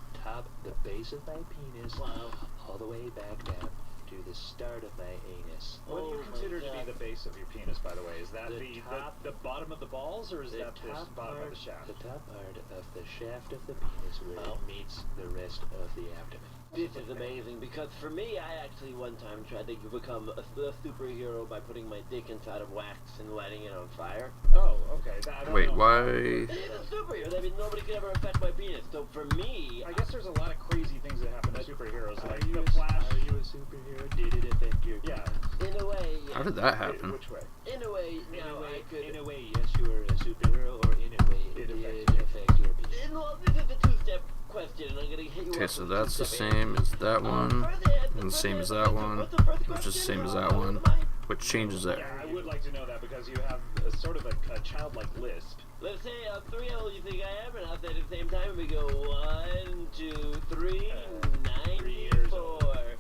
base of my penis, all the way back down to the start of my anus. what do you Oh my consider to be God. the base of your penis, by the way? Is that The top- the bottom of the balls, or is The that the top bottom part, of the shaft? the top part of the shaft of the penis where it meets the rest of the abdomen. This is amazing because for me, I actually one time tried to become a superhero by putting my dick inside of wax and lighting it on fire. Oh, okay. I don't Wait, know. why? It's a superhero. I mean, nobody could ever affect my penis. So for me, I guess there's a lot of crazy things that happen to superheroes, like Are you the Flash. Are you a superhero? Did it affect your Yeah. penis? in a way, How yeah. did that happen? Which way? In a way, In no, a way, I could. in a way, yes, you are a superhero, or in a way, it did affect your penis. Well, this is a two-step question, and I'm gonna hit you Okay, up so with that's the two-step same as that one, answers. and the same as that one, What's the first which is the same as question? that one, which changes that. Yeah, I would like to know that because you have a sort of a childlike lisp. Let's say how old you think I am, and I'll say it at the same time, and we go 1, 2, 3, 3 years old. 94.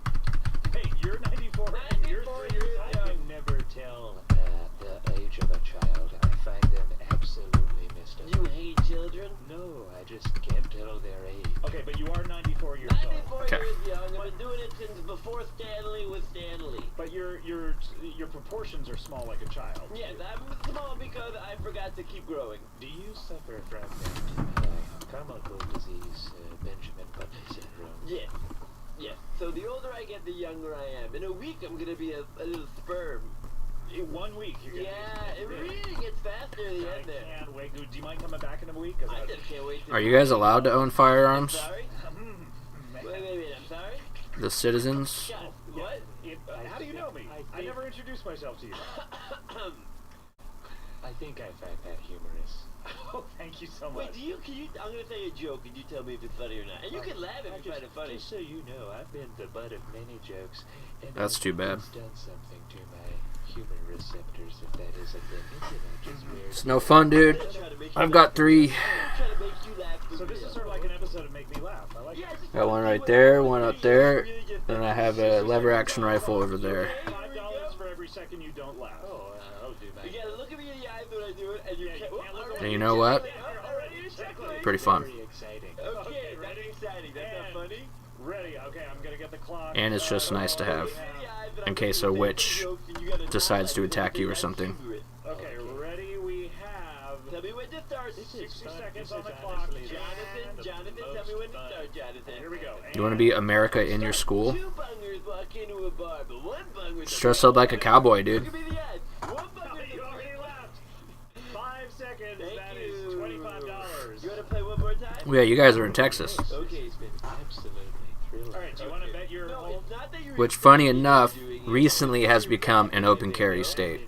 Hey, you're 94, and you're 94 3 years years old. I can never tell the age of a child. I find them absolutely mystical. You hate children? No, I just can't tell their age. Okay, but you are 94 years 94 old. Okay. years young. I've been doing it since before Stanley was Stanley. But your proportions are small like a child. Yes, I'm small because I forgot to keep growing. Do you suffer from comical disease, Benjamin Button syndrome? Yes. Yes. So the older I get, the younger I am. In a week, I'm gonna be a little sperm. In 1 week, you're gonna Yeah, it really gets faster at the I end there. can't wait. Do you mind coming back in a week? 'Cause I just can't wait to... Are you guys allowed to own firearms? Sorry? Man. Wait, I'm sorry? The citizens? God, what? How do you know me? I never introduced myself to you. I think I find that humorous. Oh, thank you so much. Wait, can you, I'm gonna say a joke and you tell me if it's funny or not. And you can laugh if you find it funny. Just so you know, I've been the butt of many jokes. And That's I've too bad. always done something to my human receptors, if that is a thing. It's just weird. It's no fun, dude. I'm trying to make you I've got laugh. 3. I'm trying to make you laugh for So this real. is sort of like an episode of Make Me Laugh. I like Yeah, it. just Got one see right what there, happens one when up you there, really get and that I have a lever action rifle over there. $5 for every second you don't laugh. Oh, I'll do my You gotta look at me in the eyes when I do it, and you Yeah, you can't. can't look already And you know what? Already you're chuckling. Pretty fun. Very exciting. Okay, that's exciting. That's not And- funny. Ready? Okay, I'm gonna get the clock. And it's just nice to have, in case a witch decides to attack you or something. Okay, ready? We have Tell me when to start. 60 seconds This on is the clock. honestly Jonathan, tell me when to start, Jonathan. Here we go. You want to be America in your school? 2 bungers walk into a bar, but 1 bunger... Just dress up like a cowboy, dude. Look at me in the eyes. 1 Oh, bunger... you already left. 5 seconds. Thank That you. is $25. You wanna play one more time? Yeah, you guys are in Texas. Okay. It's been absolutely thrilling. All right. Do you want to bet your No, whole? it's not that you're... Which, funny enough, recently has become an open carry state,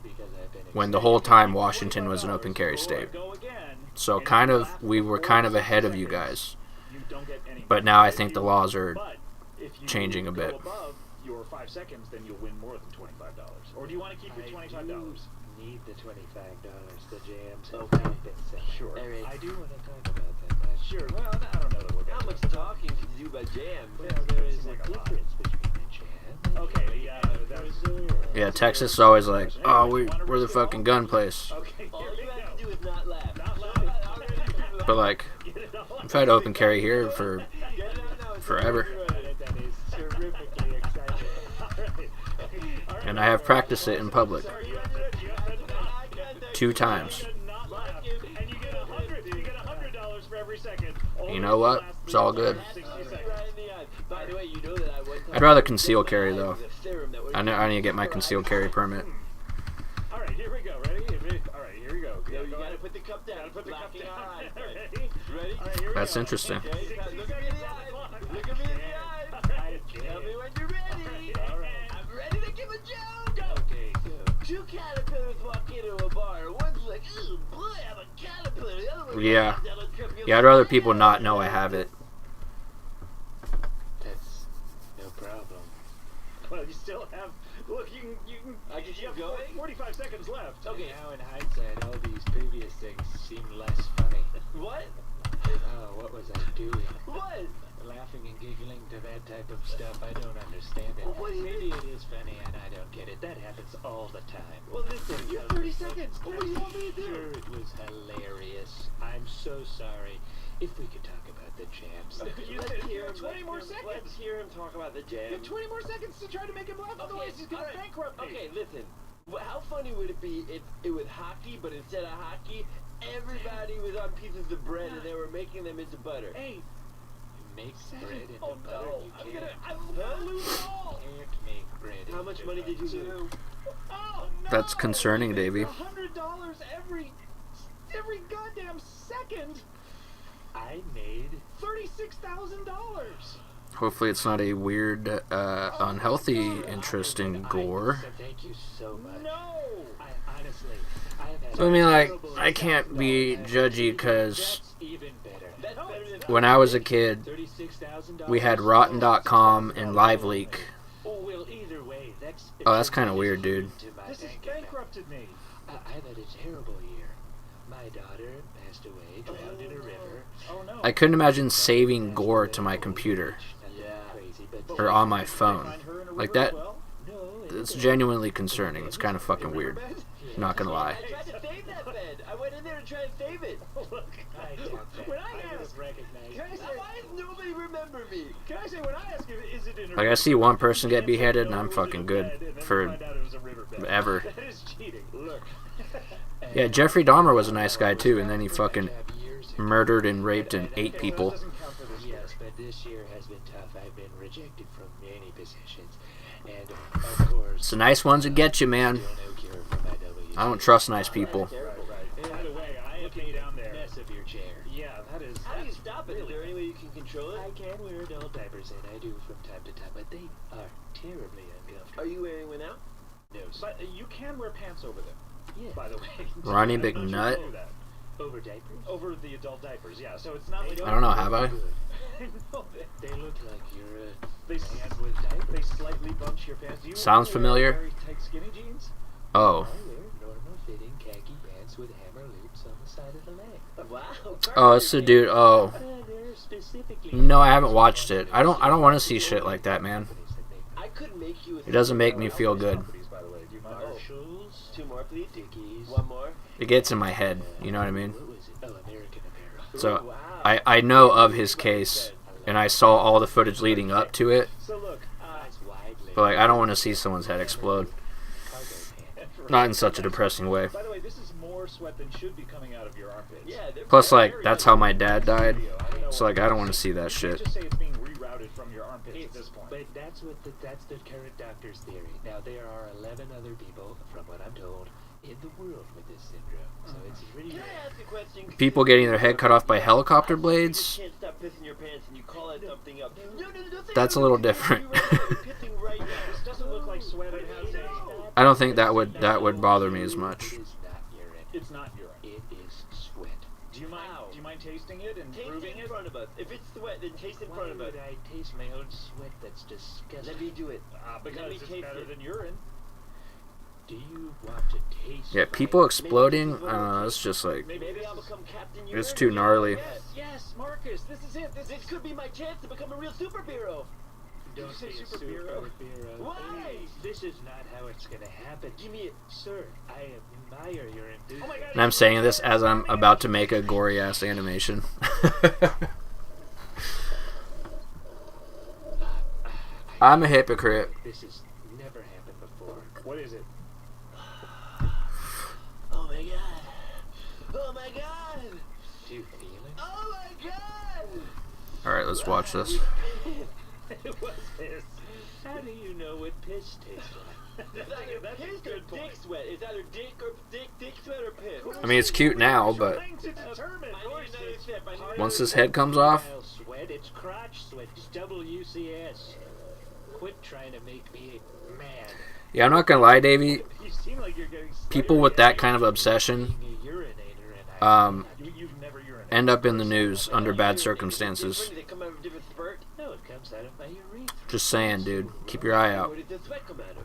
when the whole time Washington was an open carry state. Go again. So And kind you of, laugh we were for kind of 4 ahead of you seconds. guys. You don't get any. But now I think the laws are But if you changing a go bit. above your 5 seconds, then you'll win more than $25. Or do you want to keep your $25? Need the $25. The jams have Okay. compensation. Sure. All right. I do want to talk about that much. Sure. Well, I don't know that we'll get How to much that. talking can you do about jams? Well, there is seems a like a lot. difference between a jam. Okay. Yeah. That's. Yeah, Texas is always like, oh, we're the fucking gun place. Okay. All Here we you But like, I've had open carry here for forever. That is terrifically exciting. And I have practiced it in public 2 times. And you get $100 for every second. You know what? It's all good. 60 seconds. By the way, you know that I one time I'd rather conceal carry though. the theorem that I need to get my concealed carry permit. All right, here we go. Ready? All right, here we go. you Go gotta ahead. put the cup down. Gotta put the cup Blocking down. our eyes. Ready? Ready? All right, here we That's go. interesting. Okay, 60 look at me in seconds the on the eyes. clock. Look at me in the eyes. Tell me when you're ready. All right. I'm ready to give a joke. Go. Okay, go. 2 caterpillars walk into a bar. One's like, "Ooh, boy, I'm a caterpillar." The other one Yeah. goes down a trip. You're Yeah, I'd like, rather people not know I have it. That's no problem. Well, you still have. Look, you can. I can You have keep going? 45 seconds left. Okay. Now in hindsight, all these previous things seem less funny. What? Oh, what was I doing? What? Laughing and giggling to that type of stuff, I don't understand it. Well, what do you Maybe it is funny and I don't get it. That happens all the time. Well, listen, you have 30 seconds. What do you want me to do? Sure, it was hilarious. I'm so sorry. If we could talk about the jams. You Let's said hear him. 20 more seconds. Let's hear him talk about the You jam. have 20 more seconds to try to make him laugh. Otherwise, he's gonna all right. bankrupt me. Okay, listen. How funny would it be if it was hockey, but instead of hockey, everybody was on pieces of bread and they were making them into butter? Hey. You make bread into Oh butter. no! You I'm can't, gonna lose it all. can't make bread How much into money did you butter. lose? Oh no! That's concerning, Davey. $100 every goddamn second. I made $36,000. Hopefully it's not a weird, unhealthy interest in gore. Thank you so much. No. I honestly, I have had So I mean, like, terrible I can't be judgy because That's even better. That's better than when I was a kid, $36,000. we had Rotten.com and LiveLeak. Oh well, either way, that's. Oh, that's kinda weird, dude. This has bankrupted me. I've had a terrible year. My daughter passed away, drowned in a river. Oh no. I couldn't imagine saving gore to my computer Yeah. Crazy, but or on my phone. Find her in a Like river that, as well? no, it's genuinely concerning. It's kind of fucking weird. Not gonna lie. I tried to save that bed. I went in there to try to save it. Look. I doubt that. When I would have ask, recognized. can I say, Why does nobody remember me? can I say when I ask you, is it in a Like I see one person get beheaded and I'm fucking good for ever. That is cheating. Look. Yeah, Jeffrey Dahmer was a nice guy too, and then he fucking murdered and raped and ate people. Doesn't count for this Yes, but this year has been tough. I've been rejected from many positions, and of course, It's the nice ones that get you, man. still no cure for my W. I don't trust nice people. Terrible. By the way, I have been down there. Mess of your chair. Yeah, that is. How do you stop it? Is there any way you can control I it? can wear adult diapers, and I do from time to time, but they are terribly uncomfortable. Are you wearing one now? No, sir. But you can wear pants over them. Yeah. By the way. Ronnie I don't know if you McNutt? know that. Over diapers? Over the adult diapers, yeah. So it's not like I don't know, have I? No, They look like you're a they, man with diapers. they slightly bunch your pants. Do you Sounds wear familiar. Very tight skinny jeans. Oh, I wear normal fitting khaki pants with hammer loops on the side of the leg. Wow. oh, it's the dude. Oh, They're specifically. no, I haven't watched it. I don't want to see shit like that, man. I could make you a It doesn't make me feel good. Companies, by the way. Do you mind? Marshalls, 2 more, please. Dickies. One more. It gets in my head. You know what I mean? What was it? Oh, American Apparel. So Wow. I know of his case, and I saw all the footage leading up to it. So look, Nice wide leg. But like, I don't want to see someone's head explode. Cargo pants. Not in such a depressing way. by the way, this is more sweat than should be coming out of your armpits. Yeah, they're Plus, like, Very that's good. how my dad died. I don't know So like, what- I don't want to see that You shit. can't just say it's being rerouted from your armpits at this point. But that's the current doctor's theory. Now there are 11 other people, from what I'm told, in the world with this syndrome. So it's really Can rare. I ask a question? People getting their head cut off by helicopter You blades. just can't stop pissing your pants and you call it something else. No, don't say That's a no, little you're different. pissing right now. This doesn't look like sweat. It has a. I don't think that would bother me as much. It is not urine. It's not urine. It is sweat. Do you mind? Wow. Do you mind tasting it and Taste proving it in it? front of us. If it's sweat, then taste it in Why front of us. would I taste my own sweat? That's disgusting. Let me do it. Because Let me it's taste better it. than urine. Do you want to taste? Yeah, my- people exploding. It's just like Maybe this I'll is- become Captain it's Urine. too gnarly. Yes, Marcus, this is it. This could be my chance to become a real superhero. Don't you say be a Super Bureau? superhero. Why? This is not how it's gonna happen. Give me it. Sir, I admire your enthusiasm. Oh my god. And I'm saying this as I'm about to make a gory ass animation. I'm a hypocrite. This has never happened before. What is it? Oh my god. Oh my god. Do you feel it? Oh my god. Alright, let's watch this. It was piss. How do you know what piss tastes like? It's either That's a piss or good point. dick sweat. It's either dick sweat or piss. I mean, it's cute now, but Trying to determine. I need another sip. I need another once his sip. head comes off, Crocodile sweat, it's crotch sweat. It's WCS. Quit trying to make me mad. yeah, I'm not gonna lie, Davey. You seem like you're getting People with that kind of obsession Being a urinator and I You've never urinated. end up in the news under bad circumstances. They come out of a different spurt. no, it comes out of my urethra. Just saying, dude. Keep your eye out. Where did the sweat come out of?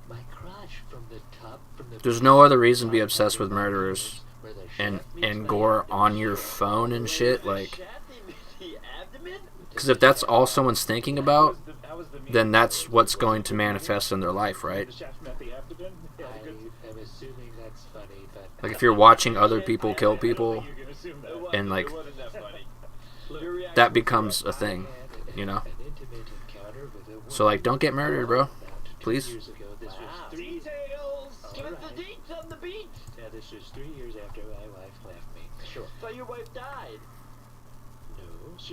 My crotch from the top from the There's no other reason to be obsessed with murderers where the and shaft meets and my gore abdomen. on your phone and shit. Like, Shaft in the abdomen? because if that's all someone's thinking about, How was the meat? then that's what's going to manifest in their life, right? The shaft met the abdomen? Yeah, I good. am assuming that's funny, but Like if you're watching other people kill I people, don't think you can assume that. and like It wasn't that funny. Look, Your reaction that was becomes a I thing, had you know. an intimate encounter with a woman So like, don't get murdered, bro. about 2 Please. years ago. This Wow. was 3 Details! Give us Alright. the deets on the beat! Now this was 3 years after my wife left me. Sure. So your wife died. No,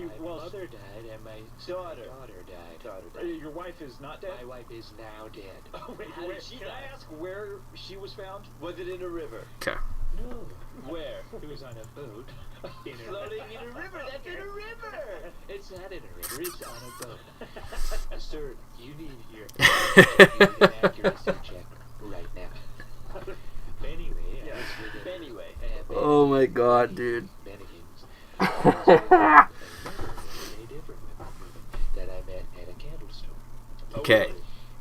my well, mother died and my Daughter. died. Your wife is not dead? My wife is now dead. Oh, wait, How did she can die? I ask where she was found? Was it in a river? Okay. No, Where? it was on a boat. In a Floating in a river. That's in a river. It's not in a river. It's on a boat. Sir, you need your accuracy check right now. Anyway, I Yeah. was with a Anyway. Oh my god, dude. Bennigan's. A different women that I met at a candle store. Okay.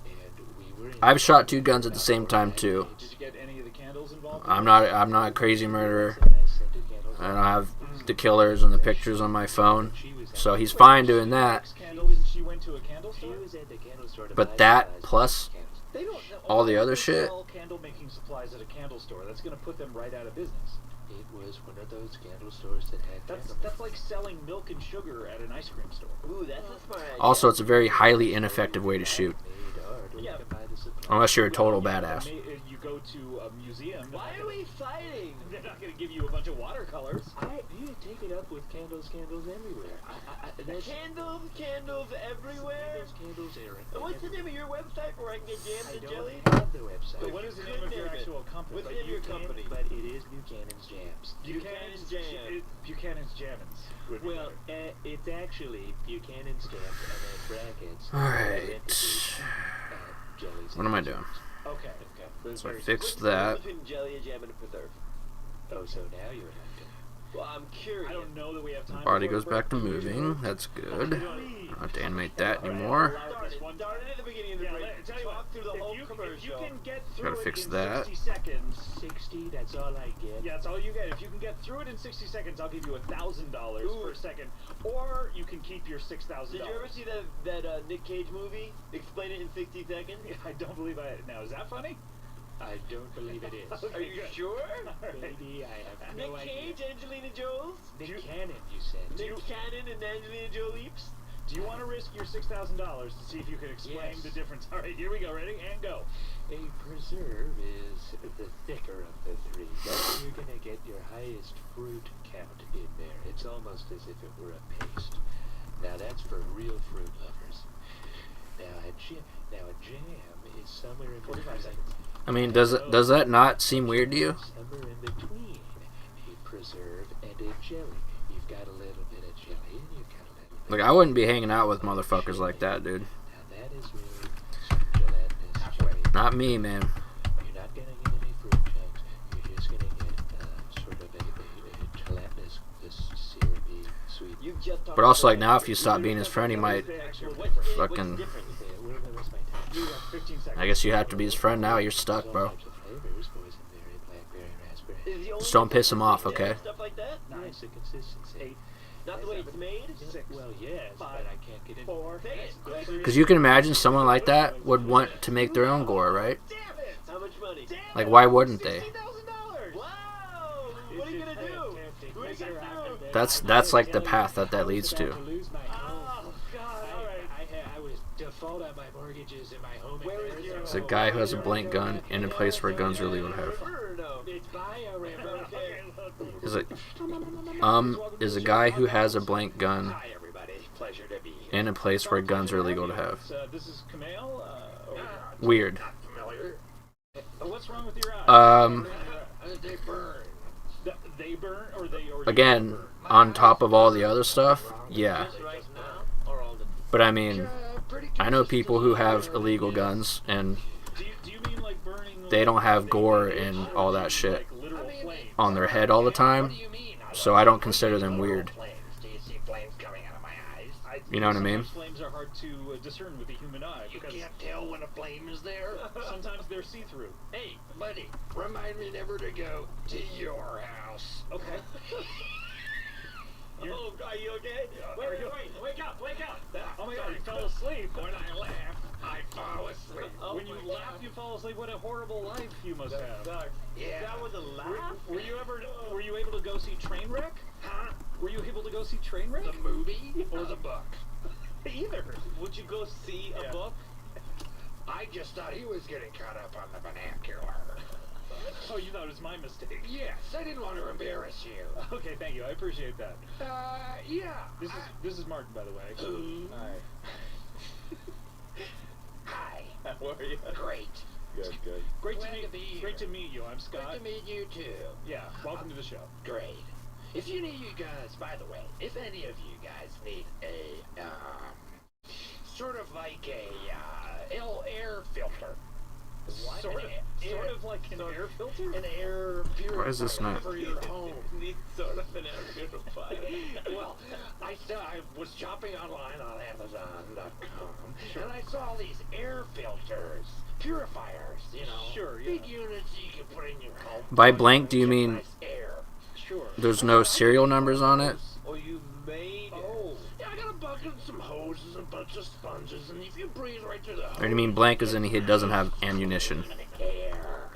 And we were in I've shot 2 guns at the same time too. Did you get any of the candles involved? I'm not a crazy murderer. and I scented candles. I don't have the killers and the pictures on my phone, so he's fine doing that. Candles? She went to a candle She store? was at the candle store to But buy that supplies for plus candles. They don't. all the other they shit. sell candle making supplies at a candle store. That's going to put them right out of business. It was one of those candle stores that had That's like selling milk and sugar at an ice cream store. Ooh, that's a smart idea. Also, it's a very highly ineffective way to shoot, made art, or you Yeah. can buy the supplies. unless you're a total Well, badass. You go to a museum. Why are we fighting? They're not going to give you a bunch of watercolors. You take it up with candles everywhere. There's Candles everywhere? There's candles there. And what's the name of your website where I can get jams I and don't jellies? have the website. But what is the name of your actual company? What's the name of your company? But it is Buchanan's Jams. Buchanan's Jam. Buchanan's Jammins. would be Well, better. it's actually Buchanan's Jams and then brackets. Alright. Jellies. What am I doing? Okay. So I Very- fixed What's the that. difference between jelly, a jam, and a preserve? Oh, so now you would have to. Well, I'm curious. I don't know that we have time. Body for it, goes back to but- moving. That's good. I don't have to animate that Alright, anymore. allow this one. Darn it at the beginning of the Yeah, break. tell you what, Talk through the whole if you commercial. can get through Gotta it fix in that. 60 seconds. 60, that's all I get. Yeah, that's all you get. If you can get through it in 60 seconds, I'll give you $1,000 Ooh. per second, or you can keep your $6,000. Did you ever see that Nick Cage movie? Explain it in 60 seconds? I don't believe I. Now, is that funny? I don't believe it is. Okay, Are you good. sure? Alright. Maybe I have Nick no idea. Cage, Angelina Jolie? Nick Cannon, you said. Nick Cannon and Angelina Jolie? Do you want to risk your $6,000 to see if you can explain Yes. the difference? All right, here we go. Ready? And go. A preserve is the thicker of the three. You're gonna get your highest fruit count in there. It's almost as if it were a paste. Now that's for real fruit lovers. Now a jam is somewhere in 45 between. seconds. I mean, does that not seem weird to you? Somewhere in between a preserve and a jelly. You've got a little bit of jelly and you've got a little bit. Like, I wouldn't be hanging out with motherfuckers like that, dude. Now that is really sweet gelatinous jelly. Not me, man. You're not gonna get any fruit chunks. You're just gonna get sort of a gelatinous, this syrupy, sweet. You've just talked But also, like, about- now if you stop being his friend, he might fucking. Okay, where was my time? You got 15 seconds. I guess you have to be his friend now. You're stuck, All bro. types of flavors, boysenberry, blackberry, raspberry. Is the only Just don't piss him off, thing okay? Stuff like that? Nice the consistency. Not the way it's made. Well, yes, but I can't get in. 4. Say it quick. Because you can imagine someone like that would want to make their own gore, right? Damn it! How much money? Damn Like, why wouldn't they? $60,000. Wow! What are you gonna do? What are you gonna do? That's like the path that leads to. To lose my home. Oh God! All right. I was default on my mortgages in my home. Where is your? It's a guy who has a blank gun in a place where guns are legal to have. It's bio Is a guy who has a blank gun Hi, everybody. Pleasure to be here. in a place where guns are legal to have. This is Kumail. Weird. Familiar? What's wrong with your eyes? They burn. They burn, or they or Again, on top of all the other stuff, yeah. Right now, or all the? But I mean, I know people who have illegal guns and Do you mean like burning? they don't have gore and all that shit Like literal flames. on their head all the time, so I don't consider them weird. Do you see flames coming out of my eyes? You know what I mean? Sometimes flames are hard to discern with the human eye You because can't tell when a flame is there. sometimes they're see-through. Hey, buddy, remind me never to go to your house. Okay. Oh, are you okay? Wait, wake up, wake up! Oh my God, you fell asleep. When I laugh, I fall asleep. Oh When you my laugh, God. you fall asleep. What a horrible life you must have. Yeah. That was a laugh. Were you able to go see Trainwreck? Huh? Were you able to go see Trainwreck? The movie or the book? Either. Would you go see a Yeah. book? I just thought he was getting caught up on the vernacular. Oh, you thought it was my mistake. Yes, I didn't want to embarrass you. Okay, thank you. I appreciate that. Yeah. This is Mark, by the way. Who? Hi. Hi. How are you? Great. Good, good. Great Glad to be here. Great to meet you. I'm Scott. Good to meet you too. Yeah. Welcome to the show. Great. If you need you guys, by the way, if any of you guys need a sort of like a air filter. Sort of like an air filter. An air purifier. Why is this not- for your home? Needs sort of an air purifier. Well, I was shopping online on Amazon.com, and I saw these air filters, purifiers. You know, Sure, yeah. big units you can put in your home. By blank, do you mean Nice air. Sure. there's no serial numbers on it? Or you made it. Oh. Yeah, I got a bucket, some hoses, a bunch of sponges, and if you breathe right through the hose, Or do you mean blank as in he doesn't have ammunition? air.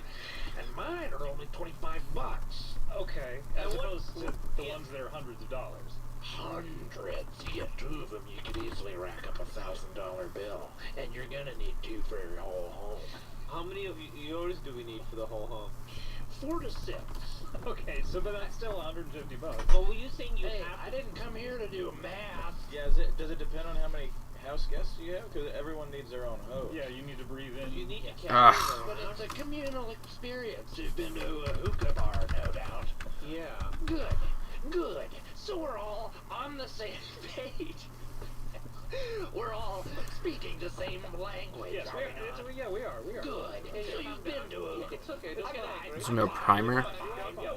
And mine are only $25. Okay. As opposed to the ones that are hundreds of dollars. Hundreds. You get two of them, you could easily rack up $1,000 bill, and you're gonna need two for your whole home. How many of yours do we need for the whole home? 4 to 6. Okay, so but that's still $150. But were you saying you Hey, have I didn't come here to do math. Yeah, does it depend on how many house guests you have? Because everyone needs their own hose. Yeah, you need to breathe in. You need to Ah. But it's a communal experience. You've been to a hookah bar, no doubt. Yeah. Good, good. So we're all on the same page. We're all speaking the same language. Yes, are we not? yeah, we are. We are. Good. So you've been to a... It's okay. I mean, There's no primer?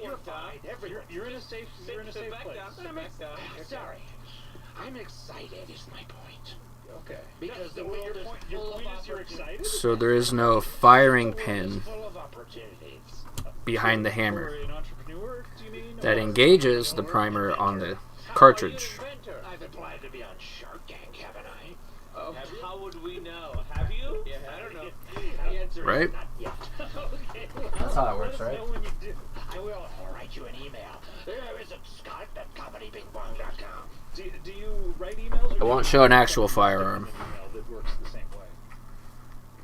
You're fine. You're in a safe. You're in a safe place. Sorry. I'm excited is my point. Okay. Because the Your world is point- your full of point is you're excited? So there is no firing The world pin is full of opportunities. behind the For hammer an entrepreneur, do you mean? that Or- engages the primer on the cartridge. I've applied to be on Shark Tank, haven't I? How would we know? Have you? Yeah, I don't know. The answer Right? is not yet. Okay. That's how it works, Let us right? know when you do. I will. I'll write you an email. Visit Scott at comedybingbong.com. Do you write emails? Or It do won't you show an have actual a firearm. email that works the same way?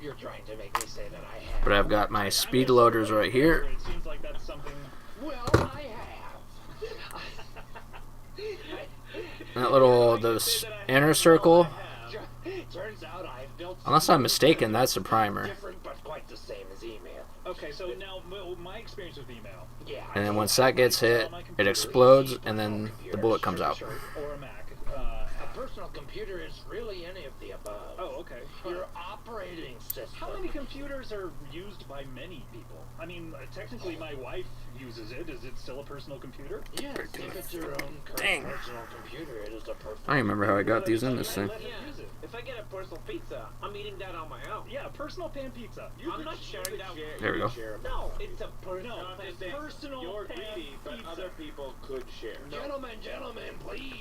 You're trying to make me say that I have. But I've got my speed loaders right here. It seems like that's something. Well, I have. That little, the inner circle, Turns out I've built unless I'm mistaken, that's a primer. different but quite the same as email. Okay, so now my experience with email, Yeah. And then once that gets hit, it explodes, and then the bullet comes out. or a Mac, personal computer is really any of the above. Oh, okay. Your operating system. How many computers are used by many people? I mean, technically my wife uses it. Is it still a personal computer? Yes, if it's your own Dang. personal computer, it is a personal. I don't even remember how I got these in this thing. Let her use it. If I get a personal pizza, I'm eating that on my own. Yeah, personal pan pizza. I'm not sharing that. There we go. No, it's a personal. No, pan it's pizza. personal You're pan greedy, but pizza. other people could share. Gentlemen, please.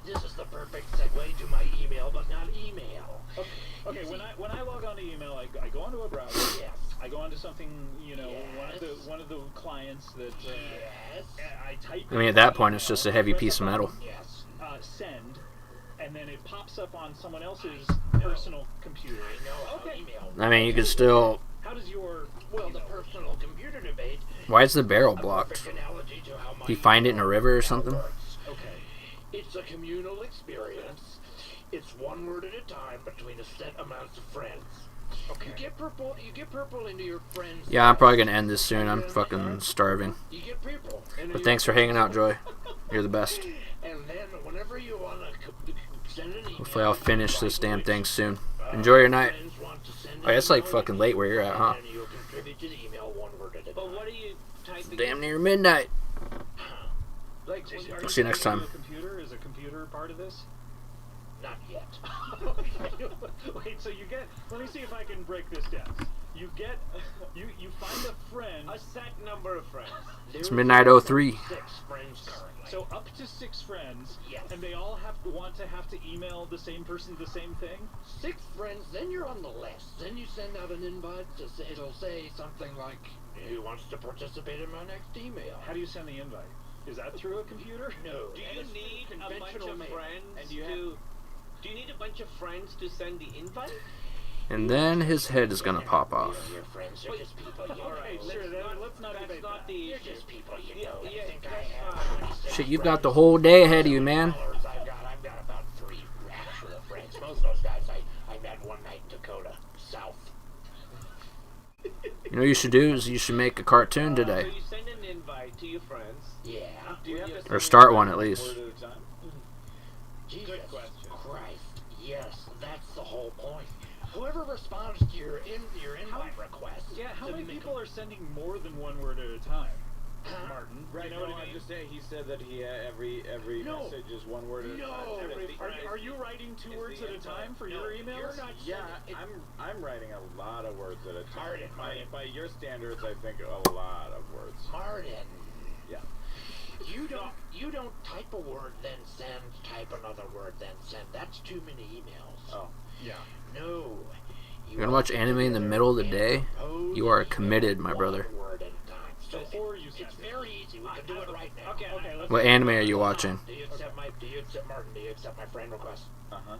This is the perfect segue to my email, but not email. Okay, when I log on to email, I go onto a browser. Yes. I go onto something, you know, Yes. one of the clients that Yes. I type. I mean, at that point, it's just a heavy piece of metal. Yes. Send, and then it pops up on someone else's personal computer. I know how Okay. email. I mean, you could still... How does your Well, the personal computer debate. Why is the barrel A blocked? perfect analogy to how my Do you find it in a river or something? works. okay? It's a communal experience. It's one word at a time between a set amount of friends. Okay. You get purple into your friends. Yeah, I'm probably gonna end this soon. I'm fucking starving. You get purple. But thanks for hanging out, Joy. You're the best. And then whenever you want to send an email. Hopefully I'll finish this damn thing soon. Enjoy your night. friends want to send Oh, it's like an fucking email, late where you're at, huh? And you'll contribute to the email one word at a But time. what are you typing? Damn near midnight. Like, I'll see you next time. Computer is a computer part of this? Not yet. Okay. Wait, so you get? Let me see if I can break this down. You get, you find a friend. A set number of friends. It's midnight 03. 6 friends currently. So up to 6 friends, Yes. and they all want to email the same person the same thing. 6 friends, then you're on the list. Then you send out an invite. It'll say something like, "Who wants to participate in my next email?" How do you send the invite? Is that through a computer? No. Do you need a bunch conventional of mail. friends And you to? Do you need a bunch of friends to send the invite? And then his head is gonna pop off. Your friends are just people you know. Okay, sure. Let's not That's debate not that. the You're issue. just people you know. Yeah, You think I that's have fine. 26 Shit, you've got the friends. whole day ahead of you, man. I've got about 3 actual friends. Most of those guys I met one night in Dakota, South. You know what you should do is you should make a cartoon So today. you send an invite to your friends. Yeah. Do you have to Or start one at least. word at a time? Jesus question. Christ. Yes, that's the whole point. Whoever responds to your invite request. Yeah, how to many make people are sending more than one word at a time? Martin, Right, you know no, what I I'm mean? just saying, he said that he every No. message is one word at a No. time. Every Are you writing 2 words at a time for your emails? You're not Yeah, sending it. I'm writing a lot of words at a time. Martin, Martin. By your standards, I think a lot of words. Martin. Yeah. You don't type a word then send, type another word then send. That's too many emails. Oh. Yeah. No. You're gonna watch anime in the middle of the day? You are committed, my brother. One word at a time. So Before you send it's it. very easy. We can do it right now. Okay, let's. What anime are you watching? Do you accept Martin? Do you accept my friend request? Uh-huh.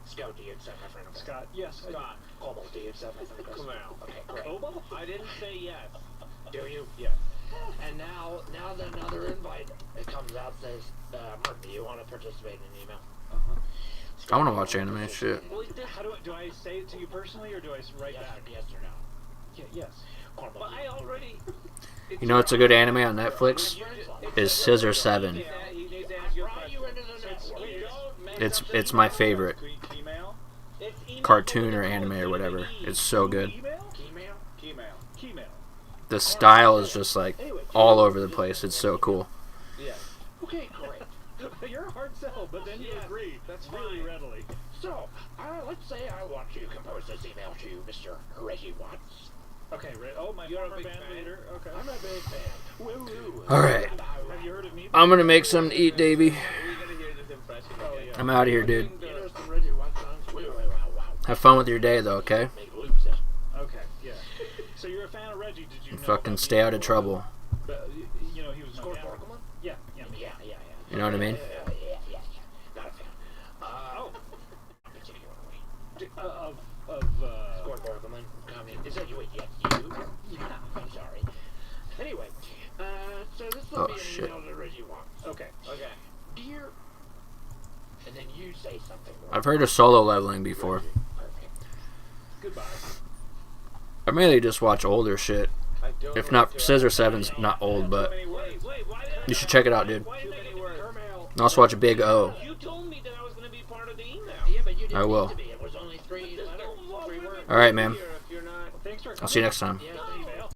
Scout, do you accept my friend request? Scott, yes. Scott. Como, do you accept my friend request? Come out. Okay, great. Kobo? I didn't say yes. Do you? Yes. And now that another invite comes out says, Martin, do you want to participate in an email? I wanna watch anime, shit. Well, it did- How do I say it to you personally, or do I write Yes, back? yes or no? Yeah, yes. Cornball, But I already. You know what's a good anime on Netflix? Is Scissor 7. He needs to ask you a brought you question. into the network. It's my favorite Email? It's email cartoon for or the anime or code whatever. ID. It's so good. Email? Email? Email. Keymail. The style is just like all over the place. It's so cool. Yeah. Okay, great. You're a hard sell, but then you Yes, agree. that's really fine. readily. So, let's say I want to compose this email to Mr. Reggie Watts. Okay, right. Oh, my You're a former big band fan. leader. Okay. I'm a big fan. Woo-woo. All right. Have you heard of me? I'm gonna make something to eat, Davey. We gotta hear this impression Oh, again. yeah. I'm out of here, dude. You know some Reggie Watts songs? Wow. Have fun with your day, though, okay? Make loops in. Okay, yeah. So you're a fan of Reggie? Did you know? Fucking about stay me out of before? trouble. But, you know, he was my Score band. Borgelman? Yeah, yeah. Yeah. You know what I mean? Yeah. Not a fan. Oh, Particularly. of Score Borgelman. I mean, is that you? Yes, you. yeah. I'm sorry. Anyway, so this will Oh, be an shit. email to Reggie Watts. Okay. Okay. Dear, and then you say something. I've heard of solo leveling before. Perfect. Goodbye. I mainly just watch older shit. I don't If know not, what Scissor 7's not old, but Wait, why did you should check it out, dude. Why did I get the Kermail. And also watch Big O. You told me that I was gonna be part I will. It was only 3 letters, 3 words. All right, man. If you're not, Thanks for I'll see you next time. yeah.